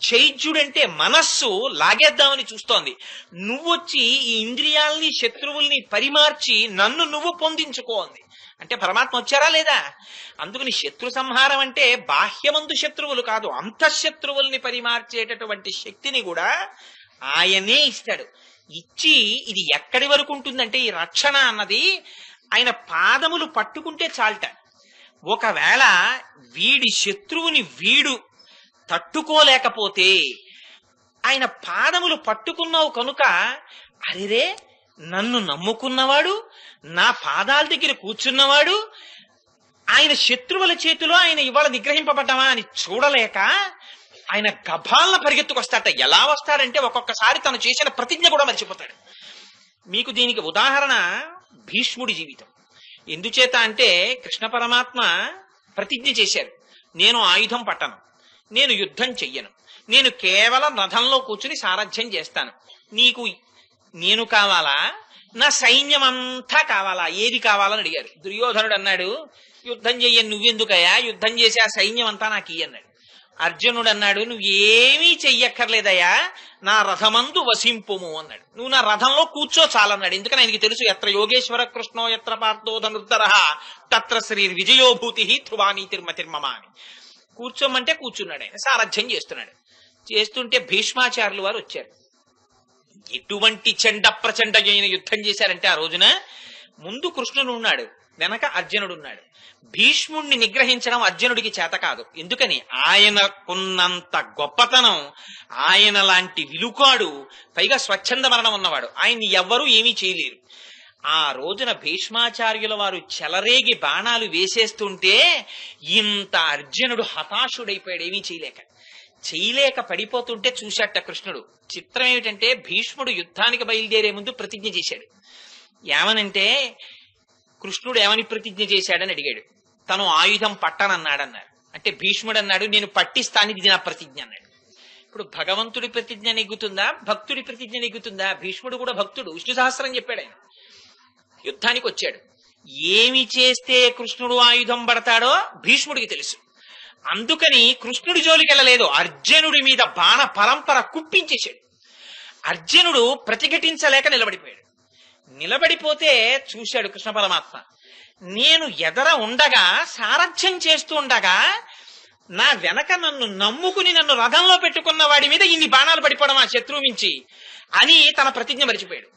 చైద్యుడంటే మనస్సు లాగేద్దామని చూస్తోంది. నువ్వొచ్చి ఈ ఇంద్రియాల్ని శత్రువుల్ని పరిమార్చి నన్ను నువ్వు పొందించుకోంది. అంటే పరమాత్మ వచ్చారా లేదా? అందుకని శత్రు సంహారం అంటే బాహ్యమందు శత్రువులు కాదు, అంతఃశత్రువుల్ని పరిమార్చేటటువంటి శక్తిని కూడా ఆయనే ఇస్తాడు. ఇచ్చి ఇది ఎక్కడి వరకు ఉంటుందంటే ఈ రక్షణ అన్నది ఆయన పాదములు పట్టుకుంటే చాలట. ఒకవేళ వీడి శత్రువుని వీడు తట్టుకోలేకపోతే ఆయన పాదములు పట్టుకున్నావు కనుక, అరిరే నన్ను నమ్ముకున్నవాడు, నా పాదాల దగ్గర కూర్చున్నవాడు, ఆయన శత్రువుల చేతిలో ఆయన ఇవాళ నిగ్రహింపబడ్డామా అని చూడలేక ఆయన గభాలను పరిగెత్తుకొస్తాట. ఎలా వస్తాడంటే ఒక్కొక్కసారి తను చేసిన ప్రతిజ్ఞ కూడా మర్చిపోతాడు. మీకు దీనికి ఉదాహరణ భీష్ముడి జీవితం. ఎందుచేత అంటే కృష్ణ పరమాత్మ ప్రతిజ్ఞ చేశారు, నేను ఆయుధం పట్టను, నేను యుద్ధం చెయ్యను, నేను కేవలం రథంలో కూర్చుని సారథ్యం చేస్తాను. నీకు నేను కావాలా, నా సైన్యం అంతా కావాలా, ఏది కావాలని అడిగారు. దుర్యోధనుడు అన్నాడు, యుద్ధం చెయ్యను, నువ్వెందుకయ్యా, యుద్ధం చేసి ఆ సైన్యం అంతా నాకు ఇయ్యన్నాడు. అర్జునుడు అన్నాడు, నువ్వేమీ చెయ్యక్కర్లేదయ్యా, నా రథమందు వసింపుము అన్నాడు. నువ్వు నా రథంలో కూర్చో చాలన్నాడు. ఎందుకని ఆయనకి తెలుసు, ఎత్ర యోగేశ్వర కృష్ణో ఎత్ర పార్థో ధనుర్ధర తత్ర శ్రీ విజయోభూతి ధ్రువాణి తిర్మతిర్మమ అని. కూర్చోమంటే కూర్చున్నాడు. ఆయన సారథ్యం చేస్తున్నాడు. చేస్తుంటే భీష్మాచార్యులు వారు వచ్చారు. ఎటువంటి చండ ప్రచండ యుద్ధం చేశారంటే ఆ రోజున ముందు కృష్ణుడు ఉన్నాడు, వెనక అర్జునుడు ఉన్నాడు. భీష్ముణ్ణి నిగ్రహించడం అర్జునుడికి చేత కాదు. ఎందుకని, ఆయనకున్నంత గొప్పతనం, ఆయన లాంటి విలుకాడు, పైగా స్వచ్ఛంద మరణం ఉన్నవాడు, ఆయన్ని ఎవ్వరూ ఏమీ చేయలేరు. ఆ రోజున భీష్మాచార్యుల వారు చెలరేగి బాణాలు వేసేస్తుంటే ఇంత అర్జునుడు హతాశుడైపోయాడు, ఏమీ చేయలేక పడిపోతుంటే చూశాట కృష్ణుడు. చిత్రం ఏమిటంటే, భీష్ముడు యుద్ధానికి బయలుదేరే ముందు ప్రతిజ్ఞ చేశాడు. ఏమనంటే, కృష్ణుడు ఏమని ప్రతిజ్ఞ చేశాడని అడిగాడు. తను ఆయుధం పట్టనన్నాడన్నారు. అంటే భీష్ముడు అన్నాడు, నేను పట్టిస్తాను, ఇది నా ప్రతిజ్ఞ అన్నాడు. ఇప్పుడు భగవంతుడి ప్రతిజ్ఞ నెగ్గుతుందా, భక్తుడి ప్రతిజ్ఞ నెగ్గుతుందా? భీష్ముడు కూడా భక్తుడు, విష్ణు సహస్రం చెప్పాడు. ఆయన యుద్ధానికి వచ్చాడు. ఏమి చేస్తే కృష్ణుడు ఆయుధం పడతాడో భీష్ముడికి తెలుసు. అందుకని కృష్ణుడి జోలికి వెళ్ళలేదు, అర్జునుడి మీద బాణ పరంపర కుప్పించేశాడు. అర్జునుడు ప్రతిఘటించలేక నిలబడిపోయాడు. నిలబడిపోతే చూశాడు కృష్ణ పరమాత్మ, నేను ఎదర ఉండగా, సారథ్యం చేస్తూ ఉండగా, నా వెనక నన్ను నమ్ముకుని నన్ను రథంలో పెట్టుకున్న వాడి మీద ఇన్ని బాణాలు పడిపోవడం ఆ శత్రువు మించి అని తన ప్రతిజ్ఞ మరిచిపోయాడు.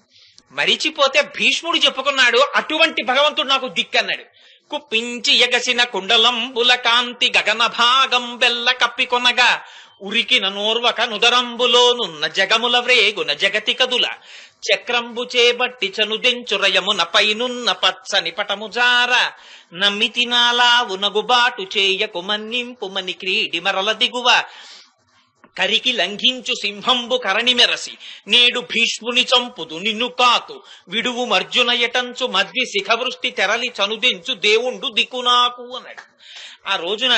మరిచిపోతే భీష్ముడు చెప్పుకున్నాడు, అటువంటి భగవంతుడు నాకు దిక్కన్నాడు. కుప్పించి ఎగసిన కుండలంబుల కాంతి గగన భాగం బెల్ల కప్పికొనగా ఉరికిన నోర్వక నుదరంబులోనున్న జగముల వ్రేగున జగతి కదుల చక్రంబు చేబట్టి చనుదెంచురయమున పైనున్న పచ్చని పటము జార నమ్మితి నాలావు నగుబాటు చేయకు మన్నింపుమని క్రీడి మరల దిగువ కరికి లంఘించు సింహంబు కరణి మెరసి నేడు భీష్ముని చంపుదు నిన్ను కాతు విడువు మర్జున ఎటంచు మద్వి శిఖవృష్టి తెరలి చనుదెంచు దేవుండు దిక్కునాకు అన్నాడు. ఆ రోజున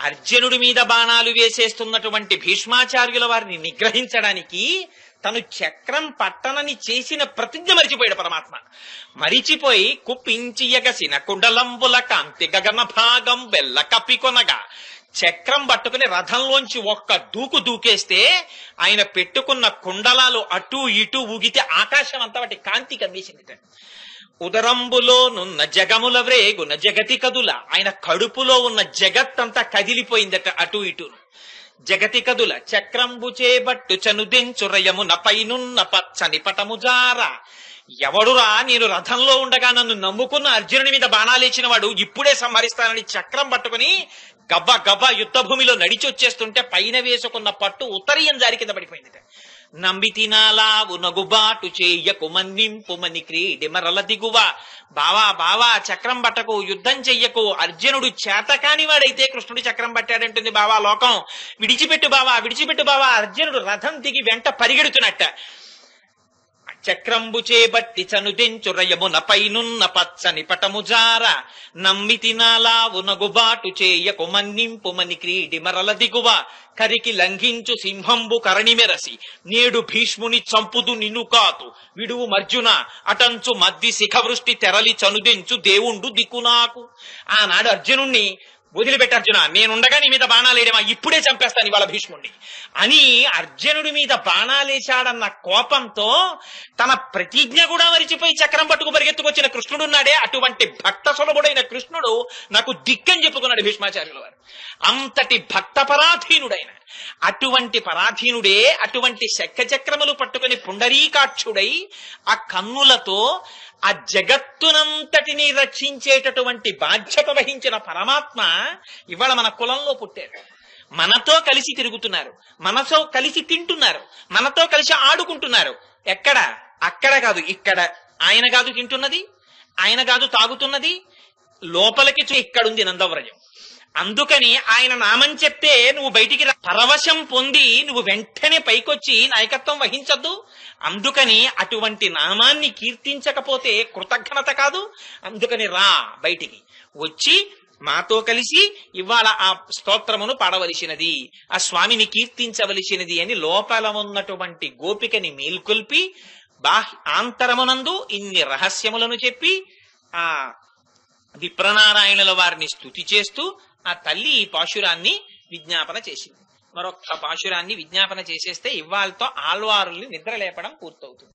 అర్జునుడి మీద బాణాలు వేసేస్తున్నటువంటి భీష్మాచార్యుల వారిని నిగ్రహించడానికి తను చక్రం పట్టనని చేసిన ప్రతిజ్ఞ మరిచిపోయాడు పరమాత్మ. మరిచిపోయి కుప్పించి ఎగసిన కుండలంబుల కాంతి గగన భాగం బెల్ల కప్పికొనగా చక్రం పట్టుకుని రథంలోంచి ఒక్క దూకేస్తే ఆయన పెట్టుకున్న కుండలాలు అటూ ఇటూ ఊగితే ఆకాశం అంతా వాటి కాంతి కమ్మేసింది. ఉదరంబులోనున్న జగముల వ్రేగున జగతి కదుల, ఆయన కడుపులో ఉన్న జగత్తంతా కదిలిపోయిందట అటూ ఇటూ. జగతి కదుల చక్రంబు చేబట్టు చనుదెంచురయమున పైనున్న పచ్చని పటము జార. ఎవడురా, నేను రథంలో ఉండగా నన్ను నమ్ముకున్న అర్జునుడి మీద బాణాలేచిన వాడు ఇప్పుడే సంహరిస్తానని చక్రం పట్టుకుని గబ్బ గబ్బ యుద్ధ భూమిలో నడిచి వచ్చేస్తుంటే పైన వేసుకున్న పట్టు ఉత్తరీయం జారి కింద పడిపోయింది. నంబితినాలావు నగుబాటు చేయకు మన్నింపుమని క్రీడి మరల దిగువ. బావా చక్రం పట్టకు, యుద్ధం చెయ్యకు, అర్జునుడు చేతకాని వాడైతే కృష్ణుడు చక్రం పట్టాడంటుంది బావా లోకం, విడిచిపెట్టు బావా. అర్జునుడు రథం దిగి వెంట పరిగెడుతున్నట్ట. చక్రంబు చేబట్టి చనుదెంచురయమున పైనున్న పచ్చని పటము జార నమ్మితి నాలావు నగుబాటు చేయకు మన్నింపుమని క్రీడి మరల దిగువ కరికి లంఘించు సింహంబు కరణి మెరసి నేడు భీష్ముని చంపుదు నిన్ను కాతు విడువు మర్జున అటంచు మద్ది శిఖవృష్టి తెరలి చనుదెంచు దేవుండు దిక్కునాకు. ఆనాడు అర్జునుణ్ణి వదిలిపెట్టి, అర్జున నేనుండగా నీ మీద బాణాలేడేమా, ఇప్పుడే చంపేస్తాను ఇవాళ భీష్ముణ్ణి అని అర్జునుడి మీద బాణాలేశాడన్న కోపంతో తన ప్రతిజ్ఞ కూడా మరిచిపోయి చక్రం పట్టుకు పరిగెత్తుకొచ్చిన కృష్ణుడున్నాడే, అటువంటి భక్త సులభుడైన కృష్ణుడు నాకు దిక్కని చెప్పుకున్నాడు భీష్మాచార్యుల వారు. అంతటి భక్త పరాధీనుడైన అటువంటి పరాధీనుడే అటువంటి శంఖచక్రములు పట్టుకుని పుండరీకాక్షుడై ఆ కన్నులతో ఆ జగత్తునంతటినీ రక్షించేటటువంటి బాధ్యత వహించిన పరమాత్మ ఇవాళ మన కులంలో పుట్టారు, మనతో కలిసి తిరుగుతున్నారు, మనతో కలిసి తింటున్నారు, మనతో కలిసి ఆడుకుంటున్నారు. ఎక్కడ? అక్కడ కాదు, ఇక్కడ. ఆయన కాదు తింటున్నది, ఆయన కాదు తాగుతున్నది, లోపలికి ఇక్కడుంది నందవ్రజం. అందుకని ఆయన నామం చెప్తే నువ్వు బయటికి పరవశం పొంది నువ్వు వెంటనే పైకొచ్చి నాయకత్వం వహించద్దు. అందుకని అటువంటి నామాన్ని కీర్తించకపోతే కృతజ్ఞత కాదు. అందుకని రా, బయటికి వచ్చి మాతో కలిసి ఇవాళ ఆ స్తోత్రమును పాడవలసినది, ఆ స్వామిని కీర్తించవలసినది అని లోపల ఉన్నటువంటి గోపికని మేల్కొల్పి ఆంతరమునందు ఇన్ని రహస్యములను చెప్పి ఆ విప్రనారాయణుల వారిని స్తుతి చేస్తూ ఆ తల్లి ఈ పాశురాన్ని విజ్ఞాపన చేసింది. మరొక్క పాశురాన్ని విజ్ఞాపన చేసేస్తే ఇవాళతో ఆళ్వారుల్ని నిద్ర లేపడం పూర్తవుతుంది.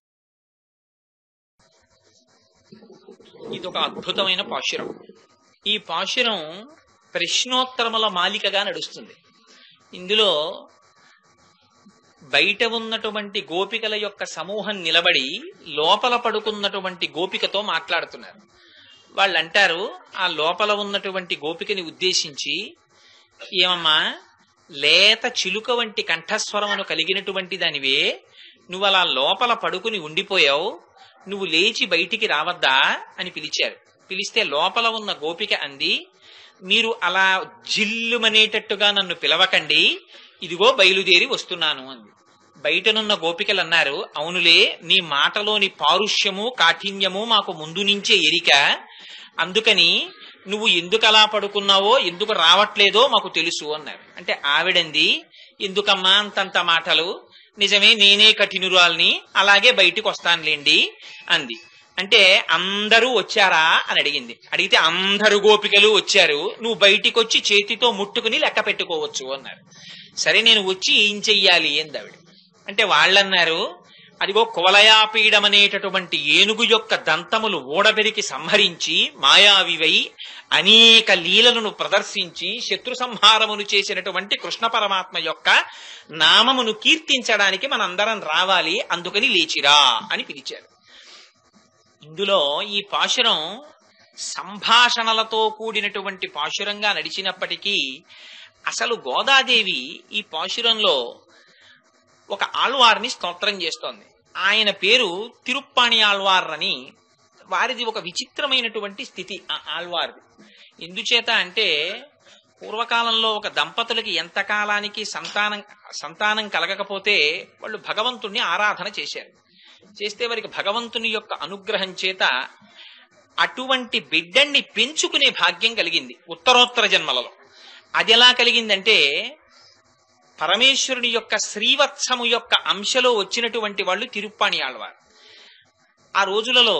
ఇదొక అద్భుతమైన పాశురం. ఈ పాశురం ప్రశ్నోత్తరముల మాలికగా నడుస్తుంది. ఇందులో బయట ఉన్నటువంటి గోపికల యొక్క సమూహం నిలబడి లోపల పడుకున్నటువంటి గోపికతో మాట్లాడుతున్నారు. వాళ్ళు అంటారు, ఆ లోపల ఉన్నటువంటి గోపికని ఉద్దేశించి, ఏమమ్మా, లేత చిలుక వంటి కంఠస్వరమును కలిగినటువంటి దానివే, నువ్వు అలా లోపల పడుకుని ఉండిపోయావు, నువ్వు లేచి బయటికి రావద్దా అని పిలిచారు. పిలిస్తే లోపల ఉన్న గోపిక అంది, మీరు అలా జిల్లుమనేటట్టుగా నన్ను పిలవకండి, ఇదిగో బయలుదేరి వస్తున్నాను అంది. బయటనున్న గోపికలు అన్నారు, అవునులే, నీ మాటలోని పారుష్యము కాఠిన్యము మాకు ముందు నుంచే ఎరిక, అందుకని నువ్వు ఎందుకు అలా పడుకున్నావో ఎందుకు రావట్లేదో మాకు తెలుసు అన్నారు. అంటే ఆవిడంది, ఎందుకమ్మా అంతంత మాటలు, నిజమే నేనే కఠినురాల్ని, అలాగే బయటికి వస్తానులేండి అంది. అంటే అందరూ వచ్చారా అని అడిగింది. అడిగితే అందరు గోపికలు వచ్చారు, నువ్వు బయటికి వచ్చి చేతితో ముట్టుకుని లెక్క పెట్టుకోవచ్చు అన్నారు. సరే నేను వచ్చి ఏం చెయ్యాలి అంది ఆవిడ. అంటే వాళ్ళన్నారు, అదిగో కువలయాపీడం అనేటటువంటి ఏనుగు యొక్క దంతములు ఊడబెరికి సంహరించి మాయావివై అనేక లీలలను ప్రదర్శించి శత్రు సంహారమును చేసినటువంటి కృష్ణ పరమాత్మ యొక్క నామమును కీర్తించడానికి మనందరం రావాలి, అందుకని లేచిరా అని పిలిచారు. ఇందులో ఈ పాశురం సంభాషణలతో కూడినటువంటి పాశురంగా నడిచినప్పటికీ అసలు గోదాదేవి ఈ పాశురంలో ఒక ఆళ్వార్ని స్తోత్రం చేస్తోంది. ఆయన పేరు తిరుప్పాణి ఆళ్వార్ అని. వారిది ఒక విచిత్రమైనటువంటి స్థితి ఆ ఆళ్వార్ది. ఎందుచేత అంటే పూర్వకాలంలో ఒక దంపతులకి ఎంతకాలానికి సంతానం కలగకపోతే వాళ్ళు భగవంతుణ్ణి ఆరాధన చేశారు. చేస్తే వారికి భగవంతుని యొక్క అనుగ్రహం చేత అటువంటి బిడ్డన్ని పెంచుకునే భాగ్యం కలిగింది ఉత్తరోత్తర జన్మలలో. అది ఎలా కలిగిందంటే, పరమేశ్వరుని యొక్క శ్రీవత్సము యొక్క అంశలో వచ్చినటువంటి వాళ్ళు తిరుప్పాణి ఆళ్వార్. ఆ రోజులలో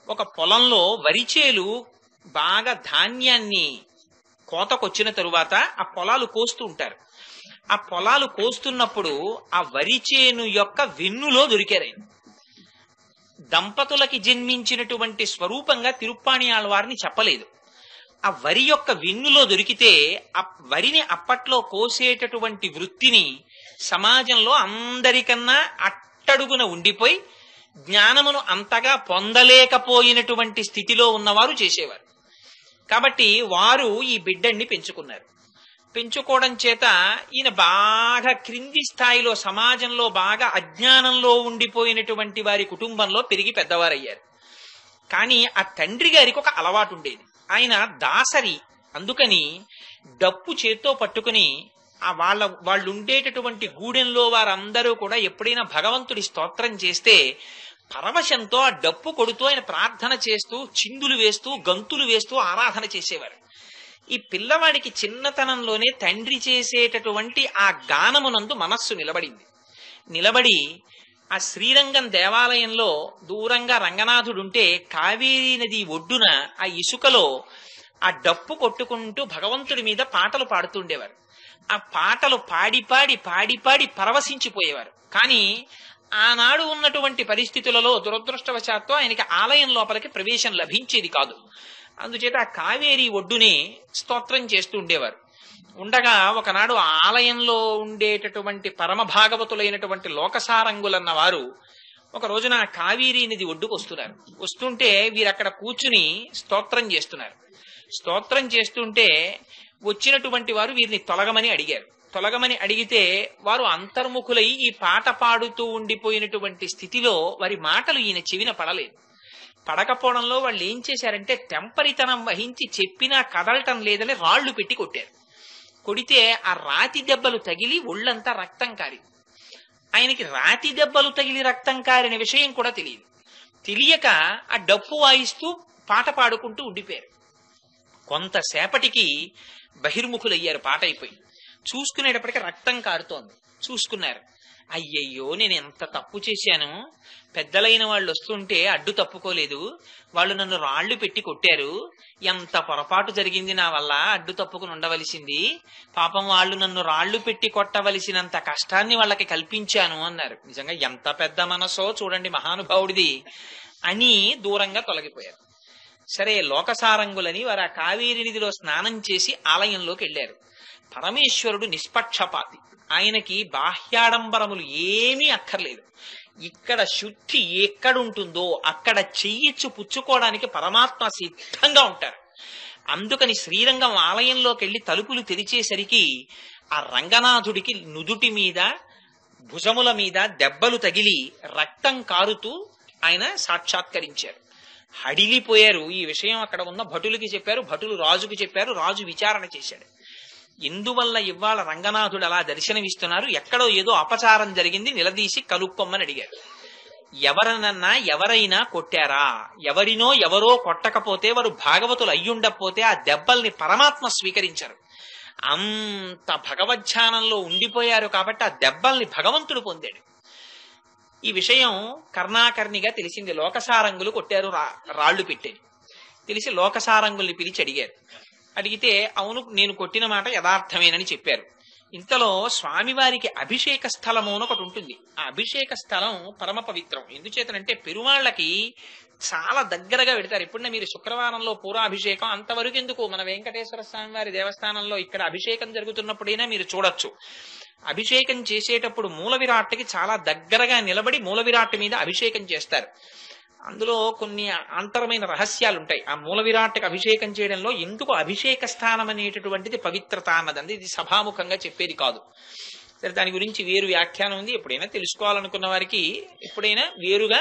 ఒక పొలంలో వరిచేలు బాగా ధాన్యాన్ని కోతకొచ్చిన తరువాత ఆ పొలాలు కోస్తూ ఉంటారు. ఆ పొలాలు కోస్తున్నప్పుడు ఆ వరిచేను యొక్క వెన్నులో దొరికారు. దంపతులకి జన్మించినటువంటి స్వరూపంగా తిరుప్పాణి ఆళ్వార్ని చెప్పలేదు. ఆ వరి యొక్క వెన్నులో దొరికితే ఆ వరిని అప్పట్లో కోసేటటువంటి వృత్తిని సమాజంలో అందరికన్నా అట్టడుగున ఉండిపోయి జ్ఞానమును అంతగా పొందలేకపోయినటువంటి స్థితిలో ఉన్నవారు చేసేవారు. కాబట్టి వారు ఈ బిడ్డని పెంచుకున్నారు. పెంచుకోవడం చేత ఈయన బాగా క్రింది స్థాయిలో సమాజంలో బాగా అజ్ఞానంలో ఉండిపోయినటువంటి వారి కుటుంబంలో పెరిగి పెద్దవారయ్యారు. కానీ ఆ తండ్రి గారికి ఒక అలవాటు ఉండేది. ఆయన దాసరి, అందుకని డప్పు చేత్తో పట్టుకుని ఆ వాళ్ళు ఉండేటటువంటి గూడెంలో వారందరూ కూడా ఎప్పుడైనా భగవంతుడి స్తోత్రం చేస్తే పరవశంతో ఆ డప్పు కొడుతూ ఆయన ప్రార్థన చేస్తూ చిందులు వేస్తూ గంతులు వేస్తూ ఆరాధన చేసేవారు. ఈ పిల్లవాడికి చిన్నతనంలోనే తండ్రి చేసేటటువంటి ఆ గానమునందు మనస్సు నిలబడి ఆ శ్రీరంగం దేవాలయంలో దూరంగా రంగనాథుడుంటే కావేరీ నది ఒడ్డున ఆ ఇసుకలో ఆ డప్పు కొట్టుకుంటూ భగవంతుడి మీద పాటలు పాడుతుండేవారు. ఆ పాటలు పాడి పరవశించిపోయేవారు. కానీ ఆనాడు ఉన్నటువంటి పరిస్థితులలో దురదృష్టవశాత్తు ఆయనకి ఆలయం లోపలికి ప్రవేశం లభించేది కాదు. అందుచేత ఆ కావేరీ ఒడ్డుని స్తోత్రం చేస్తూ ఉండేవారు. ఉండగా ఒకనాడు ఆలయంలో ఉండేటటువంటి పరమ భాగవతులైనటువంటి లోకసారంగులన్న వారు ఒక రోజున కావేరీ నది ఒడ్డుకు వస్తుంటే వీరక్కడ కూర్చుని స్తోత్రం చేస్తున్నారు. స్తోత్రం చేస్తుంటే వచ్చినటువంటి వారు వీరిని తొలగమని అడిగితే వారు అంతర్ముఖులై ఈ పాట పాడుతూ ఉండిపోయినటువంటి స్థితిలో వారి మాటలు ఈయన చెవిన పడకపోవడంలో వాళ్ళు ఏం చేశారంటే తెంపరితనం వహించి చెప్పినా కదలటం లేదని రాళ్లు పెట్టి కొట్టారు. కొడితే ఆ రాతి దెబ్బలు తగిలి ఒళ్ళంతా రక్తం కారి, ఆయనకి రాతి దెబ్బలు తగిలి రక్తం కారిన విషయం కూడా తెలియక ఆ డప్పు వాయిస్తూ పాట పాడుకుంటూ ఉండిపోయారు. కొంతసేపటికి బహిర్ముఖులయ్యారు. పాట అయిపోయి చూసుకునేటప్పటికీ రక్తం కారుతోంది. చూసుకున్నారు. అయ్యయ్యో నేను ఎంత తప్పు చేశాను, పెద్దలైన వాళ్ళు వస్తుంటే అడ్డు తప్పుకోలేదు, వాళ్ళు నన్ను రాళ్లు పెట్టి కొట్టారు, ఎంత పొరపాటు జరిగింది నా వల్ల, అడ్డు తప్పుకుని ఉండవలసింది, పాపం వాళ్ళు నన్ను రాళ్లు పెట్టి కొట్టవలసినంత కష్టాన్ని వాళ్ళకి కల్పించాను అన్నారు. నిజంగా ఎంత పెద్ద మనసో చూడండి మహానుభావుడిది అని దూరంగా తొలగిపోయారు. సరే, లోకసారంగులని వారు ఆ కావేరి నదిలో స్నానం చేసి ఆలయంలోకి వెళ్ళారు. పరమేశ్వరుడు నిష్పక్షపాతి, ఆయనకి బాహ్యాడంబరములు ఏమీ అక్కర్లేదు. ఇక్కడ శుద్ధి ఎక్కడుంటుందో అక్కడ చెయ్యిచ్చు పుచ్చుకోవడానికి పరమాత్మ సిద్ధంగా ఉంటారు. అందుకని శ్రీరంగం ఆలయంలోకి వెళ్లి తలుపులు తెరిచేసరికి ఆ రంగనాథుడికి నుదుటి మీద భుజముల మీద దెబ్బలు తగిలి రక్తం కారుతూ ఆయన సాక్షాత్కరించారు. హడిలిపోయారు. ఈ విషయం అక్కడ ఉన్న భటులకి చెప్పారు, భటులు రాజుకు చెప్పారు, రాజు విచారణ చేశాడు. ఎందువల్ల ఇవాళ రంగనాథుడు అలా దర్శనమిస్తున్నారు, ఎక్కడో ఏదో అపచారం జరిగింది, నిలదీసి కలుప్పమ్మని అడిగారు. ఎవరైనా కొట్టారా, ఎవరినో ఎవరో కొట్టకపోతే వారు భాగవతులు అయ్యుండకపోతే ఆ దెబ్బల్ని పరమాత్మ స్వీకరించారు. అంత భగవద్ధ్యానంలో ఉండిపోయారు కాబట్టి ఆ దెబ్బల్ని భగవంతుడు పొందాడు. ఈ విషయం కర్ణాకర్ణిగా తెలిసింది. లోకసారంగులు కొట్టారు రాళ్లు పెట్టేది తెలిసి లోకసారంగుల్ని పిలిచి అడిగారు. అడిగితే అవును నేను కొట్టిన మాట యథార్థమేనని చెప్పారు. ఇంతలో స్వామివారికి అభిషేక స్థలము అని ఒకటి ఉంటుంది. ఆ అభిషేక స్థలం పరమ పవిత్రం. ఎందుచేతనంటే పెరుమాళ్ళకి చాలా దగ్గరగా పెడతారు. ఎప్పుడన్నా మీరు శుక్రవారంలో పూరాభిషేకం అంతవరకు ఎందుకు, మన వెంకటేశ్వర స్వామి వారి దేవస్థానంలో ఇక్కడ అభిషేకం జరుగుతున్నప్పుడైనా మీరు చూడొచ్చు. అభిషేకం చేసేటప్పుడు మూల విరాట్కి చాలా దగ్గరగా నిలబడి మూల విరాట్ మీద అభిషేకం చేస్తారు. అందులో కొన్ని అంతరమైన రహస్యాలు ఉంటాయి. ఆ మూల విరాట్కి అభిషేకం చేయడంలో ఎందుకు అభిషేక స్థానం అనేటటువంటిది పవిత్రత అన్నది ఇది సభాముఖంగా చెప్పేది కాదు. సరే, దాని గురించి వేరు వ్యాఖ్యానం ఉంది. ఎప్పుడైనా తెలుసుకోవాలనుకున్న వారికి ఎప్పుడైనా వేరుగా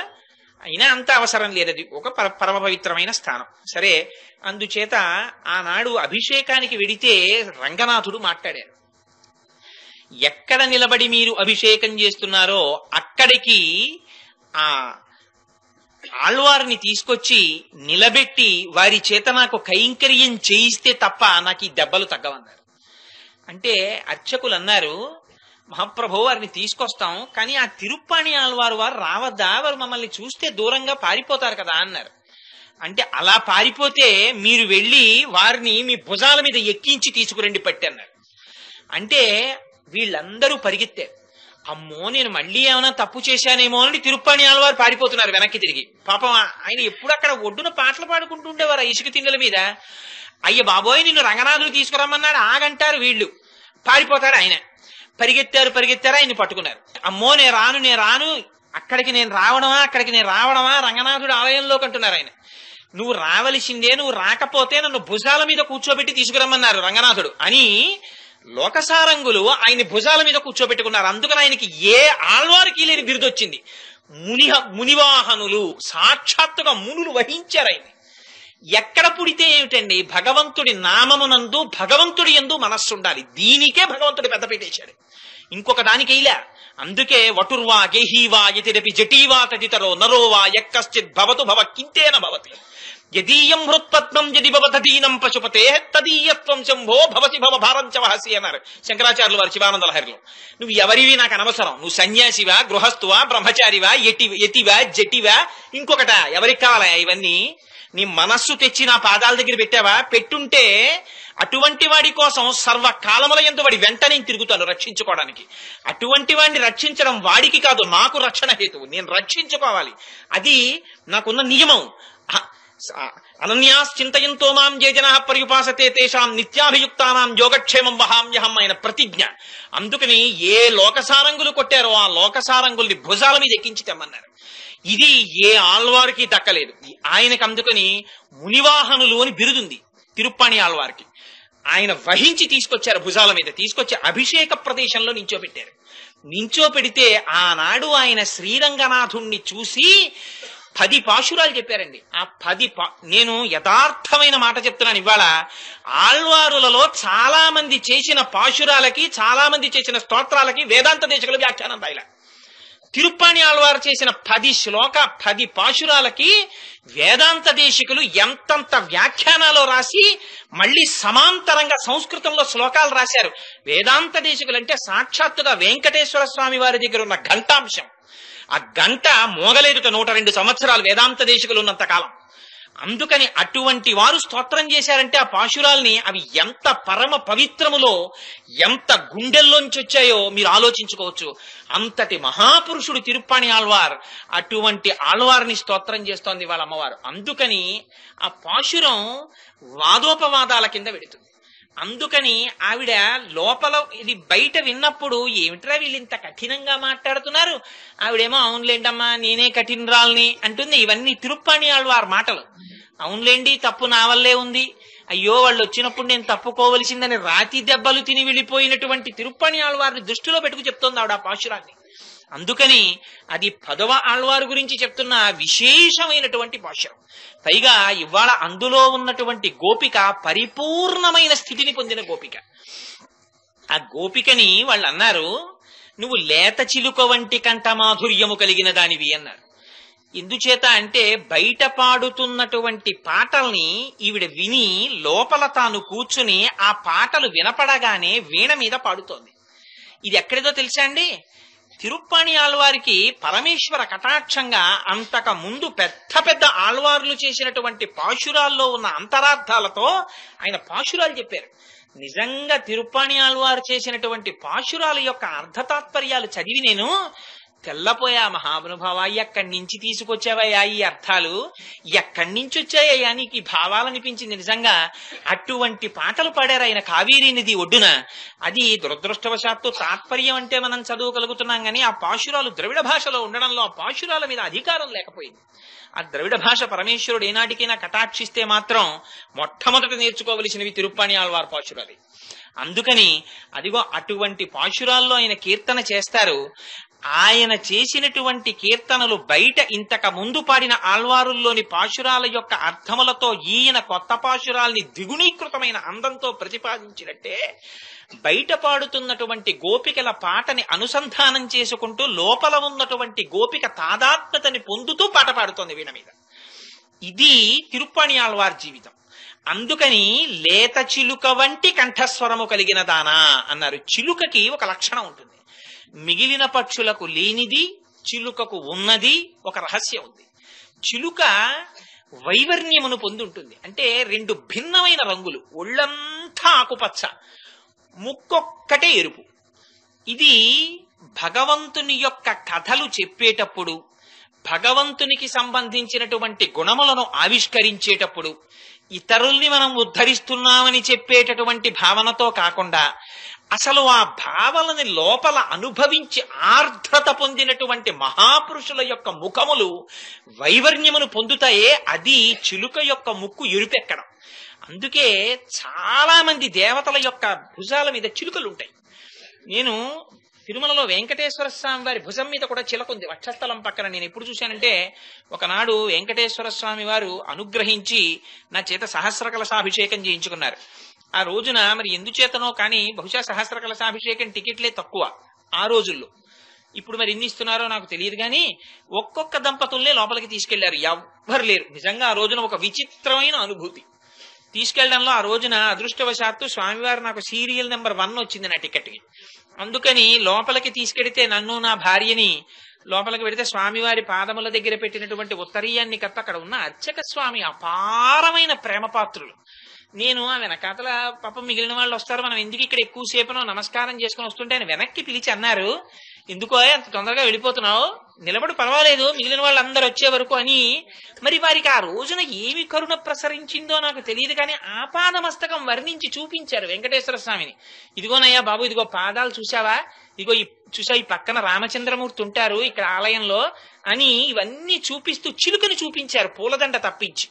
అయినా అంత అవసరం లేదు. అది ఒక పరమ పవిత్రమైన స్థానం. సరే, అందుచేత ఆనాడు అభిషేకానికి వెడితే రంగనాథుడు మాట్లాడారు. ఎక్కడ నిలబడి మీరు అభిషేకం చేస్తున్నారో అక్కడికి ఆ ఆళ్వారిని తీసుకొచ్చి నిలబెట్టి వారి చేత నాకు కైంకర్యం చేయిస్తే తప్ప నాకు ఈ దెబ్బలు తగ్గవన్నారు. అంటే అర్చకులు అన్నారు, మహాప్రభు వారిని తీసుకొస్తాం, కానీ ఆ తిరుప్పాణి ఆళ్వారు వారు రావద్దా, వారు మమ్మల్ని చూస్తే దూరంగా పారిపోతారు కదా అన్నారు. అంటే అలా పారిపోతే మీరు వెళ్ళి వారిని మీ భుజాల మీద ఎక్కించి తీసుకురండి పట్టి అన్నారు. అంటే వీళ్ళందరూ పరిగెత్తారు. అమ్మో నేను మళ్ళీ ఏమైనా తప్పు చేశానేమో అని తిరుప్పాణి ఆళ్వారు పారిపోతున్నారు వెనక్కి తిరిగి. పాపం ఆయన ఎప్పుడు అక్కడ ఒడ్డున పాటలు పాడుకుంటూ ఉండేవారు ఇసుక తిన్నెల మీద. అయ్య బాబోయ్ నిన్ను రంగనాథుడు తీసుకురమ్మన్నాడు ఆగంటారు వీళ్ళు, పారిపోతాడు ఆయన. పరిగెత్తారు, ఆయన్ని పట్టుకున్నారు. అమ్మో నేను రాను, అక్కడికి నేను రావడమా రంగనాథుడు ఆలయంలోకి అంటున్నారు ఆయన. నువ్వు రావలసిందే, నువ్వు రాకపోతే నన్ను భుజాల మీద కూర్చోబెట్టి తీసుకురమ్మన్నారు రంగనాథుడు అని లోకసారంగులు ఆయన్ని భుజాల మీద కూర్చోబెట్టుకున్నారు. అందుకని ఆయనకి ఏ ఆళ్వారికి లేని బిరుదొచ్చింది. మునివాహనులు, సాక్షాత్తుగా మునులు వహించారు ఆయన. ఎక్కడ పుడితే ఏమిటండి, భగవంతుడి నామమునందు భగవంతుడి యందు మనస్సు ఉండాలి. దీనికే భగవంతుడి పెద్ద పెట్టేశాడు, ఇంకొక దానికి ఇలా. అందుకే వటుర్వా గేహీవా యతిరపి జటీవా తదితరో నరోవా యక్కశ్చిత్ భవతు భవ కింతేన భవతి యదీయం హృత్పద్మం యది భవతదీనం పశుపతే తదీయత్వం శంభో భవసి భవ భారం చ వహసి అన్నారు శంకరాచార్యులు వారు శివానంద లహరిలో. నువ్వు ఎవరివి నాకు అనవసరం, నువ్వు సన్యాసివా, గృహస్థువా, బ్రహ్మచారివా, యతివా, జటివా, ఇంకొకట, ఎవరికి కావాలా ఇవన్నీ? నీ మనస్సు తెచ్చి నా పాదాల దగ్గర పెట్టావా? పెట్టుంటే అటువంటి వాడి కోసం సర్వకాలముల యందు వాడి వెంట నేను తిరుగుతాను రక్షించుకోవడానికి. అటువంటి వాడిని రక్షించడం వాడికి కాదు, నాకు రక్షణ హేతువు. నేను రక్షించుకోవాలి, అది నాకున్న నియమం. అనన్యాశ్చింతయంతో మాం ఏ జనా పర్యుపాసతే తేషాం నిత్యాభియుక్తానాం యోగక్షేమం వహామ్యహం ఆయన ప్రతిజ్ఞ. అందుకని ఏ లోకసారంగులు కొట్టారో ఆ లోకసారంగుల్ని భుజాల మీద ఎక్కించి తెమ్మన్నారు. ఇది ఏ ఆళ్వారికి దక్కలేదు ఆయనకు. అందుకని మునివాహనులు అని బిరుదుంది తిరుప్పాణి ఆళ్వారికి. ఆయన వహించి తీసుకొచ్చారు, భుజాల మీద తీసుకొచ్చి అభిషేక ప్రదేశంలో నించోబెట్టారు. నించోపెడితే ఆనాడు ఆయన శ్రీరంగనాథుణ్ణి చూసి 10 పాశురాలు చెప్పారండి. ఆ 10 నేను యథార్థమైన మాట చెప్తున్నాను. ఇవాళ ఆళ్వారులలో చాలా మంది చేసిన పాశురాలకి, చాలా మంది చేసిన స్తోత్రాలకి వేదాంత దేశకులు వ్యాఖ్యానం రాయలే. తిరుప్పాణి ఆళ్వారు చేసిన 10 పాశురాలకి వేదాంత దేశికులు ఎంతంత వ్యాఖ్యానాలు రాసి మళ్ళీ సమాంతరంగా సంస్కృతంలో శ్లోకాలు రాశారు. వేదాంత దేశికులు అంటే సాక్షాత్తుగా వెంకటేశ్వర స్వామి వారి దగ్గర ఉన్న ఘంటాంశం. ఆ గంట మోగలేదుట 102 సంవత్సరాలు వేదాంత దేశికులు ఉన్నంత కాలం. అందుకని అటువంటి వారు స్తోత్రం చేశారంటే ఆ పాశురాల్ని అవి ఎంత పరమ పవిత్రములో, ఎంత గుండెల్లోంచి వచ్చాయో మీరు ఆలోచించుకోవచ్చు. అంతటి మహాపురుషుడు తిరుప్పాణి ఆళ్వార్. అటువంటి ఆళ్వారిని స్తోత్రం చేస్తోంది వాళ్ళ అమ్మవారు. అందుకని ఆ పాశురం వాదోపవాదాల కింద వెడుతుంది. అందుకని ఆవిడ లోపల ఇది బయట విన్నప్పుడు ఏమిట్రా వీళ్ళు ఇంత కఠినంగా మాట్లాడుతున్నారు, ఆవిడేమో అవునులేండమ్మా నేనే కఠినరాల్ని అంటుంది. ఇవన్నీ తిరుప్పాణి ఆళ్వార్ మాటలు. అవునులేండి తప్పు నా వల్లే ఉంది, అయ్యో వాళ్ళు వచ్చినప్పుడు నేను తప్పుకోవలసిందని రాతి దెబ్బలు తిని వెళ్ళిపోయినటువంటి తిరుప్పాణి ఆళ్వారిని దృష్టిలో పెట్టుకు చెప్తోంది ఆవిడ ఆ పాశురాన్ని. అందుకని అది 10వ ఆళ్వారు గురించి చెప్తున్న విశేషమైనటువంటి పాశురం. పైగా ఇవాళ అందులో ఉన్నటువంటి గోపిక పరిపూర్ణమైన స్థితిని పొందిన గోపిక. ఆ గోపికని వాళ్ళు అన్నారు, నువ్వు లేత చిలుక వంటి కంఠ మాధుర్యము కలిగిన దానివి అన్నారు. ఎందుచేత అంటే బయట పాడుతున్నటువంటి పాటల్ని ఈవిడ విని లోపల తాను కూర్చుని ఆ పాటలు వినపడగానే వీణ మీద పాడుతోంది. ఇది ఎక్కడిదో తెలుసా అండి? తిరుప్పాణి ఆళ్వారికి పరమేశ్వర కటాక్షంగా అంతక ముందు పెద్ద పెద్ద ఆళ్వార్లు చేసినటువంటి పాశురాల్లో ఉన్న అంతరార్థాలతో ఆయన పాశురాలు చెప్పారు. నిజంగా తిరుప్పాణి ఆళ్వారు చేసినటువంటి పాశురాల యొక్క అర్థతాత్పర్యాలు చదివి నేను తెల్లపోయా. మహానుభావ, ఎక్కడి నుంచి తీసుకొచ్చావయ్యా ఈ అర్థాలు, ఎక్కడి నుంచి వచ్చాయ్యా నీకు ఈ భావాలనిపించింది. నిజంగా అటువంటి పాటలు పాడారు ఆయన కావేరీ నది ఒడ్డున. అది దురదృష్టవశాత్తు తాత్పర్యం అంటే మనం చదువుగలుగుతున్నాం కానీ ఆ పాశురాలు ద్రవిడ భాషలో ఉండడంలో ఆ పాశురాల మీద అధికారం లేకపోయింది. ఆ ద్రవిడ భాష పరమేశ్వరుడు ఏనాటికైనా కటాక్షిస్తే మాత్రం మొట్టమొదట నేర్చుకోవలసినవి తిరుప్పాణి ఆళ్వార్ పాశురాలు. అందుకని అదిగో అటువంటి పాశురాల్లో ఆయన కీర్తన చేస్తారు. ఆయన చేసినటువంటి కీర్తనలు బయట ఇంతక ముందు పాడిన ఆళ్వారుల్లోని పాశురాల యొక్క అర్థములతో ఈయన కొత్త పాశురాల్ని ద్విగుణీకృతమైన అందంతో ప్రతిపాదించినట్టే బయట పాడుతున్నటువంటి గోపికల పాటని అనుసంధానం చేసుకుంటూ లోపల ఉన్నటువంటి గోపిక తాదాత్మ్యతని పొందుతూ పాట పాడుతోంది వీణ మీద. ఇది తిరుప్పాణి ఆళ్వార్ జీవితం. అందుకని లేత చిలుక వంటి కంఠస్వరము కలిగిన దానా అన్నారు. చిలుకకి ఒక లక్షణం ఉంటుంది, మిగిలిన పక్షులకు లేనిది చిలుకకు ఉన్నది ఒక రహస్యం ఉంది. చిలుక వైవర్ణ్యమును పొంది ఉంటుంది. అంటే 2 భిన్నమైన రంగులు, ఒళ్ళంతా ఆకుపచ్చ, ముక్కొక్కటే ఎరుపు. ఇది భగవంతుని యొక్క కథలు చెప్పేటప్పుడు, భగవంతునికి సంబంధించినటువంటి గుణములను ఆవిష్కరించేటప్పుడు, ఇతరుల్ని మనం ఉద్ధరిస్తున్నామని చెప్పేటటువంటి భావనతో కాకుండా అసలు ఆ భావనని లోపల అనుభవించి ఆర్ద్రత పొందినటువంటి మహాపురుషుల యొక్క ముఖములు వైవర్ణ్యమును పొందుతాయే, అది చిలుక యొక్క ముక్కు ఎరుపెక్కడం. అందుకే చాలా మంది దేవతల యొక్క భుజాల మీద చిలుకలు ఉంటాయి. నేను తిరుమలలో వెంకటేశ్వర స్వామి వారి భుజం మీద కూడా చిలక ఉంది వక్షస్థలం పక్కన. నేను ఎప్పుడు చూశానంటే, ఒకనాడు వెంకటేశ్వర స్వామి వారు అనుగ్రహించి నా చేత సహస్ర కలశాభిషేకం చేయించుకున్నారు. ఆ రోజున మరి ఎందుచేతనో కానీ బహుశా సహస్ర కలశాభిషేకం టికెట్లే తక్కువ ఆ రోజుల్లో. ఇప్పుడు మరి ఎన్ని ఇస్తున్నారో నాకు తెలియదు కానీ ఒక్కొక్క దంపతుల్నే లోపలికి తీసుకెళ్లారు, ఎవ్వరు లేరు. నిజంగా ఆ రోజున ఒక విచిత్రమైన అనుభూతి. తీసుకెళ్లడంలో ఆ రోజున అదృష్టవశాత్తు స్వామివారు నాకు సీరియల్ నెంబర్ 1 వచ్చింది నా టికెట్కి. అందుకని లోపలికి తీసుకెడితే నన్ను నా భార్యని లోపలికి పెడితే స్వామివారి పాదముల దగ్గర పెట్టినటువంటి ఉత్తరీయాన్ని కత్త అక్కడ ఉన్న అర్చక స్వామి అపారమైన ప్రేమపాత్రులు. నేను ఆ వెనకాతల పాపం మిగిలిన వాళ్ళు వస్తారు, మనం ఎందుకు ఇక్కడ ఎక్కువసేపునో నమస్కారం చేసుకుని వస్తుంటే ఆయన వెనక్కి పిలిచి అన్నారు, ఎందుకో అంత తొందరగా వెళ్ళిపోతున్నావు, నిలబడి పర్వాలేదు మిగిలిన వాళ్ళందరూ వచ్చే వరకు అని. మరి వారికి ఆ రోజున ఏమి కరుణ ప్రసరించిందో నాకు తెలియదు కానీ ఆపాదమస్తకం వర్ణించి చూపించారు వెంకటేశ్వర స్వామిని. ఇదిగోనయ్యా బాబు, ఇదిగో పాదాలు చూసావా, ఇదిగో చూసా ఈ పక్కన రామచంద్రమూర్తి ఉంటారు ఇక్కడ ఆలయంలో అని ఇవన్నీ చూపిస్తూ చిలుకని చూపించారు పూలదండ తప్పించి.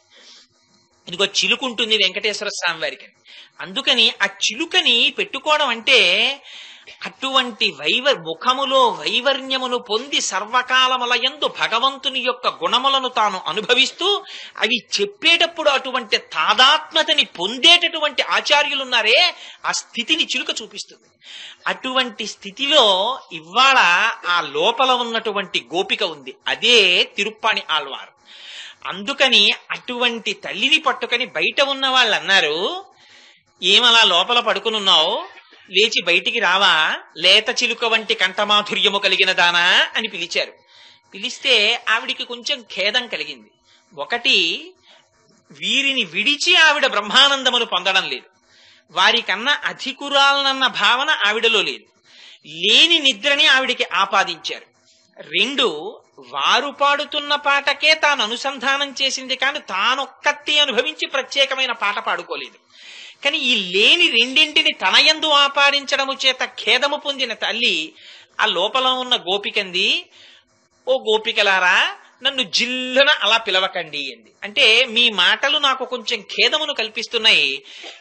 ఇదిగో చిలుకుంటుంది వెంకటేశ్వర స్వామి వారికి. అందుకని ఆ చిలుకని పెట్టుకోవడం అంటే అటువంటి ముఖములో వైవర్ణ్యమును పొంది సర్వకాలములయందు భగవంతుని యొక్క గుణములను తాను అనుభవిస్తూ అవి చెప్పేటప్పుడు అటువంటి తాదాత్మ్యతని పొందేటటువంటి ఆచార్యులున్నారే, ఆ స్థితిని చిలుక చూపిస్తుంది. అటువంటి స్థితిలో ఇవాళ ఆ లోపల ఉన్నటువంటి గోపిక ఉంది, అదే తిరుప్పాణి ఆళ్వారు. అందుకని అటువంటి తల్లిని పట్టుకొని బయట ఉన్న వాళ్ళు అన్నారు, ఏమలా లోపల పడుకునున్నావు, లేచి బయటికి రావా, లేత చిలుక వంటి కంఠమాధుర్యము కలిగిన దానా అని పిలిచారు. పిలిస్తే ఆవిడికి కొంచెం ఖేదం కలిగింది. ఒకటి, వీరిని విడిచి ఆవిడ బ్రహ్మానందమును పొందడం లేదు, వారికన్నా అధికురాలనన్న భావన ఆవిడలో లేదు, లేని నిద్రని ఆవిడికి ఆపాదించారు. రెండు, వారు పాడుతున్న పాటకే తాను అనుసంధానం చేసింది కానీ తానొక్కతి అనుభవించి ప్రత్యేకమైన పాట పాడుకోలేదు. కానీ ఈ లేని రెండింటిని తనయందు ఆపాదించడము చేత ఖేదము పొందిన తల్లి ఆ లోపల ఉన్న గోపికంది, ఓ గోపికలారా నన్ను జిల్లున అలా పిలవకండి అంది. అంటే మీ మాటలు నాకు కొంచెం ఖేదమును కల్పిస్తున్నాయి,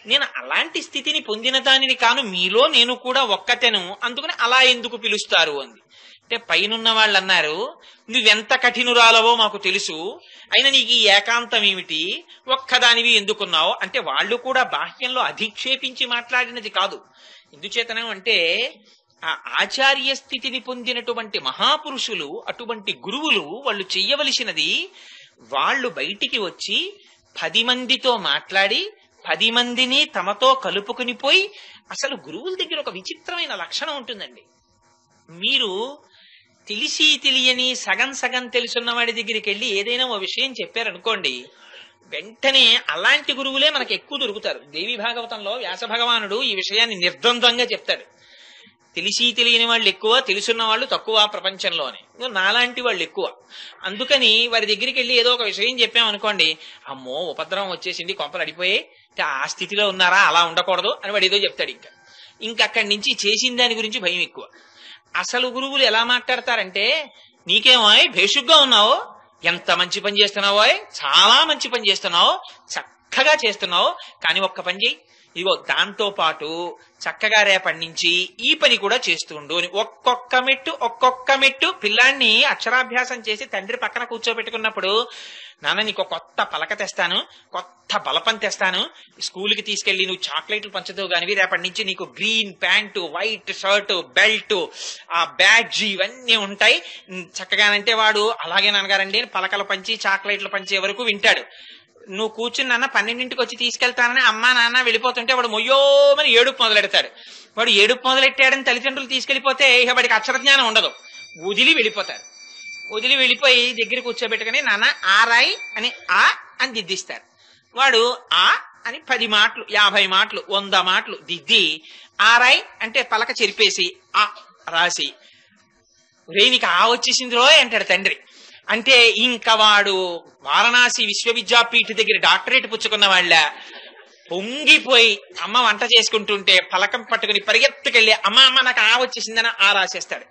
నేను అలాంటి స్థితిని పొందిన దానిని కాను, మీలో నేను కూడా ఒక్కతెను, అందుకని అలా ఎందుకు పిలుస్తారు అంది. అంటే పైనున్న వాళ్ళు అన్నారు, నువ్వెంత కఠినురాలవో మాకు తెలుసు, అయినా నీకు ఈ ఏకాంతం ఏమిటి, ఒక్కదానివి ఎందుకున్నావు అంటే వాళ్ళు కూడా బాహ్యంలో అధిక్షేపించి మాట్లాడినది కాదు. ఎందుచేతనం అంటే ఆ ఆచార్య స్థితిని పొందినటువంటి మహాపురుషులు, అటువంటి గురువులు వాళ్ళు చెయ్యవలసినది, వాళ్ళు బయటికి వచ్చి 10 మందితో మాట్లాడి 10 మందిని తమతో కలుపుకుని పోయి, అసలు గురువుల దగ్గర ఒక విచిత్రమైన లక్షణం ఉంటుందండి. మీరు తెలిసి తెలియని సగం సగం తెలుసున్న వాడి దగ్గరికి వెళ్ళి ఏదైనా ఓ విషయం చెప్పారనుకోండి, వెంటనే అలాంటి గురువులే మనకు ఎక్కువ దొరుకుతారు. దేవి భాగవతంలో వ్యాస భగవానుడు ఈ విషయాన్ని నిర్ద్వంద్వంగా చెప్తాడు. తెలిసి తెలియని వాళ్ళు ఎక్కువ, తెలుసున్న వాళ్ళు తక్కువ ప్రపంచంలోనే, నాలాంటి వాళ్ళు ఎక్కువ. అందుకని వారి దగ్గరికి వెళ్ళి ఏదో ఒక విషయం చెప్పామనుకోండి, అమ్మో ఉపద్రవం వచ్చేసింది, కొంపలు అడిపోయి ఆ స్థితిలో ఉన్నారా, అలా ఉండకూడదు అని వాడు ఏదో చెప్తాడు. ఇంకా అక్కడి నుంచి చేసిన దాని గురించి భయం ఎక్కువ. అసలు గురువులు ఎలా మాట్లాడతారంటే, నీకేమో భేషుగ్గా ఉన్నావు, ఎంత మంచి పని చేస్తున్నావో, చాలా మంచి పని చేస్తున్నావు, చక్కగా చేస్తున్నావు, కానీ ఒక్క పని చేయి, ఇదిగో దాంతో పాటు చక్కగా రేపటి నుంచి ఈ పని కూడా చేస్తుండు అని ఒక్కొక్క మెట్టు పిల్లాన్ని అక్షరాభ్యాసం చేసి తండ్రి పక్కన కూర్చోబెట్టుకున్నప్పుడు, నాన్న నీకు కొత్త పలక తెస్తాను, కొత్త బలపం తెస్తాను, స్కూల్కి తీసుకెళ్లి నువ్వు చాక్లెట్లు పంచుతావు కానివి, రేపటి నుంచి నీకు green pant, white shirt, belt, ఆ బ్యాడ్జ్ ఇవన్నీ ఉంటాయి చక్కగానంటే వాడు అలాగే నాన్నగారండి పలకలు పంచి చాక్లెట్లు పంచే వరకు వింటాడు. నువ్వు కూర్చుని నాన్న 12ంటికి వచ్చి తీసుకెళ్తానని అమ్మా నాన్న వెళ్ళిపోతుంటే వాడు మొయ్యోమని ఏడుపు మొదలెడతాడు. వాడు ఏడుపు మొదలెట్టాడని తల్లిదండ్రులు తీసుకెళ్లిపోతే ఇక వాడికి అక్షరజ్ఞానం ఉండదు, వదిలి వెళ్ళిపోతారు. వదిలి వెళ్ళిపోయి దగ్గర కూర్చోబెట్టుకుని నాన్న ఆరాయి అని ఆ అని దిద్దిస్తారు. వాడు ఆ అని 10 మాటలు 50 మాటలు 100 మాటలు దిద్ది ఆరాయి అంటే పలక చెరిపేసి ఆ రాసి, రే నీకు ఆ వచ్చేసింది రోయ్ అంటాడు తండ్రి. అంటే ఇంకా వాడు వారణాసి విశ్వవిద్యాపీఠ దగ్గర డాక్టరేట్ పుచ్చుకున్న వాళ్ళ పొంగిపోయి అమ్మ వంట చేసుకుంటుంటే పలకం పట్టుకుని పరిగెత్తుకెళ్ళి అమ్మ నాకు ఆ వచ్చేసిందని ఆ రాసేస్తాడు.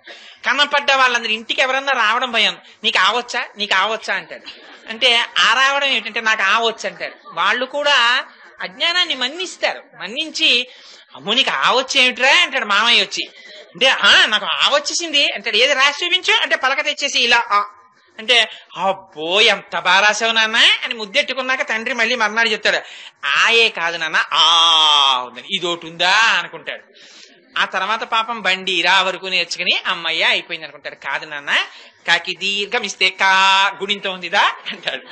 కనపడ్డ వాళ్ళందరూ ఇంటికి ఎవరన్నా రావడం భయం, నీకు ఆవచ్చా అంటాడు. అంటే ఆ రావడం ఏంటంటే నాకు ఆవచ్చు అంటాడు. వాళ్ళు కూడా అజ్ఞానాన్ని మన్నిస్తారు. మన్నించి అమ్మో నీకు ఆవచ్చేమిట్రా అంటాడు మామయ్య వచ్చి. అంటే నాకు ఆవచ్చేసింది అంటాడు. ఏది రాసి చూపించు అంటే పలక తెచ్చేసి ఇలా అంటే అబ్బో ఎంత బాగా రాసావు నాన్న అని ముద్దెట్టుకున్నాక తండ్రి మళ్ళీ మర్నాడు చెప్తాడు, ఆయే కాదు నాన్న ఆ ఉందని, ఇదోటి ఉందా అనుకుంటాడు. ఆ తర్వాత పాపం బండి రా వరకు నేర్చుకుని అమ్మయ్య అయిపోయింది అనుకుంటాడు. కాదు నాన్న కాకి దీర్ఘం ఇస్తే కా గుణింతం ఉందిరా అంటాడు.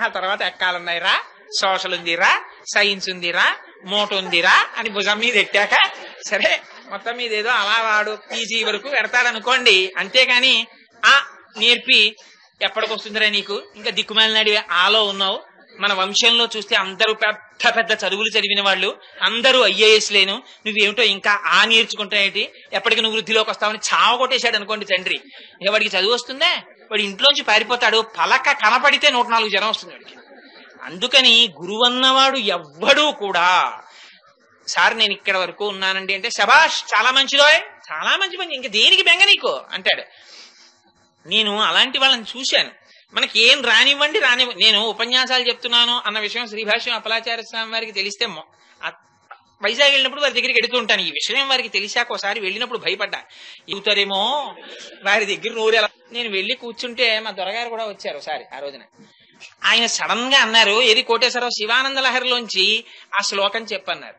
ఆ తర్వాత ఎక్కాలున్నాయిరా, సోషల్ ఉందిరా, సైన్స్ ఉందిరా, మోట ఉందిరా అని భుజం మీద ఎట్టాక సరే మొత్తం మీద ఏదో అలా వాడు పీజీ వరకు పెడతాడనుకోండి. అంతేగాని ఆ నేర్పి ఎప్పటికొస్తుందిరా నీకు, ఇంకా దిక్కుమాలినాడి ఆలో ఉన్నావు. మన వంశంలో చూస్తే అందరూ పెద్ద పెద్ద చదువులు చదివిన వాళ్ళు, అందరూ IAS లేను, నువ్వేమిటో ఇంకా ఆ నేర్చుకుంటాయేంటి, ఎప్పటికి నువ్వు వృద్ధిలోకి వస్తావని చావ కొట్టేశాడు అనుకోండి తండ్రి. ఇక వాడికి చదువు వస్తుందే, వాడు ఇంట్లోంచి పారిపోతాడు. పలక కనపడితే 104 జ్వరం వస్తుంది వాడికి. అందుకని గురువన్నవాడు ఎవ్వడూ కూడా సార్ నేను ఇక్కడ వరకు ఉన్నానండి అంటే శబాష్ చాలా మంచిదోయ్, చాలా మంచి పని, ఇంకా దేనికి బెంగ నీకు అంటాడు. నేను అలాంటి వాళ్ళని చూశాను. మనకి ఏం రానివ్వండి నేను ఉపన్యాసాలు చెప్తున్నాను అన్న విషయం శ్రీభాష్యం అప్పలాచార్య స్వామి వారికి తెలిస్తే వైజాగ్ వెళ్ళినప్పుడు వారి దగ్గరికి ఎడుతూ ఉంటాను. ఈ విషయం వారికి తెలిసాక ఒకసారి వెళ్ళినప్పుడు భయపడ్డా, ఇవుతారేమో వారి దగ్గర నోరేలా. నేను వెళ్ళి కూర్చుంటే మా దొరగారు కూడా వచ్చారు ఒకసారి ఆ రోజున. ఆయన సడన్ గా అన్నారు, ఏది కోటేశ్వరరావు శివానంద లహరిలోంచి ఆ శ్లోకం చెప్పన్నారు.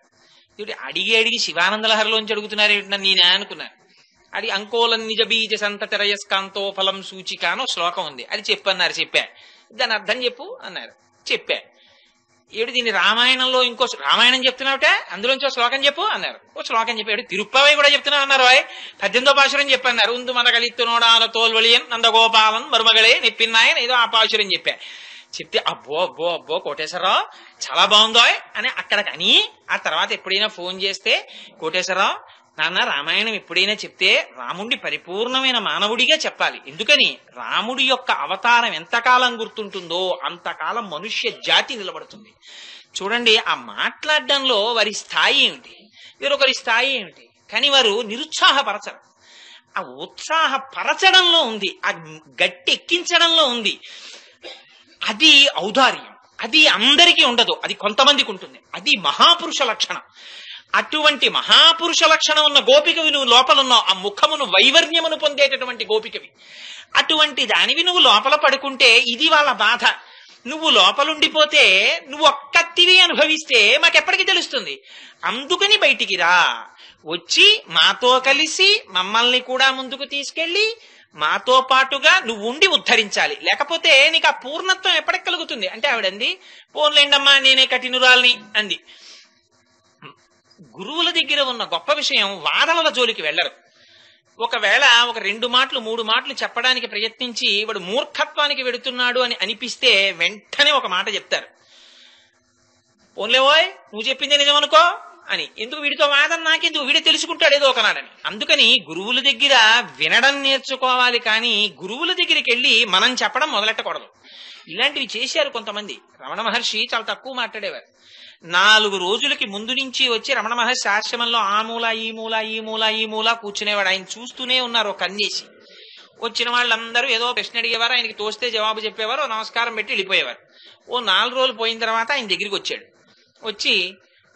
అడిగి అడిగి శివానంద లహరిలోంచి అడుగుతున్నారు ఏమిటన్నా నేనే అనుకున్నాను. అది అంకోలం నిజ బీజ సంత తెరయస్కాంతో ఫలం సూచిక అనో శ్లోకం ఉంది, అది చెప్పన్నారు. చెప్పా, దాని అర్థం చెప్పు అన్నారు. చెప్పా. ఏడు దీన్ని రామాయణంలో ఇంకో రామాయణం చెప్తున్నావుట, అందులోంచి ఒక శ్లోకం చెప్పు అన్నారు. ఓ శ్లోకం చెప్పాడు. తిరుప్పవై కూడా చెప్తున్నావు అన్నారు. 18వ పాశురం చెప్పన్నారు. ఉందు మన కలిత్తునోడాల తోల్వలియన్ నందగోపాలన్ మరుమగళే నెప్పిన్నాయని ఏదో ఆ పాశురం చెప్పా. చెప్తే అబ్బో అబ్బో అబ్బో కోటేశ్వరరావు చాలా బాగుందో అని అక్కడికని, ఆ తర్వాత ఎప్పుడైనా ఫోన్ చేస్తే కోటేశ్వరరావు నాన్న రామాయణం ఎప్పుడైనా చెప్తే రాముడి పరిపూర్ణమైన మానవుడిగా చెప్పాలి. ఎందుకని రాముడి యొక్క అవతారం ఎంతకాలం గుర్తుంటుందో అంతకాలం మనుష్య జాతి నిలబడుతుంది. చూడండి, ఆ మాట్లాడడంలో వారి స్థాయి ఏమిటి, వేరొకరి స్థాయి ఏమిటి, కానీ వారు నిరుత్సాహపరచరు. ఆ ఉత్సాహపరచడంలో ఉంది, ఆ గట్టి ఎక్కించడంలో ఉంది. అది ఔదార్యం. అది అందరికీ ఉండదు, అది కొంతమందికి ఉంటుంది. అది మహాపురుష లక్షణం. అటువంటి మహాపురుష లక్షణం ఉన్న గోపికవి నువ్వు లోపలున్నావు. ఆ ముఖమును వైవర్ణ్యమును పొందేటటువంటి గోపికవి. అటువంటి దానివి నువ్వు లోపల పడుకుంటే ఇది వాళ్ళ బాధ. నువ్వు లోపలుండిపోతే నువ్వు ఒక్కత్తివి అనుభవిస్తే మాకెప్పటికీ తెలుస్తుంది. అందుకని బయటికి రా, వచ్చి మాతో కలిసి మమ్మల్ని కూడా ముందుకు తీసుకెళ్లి మాతో పాటుగా నువ్వు ఉండి ఉద్ధరించాలి. లేకపోతే నీకు ఆ పూర్ణత్వం ఎప్పటికి కలుగుతుంది అంటే ఆవిడంది, పోన్లేండమ్మా నేనే కఠినురాల్ని అంది. గురువుల దగ్గర ఉన్న గొప్ప విషయం వాదనల జోలికి వెళ్లరు. ఒకవేళ ఒక 2 మాటలు 3 మాటలు చెప్పడానికి ప్రయత్నించి వాడు మూర్ఖత్వానికి వెడుతున్నాడు అని అనిపిస్తే వెంటనే ఒక మాట చెప్తారు. పోన్లేవోయ్ నువ్వు చెప్పిందే నిజమనుకో అని. ఎందుకు వీడితో వాదన నాకెందుకు, వీడే తెలుసుకుంటాడు ఏదో ఒకనాడని. అందుకని గురువుల దగ్గర వినడం నేర్చుకోవాలి, కానీ గురువుల దగ్గరికి వెళ్ళి మనం చెప్పడం మొదలెట్టకూడదు. ఇలాంటివి చేశారు కొంతమంది. రమణ మహర్షి చాలా తక్కువ మాట్లాడేవారు. 4 రోజులకి ముందు నుంచి వచ్చి రమణ మహర్షి ఆశ్రమంలో ఆ మూల ఈ మూల ఈ మూల ఈ మూల కూర్చునేవాడు. ఆయన చూస్తూనే ఉన్నారు ఒక కన్నేసి. వచ్చిన వాళ్ళందరూ ఏదో ప్రశ్న అడిగేవారు, ఆయనకి తోస్తే జవాబు చెప్పేవారు, నమస్కారం పెట్టి వెళ్ళిపోయేవారు. ఓ 4 రోజులు పోయిన తర్వాత ఆయన దగ్గరికి వచ్చాడు. వచ్చి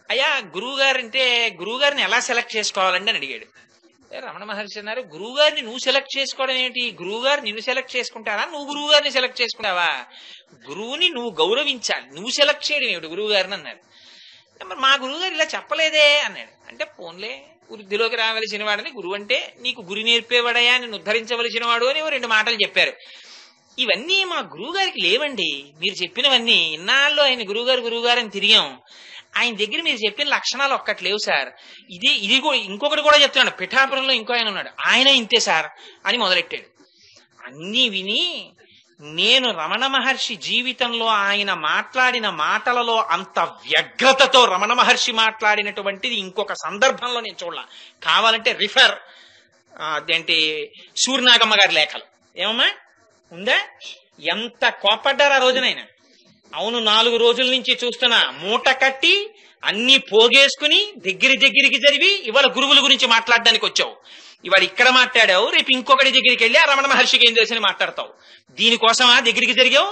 అయ్యా గురువుగారిని ఎలా సెలెక్ట్ చేసుకోవాలండి అని అడిగాడు. రమణ మహర్షి అన్నారు, గురువుగారిని నువ్వు సెలెక్ట్ చేసుకోవడం ఏంటి, గురువుగారు నిన్ను సెలెక్ట్ చేసుకుంటారా, నువ్వు గురువుగారిని సెలెక్ట్ చేసుకుంటావా? గురువుని నువ్వు గౌరవించాలి, నువ్వు సెలెక్ట్ చేయడం ఏమిటి గురువుగారిని అన్నారు. మరి మా గురువుగారు ఇలా చెప్పలేదే అన్నాడు. అంటే పోన్లే, వృద్ధిలోకి రావలసిన వాడని గురువు అంటే నీకు గురి నేర్పేవాడయా, నిన్ను ఉద్ధరించవలసిన వాడు అని 2 మాటలు చెప్పారు. ఇవన్నీ మా గురువుగారికి లేవండి. మీరు చెప్పినవన్నీ ఇన్నాళ్ళు ఆయన గురువుగారు అని తిరిగాం. ఆయన దగ్గర మీరు చెప్పిన లక్షణాలు ఒక్కటి లేవు సార్. ఇది ఇంకొకటి కూడా చెప్తున్నాడు. పిఠాపురంలో ఇంకో ఆయన ఉన్నాడు, ఆయన ఇంతే సార్ అని మొదలెట్టాడు. అన్నీ విని నేను రమణ మహర్షి జీవితంలో ఆయన మాట్లాడిన మాటలలో అంత వ్యగ్రతతో రమణ మహర్షి మాట్లాడినటువంటిది ఇంకొక సందర్భంలో నేను చూడాల. కావాలంటే రిఫర్ అదేంటి సూర్యనాగమ్మ గారి లేఖలు ఏమమ్మా ఉందా, ఎంత కోపడ్డారు ఆ రోజునైనా. అవును 4 రోజుల నుంచి చూస్తున్నా, మూట కట్టి అన్ని పోగేసుకుని దగ్గరికి జరిగి ఇవాళ గురువుల గురించి మాట్లాడడానికి వచ్చావు. ఇవాళ ఇక్కడ మాట్లాడావు, రేపు ఇంకొకటి దగ్గరికి వెళ్ళి ఆ రమణ మహర్షికి ఏం తెలిసి మాట్లాడతావు. దీనికోసమా దగ్గరికి జరిగావు?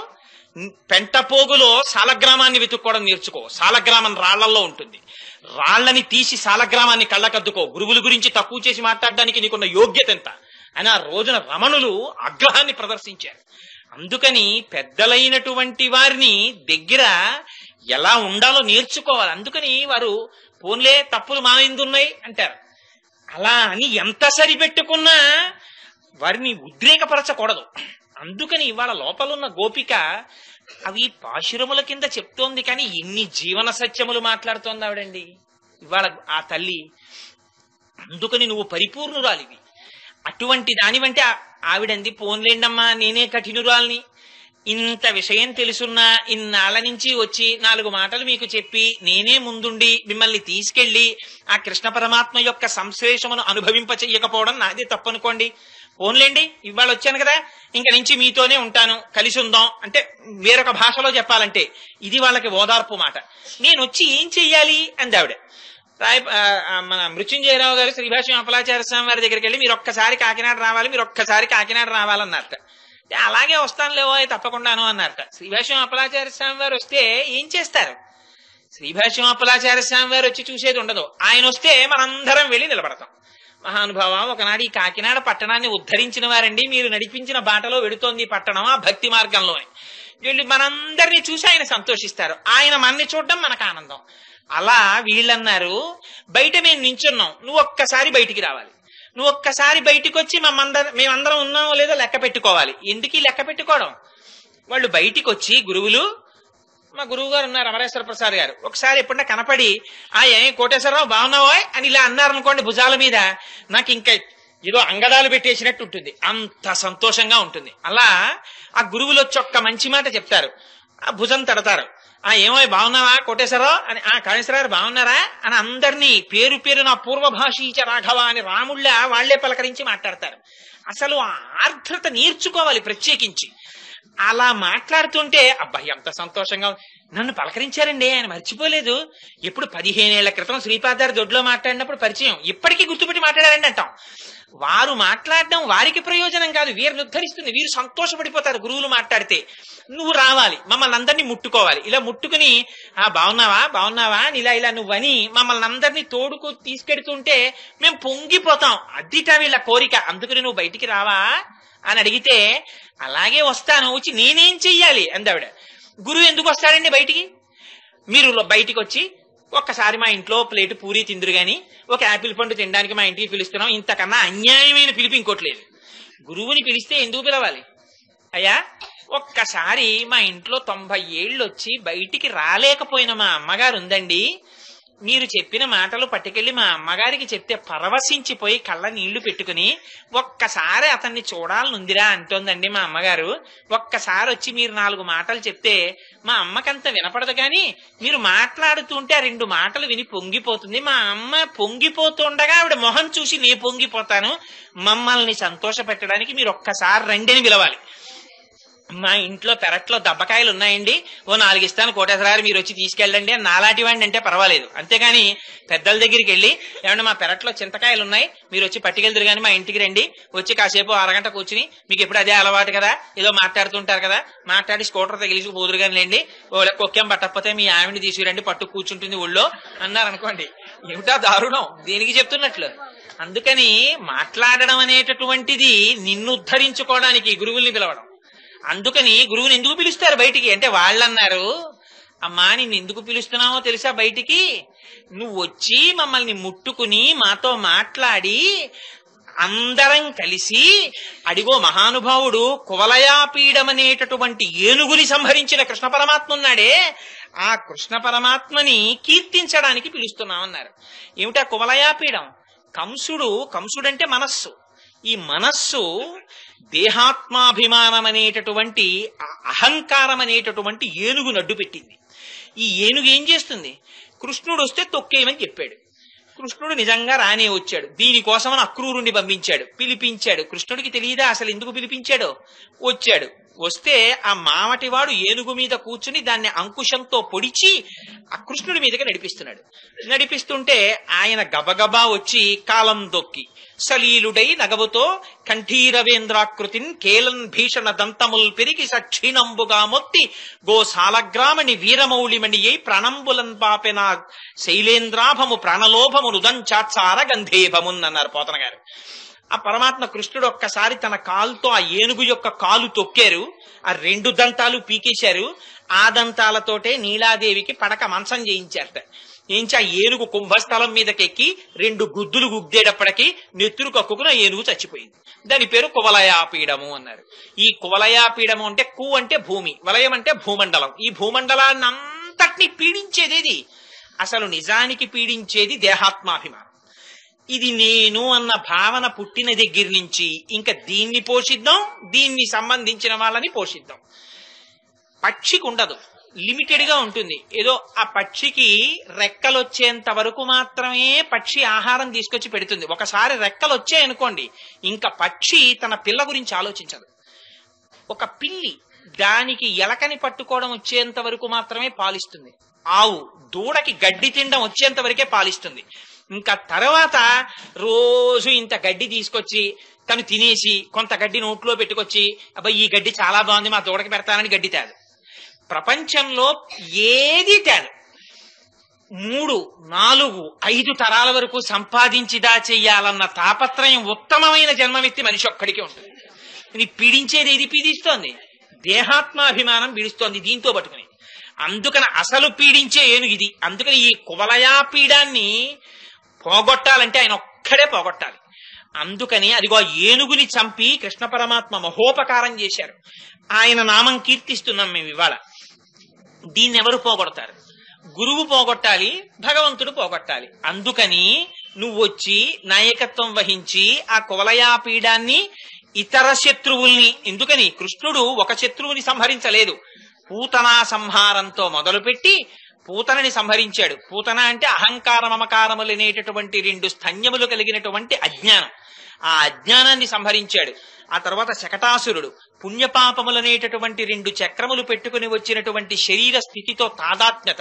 పెంటపోగులో సాలగ్రామాన్ని వెతుక్కోవడం నేర్చుకో. సాలగ్రామం రాళ్లలో ఉంటుంది, రాళ్లని తీసి సాలగ్రామాన్ని కళ్ళకద్దుకో. గురువుల గురించి తక్కువ చేసి మాట్లాడడానికి నీకున్న యోగ్యత ఎంత అని ఆ రోజున రమణులు ఆగ్రహాన్ని ప్రదర్శించారు. అందుకని పెద్దలైనటువంటి వారిని దగ్గర ఎలా ఉండాలో నేర్చుకోవాలి. అందుకని వారు పోన్లే తప్పులు మా ఎందున్నాయి అంటారు. అలా అని ఎంత సరిపెట్టుకున్నా వారిని ఉద్రేకపరచకూడదు. అందుకని ఇవాళ లోపలున్న గోపిక అవి పాశురముల కింద చెప్తోంది, కానీ ఎన్ని జీవన సత్యములు మాట్లాడుతోంది ఆవిడండి ఇవాళ ఆ తల్లి. అందుకని నువ్వు పరిపూర్ణురాలివి. అటువంటి దానివంటే ఆవిడంది, పోన్లేండమ్మా నేనే కఠినురాల్ని, ఇంత విషయం తెలుసున్నా ఇన్నాళ్ళ నుంచి వచ్చి 4 మాటలు మీకు చెప్పి నేనే ముందుండి మిమ్మల్ని తీసుకెళ్లి ఆ కృష్ణ పరమాత్మ యొక్క సంశ్లేషమును అనుభవింప చెయ్యకపోవడం నాదే తప్పనుకోండి. పోన్లేండి ఇవాళ వచ్చాను కదా, ఇంక నుంచి మీతోనే ఉంటాను, కలిసి ఉందాం అంటే వేరొక భాషలో చెప్పాలంటే ఇది వాళ్ళకి ఓదార్పు మాట. నేను వచ్చి ఏం చెయ్యాలి అంది ఆవిడ. మన మృత్యుంజయరావు గారు శ్రీభాష్యం అప్పలాచార్య స్వామి వారి దగ్గరికి వెళ్ళి మీరు ఒక్కసారి కాకినాడ రావాలన్నారట. అలాగే వస్తాను లేవో తప్పకుండాను అన్నారట. శ్రీభాష్యం అప్పలాచార్య స్వామి వారు వస్తే ఏం చేస్తారు? శ్రీభాష్యమాపలాచార్య స్వామి వారు వచ్చి చూసేది ఉండదు. ఆయన వస్తే మనందరం వెళ్ళి నిలబడతాం. మహానుభావ, ఒకనాడు ఈ కాకినాడ పట్టణాన్ని ఉద్ధరించిన వారండి, మీరు నడిపించిన బాటలో వెడుతోంది పట్టణం ఆ భక్తి మార్గంలోనే. వీళ్ళు మనందరినీ చూసి ఆయన సంతోషిస్తారు. ఆయన మనని చూడడం మనకు ఆనందం. అలా వీళ్ళన్నారు, బయట మేము నించున్నాం, నువ్వు ఒక్కసారి బయటికి రావాలి. నువ్వు ఒక్కసారి బయటికి వచ్చి మేమందరం ఉన్నామో లేదో లెక్క పెట్టుకోవాలి. ఎందుకు లెక్క పెట్టుకోవడం? వాళ్ళు బయటికి వచ్చి, గురువులు, మా గురువు గారు ఉన్నారు అమరేశ్వర ప్రసాద్ గారు, ఒకసారి ఎప్పుడన్నా కనపడి కోటేశ్వరరావు బాగున్నావో అని ఇలా అన్నారనుకోండి భుజాల మీద, నాకు ఇంకా ఏదో అంగడాలు పెట్టేసినట్టు ఉంటుంది, అంత సంతోషంగా ఉంటుంది. అలా ఆ గురువులు వచ్చి ఒక్క మంచి మాట చెప్తారు, ఆ భుజం తడతారు, ఏమో బాగున్నావా కోటేశ్వరరావు అని, కాళేశ్వరరావు బాగున్నారా అని అందరినీ పేరు పేరు నా పూర్వభాషీచ రాఘవ అని రాముళ్ళ వాళ్లే పలకరించి మాట్లాడతారు. అసలు ఆ ఆర్ద్రత నేర్చుకోవాలి ప్రత్యేకించి. అలా మాట్లాడుతుంటే అబ్బా ఎంత సంతోషంగా, నన్ను పలకరించారండి, ఆయన మర్చిపోలేదు. ఎప్పుడు 15 ఏళ్ల క్రితం శ్రీపాదారి దొడ్లో మాట్లాడినప్పుడు పరిచయం, ఇప్పటికీ గుర్తుపెట్టి మాట్లాడారండి అంటాం. వారు మాట్లాడడం వారికి ప్రయోజనం కాదు, వీరిని ఉద్ధరిస్తుంది. వీరు సంతోషపడిపోతారు గురువులు మాట్లాడితే. నువ్వు రావాలి, మమ్మల్ని అందరినీ ముట్టుకోవాలి. ఇలా ముట్టుకుని బాగున్నావా బాగున్నావా అని ఇలా నువ్వని మమ్మల్ని అందరినీ తోడుకు తీసుకెడుతుంటే మేము పొంగిపోతాం. అదిట వీళ్ళ కోరిక. అందుకని నువ్వు బయటికి రావా అని అడిగితే, అలాగే వస్తాను, వచ్చి నేనేం చెయ్యాలి అందావిడ. గురువు ఎందుకు వస్తాడండి బయటికి? మీరు బయటికి వచ్చి ఒక్కసారి మా ఇంట్లో ప్లేటు పూరి తిందురు గాని, ఒక యాపిల్ పండు తినడానికి మా ఇంటికి పిలుస్తున్నాం, ఇంతకన్నా అన్యాయమైన పిలిపి ఇంకోట్లేదు. గురువుని పిలిస్తే ఎందుకు పిలవాలి? అయ్యా ఒక్కసారి మా ఇంట్లో 90 ఏళ్ళు వచ్చి బయటికి రాలేకపోయిన మా అమ్మగారు ఉందండి, మీరు చెప్పిన మాటలు పట్టుకెళ్లి మా అమ్మగారికి చెప్తే పరవశించిపోయి కళ్ళ నీళ్లు పెట్టుకుని ఒక్కసారి అతన్ని చూడాలనుందిరా అంటోందండి మా అమ్మగారు. ఒక్కసారి వచ్చి మీరు 4 మాటలు చెప్తే మా అమ్మకంత వినపడదు, కానీ మీరు మాట్లాడుతుంటే ఆ 2 మాటలు విని పొంగిపోతుంది. మా అమ్మ పొంగిపోతుండగా ఆవిడ మొహం చూసి నే పొంగిపోతాను. మమ్మల్ని సంతోష పెట్టడానికి మీరు ఒక్కసారి రండి అని పిలవాలి. మా ఇంట్లో పెరట్లో దబ్బకాయలు ఉన్నాయండి, ఓ 4 ఇస్తాను కోటేశ్వరారు, మీరు వచ్చి తీసుకెళ్ళండి అని నాలాంటి వాడిని అంటే పర్వాలేదు. అంతేగాని పెద్దల దగ్గరికి వెళ్ళి, ఏమన్నా మా పెరట్లో చింతకాయలు ఉన్నాయి, మీరు వచ్చి పట్టుకెళ్తారు కానీ మా ఇంటికి రండి, వచ్చి కాసేపు అరగంట కూర్చుని, మీకు ఎప్పుడు అదే అలవాటు కదా, ఏదో మాట్లాడుతుంటారు కదా, మాట్లాడి స్కూటర్ తగిలిసి పోదురు కానీ లేండి, కొక్కేం పట్టకపోతే మీ ఆవిడని తీసుకురండి, పట్టు కూర్చుంటుంది ఊళ్ళో అన్నారనుకోండి, ఏమిటా దారుణం, దేనికి చెప్తున్నట్లు. అందుకని మాట్లాడడం అనేటటువంటిది నిన్ను ఉద్ధరించుకోవడానికి గురువుల్ని పిలవడం. అందుకని గురువుని ఎందుకు పిలుస్తారు బయటికి అంటే, వాళ్ళన్నారు, అమ్మా నిన్ను ఎందుకు పిలుస్తున్నావో తెలుసా బయటికి? నువ్వు వచ్చి మమ్మల్ని ముట్టుకుని మాతో మాట్లాడి అందరం కలిసి, అడిగో మహానుభావుడు కువలయాపీడమనేటటువంటి ఏనుగుని సంహరించిన కృష్ణ పరమాత్మ ఉన్నాడే, ఆ కృష్ణ పరమాత్మని కీర్తించడానికి పిలుస్తున్నామన్నారు. ఏమిటా కువలయాపీడం? కంసుడంటే మనస్సు. ఈ మనస్సు దేహాత్మాభిమానం అనేటటువంటి అహంకారం అనేటటువంటి ఏనుగు నడ్డు పెట్టింది. ఈ ఏనుగు ఏం చేస్తుంది? కృష్ణుడు వస్తే తొక్కేయమని చెప్పాడు. కృష్ణుడు నిజంగా రానే వచ్చాడు. దీనికోసమని అక్రూరుణ్ణి పంపించాడు, పిలిపించాడు. కృష్ణుడికి తెలియదా అసలు ఎందుకు పిలిపించాడో? వచ్చాడు. వస్తే ఆ మామటివాడు ఏనుగు మీద కూర్చుని దాన్ని అంకుశంతో పొడిచి ఆ కృష్ణుడి మీదకి నడిపిస్తుంటే ఆయన గబగబా వచ్చి కాలం దొక్కి సలీలుడై నగవుతో కంఠీరవేంద్రాకృతిన్ కేలన్ భీషణ దంతముల్ పెరిగి సక్షీణంబుగా మొత్తి గోసాలగ్రామణి వీరమౌళిమణి అయి ప్రణంబులన్ పాపెన శైలేంద్రాభము ప్రాణలోభము రుదంచాత్సార గంధేభమున్ అన్నారు పోతన గారు. ఆ పరమాత్మ కృష్ణుడు ఒక్కసారి తన కాలుతో ఆ ఏనుగు యొక్క కాలు తొక్కారు, ఆ 2 దంతాలు పీకేశారు. ఆ దంతాలతోటే నీలాదేవికి పడక మంచం చేయించారట. ఆ ఏనుగు కుంభస్థలం మీదకెక్కి 2 గుద్దులు గుద్దేటప్పటికి నెత్తురు కక్కుకుని ఆ ఏనుగు చచ్చిపోయింది. దాని పేరు కువలయాపీడము అన్నారు. ఈ కువలయాపీడము అంటే కు అంటే భూమి, వలయం అంటే భూమండలం. ఈ భూమండలాన్ని అంతటినీ పీడించేది, అసలు నిజానికి పీడించేది దేహాత్మాభిమానం. ఇది నేను అన్న భావన పుట్టిన దగ్గర నుంచి ఇంకా దీన్ని పోషిద్దాం, దీన్ని సంబంధించిన వాళ్ళని పోషిద్దాం. పక్షికి ఉండదు, లిమిటెడ్ గా ఉంటుంది. ఏదో ఆ పక్షికి రెక్కలు వచ్చేంత వరకు మాత్రమే పక్షి ఆహారం తీసుకొచ్చి పెడుతుంది. ఒకసారి రెక్కలు వచ్చాయనుకోండి, ఇంకా పక్షి తన పిల్ల గురించి ఆలోచించదు. ఒక పిల్లి దానికి ఎలకని పట్టుకోవడం వచ్చేంత వరకు మాత్రమే పాలిస్తుంది. ఆవు దూడకి గడ్డి తినడం వచ్చేంత వరకే పాలిస్తుంది. ఇంకా తర్వాత రోజు ఇంత గడ్డి తీసుకొచ్చి తను తినేసి కొంత గడ్డి నోట్లో పెట్టుకొచ్చి, అబ్బాయి ఈ గడ్డి చాలా బాగుంది మా దూడకి పెడతానని గడ్డి తేదు. ప్రపంచంలో ఏది తేదు. 3, 4, 5 తరాల వరకు సంపాదించిదా చెయ్యాలన్న తాపత్రయం ఉత్తమమైన జన్మమెత్తి మనిషి ఒక్కడికే ఉంటుంది. ఇది పీడించేది ఏది పీడిస్తోంది? దేహాత్మాభిమానం పీడిస్తోంది దీంతో పట్టుకుని. అందుకని అసలు పీడించే ఏనుగు ఇది. అందుకని ఈ కువలయా పీడాన్ని పోగొట్టాలంటే ఆయన ఒక్కడే పోగొట్టాలి. అందుకని అదిగో ఏనుగుని చంపి కృష్ణ పరమాత్మ మహోపకారం చేశారు. ఆయన నామం కీర్తిస్తున్నాం మేము ఇవాళ. దీన్ని ఎవరు పోగొడతారు? గురువు పోగొట్టాలి, భగవంతుడు పోగొట్టాలి. అందుకని నువ్వు వచ్చి నాయకత్వం వహించి ఆ కువలయా పీడాన్ని, ఇతర శత్రువుల్ని, ఎందుకని కృష్ణుడు ఒక శత్రువుని సంహరించలేదు, పూతనా సంహారంతో మొదలుపెట్టి పూతనని సంహరించాడు. పూతన అంటే అహంకార మమకారములనేటటువంటి 2 స్తన్యములు కలిగినటువంటి అజ్ఞానం. ఆ అజ్ఞానాన్ని సంహరించాడు. ఆ తర్వాత శకటాసురుడు పుణ్యపాపములనేటటువంటి 2 చక్రములు పెట్టుకుని వచ్చినటువంటి శరీర స్థితితో తాదాత్మ్యత,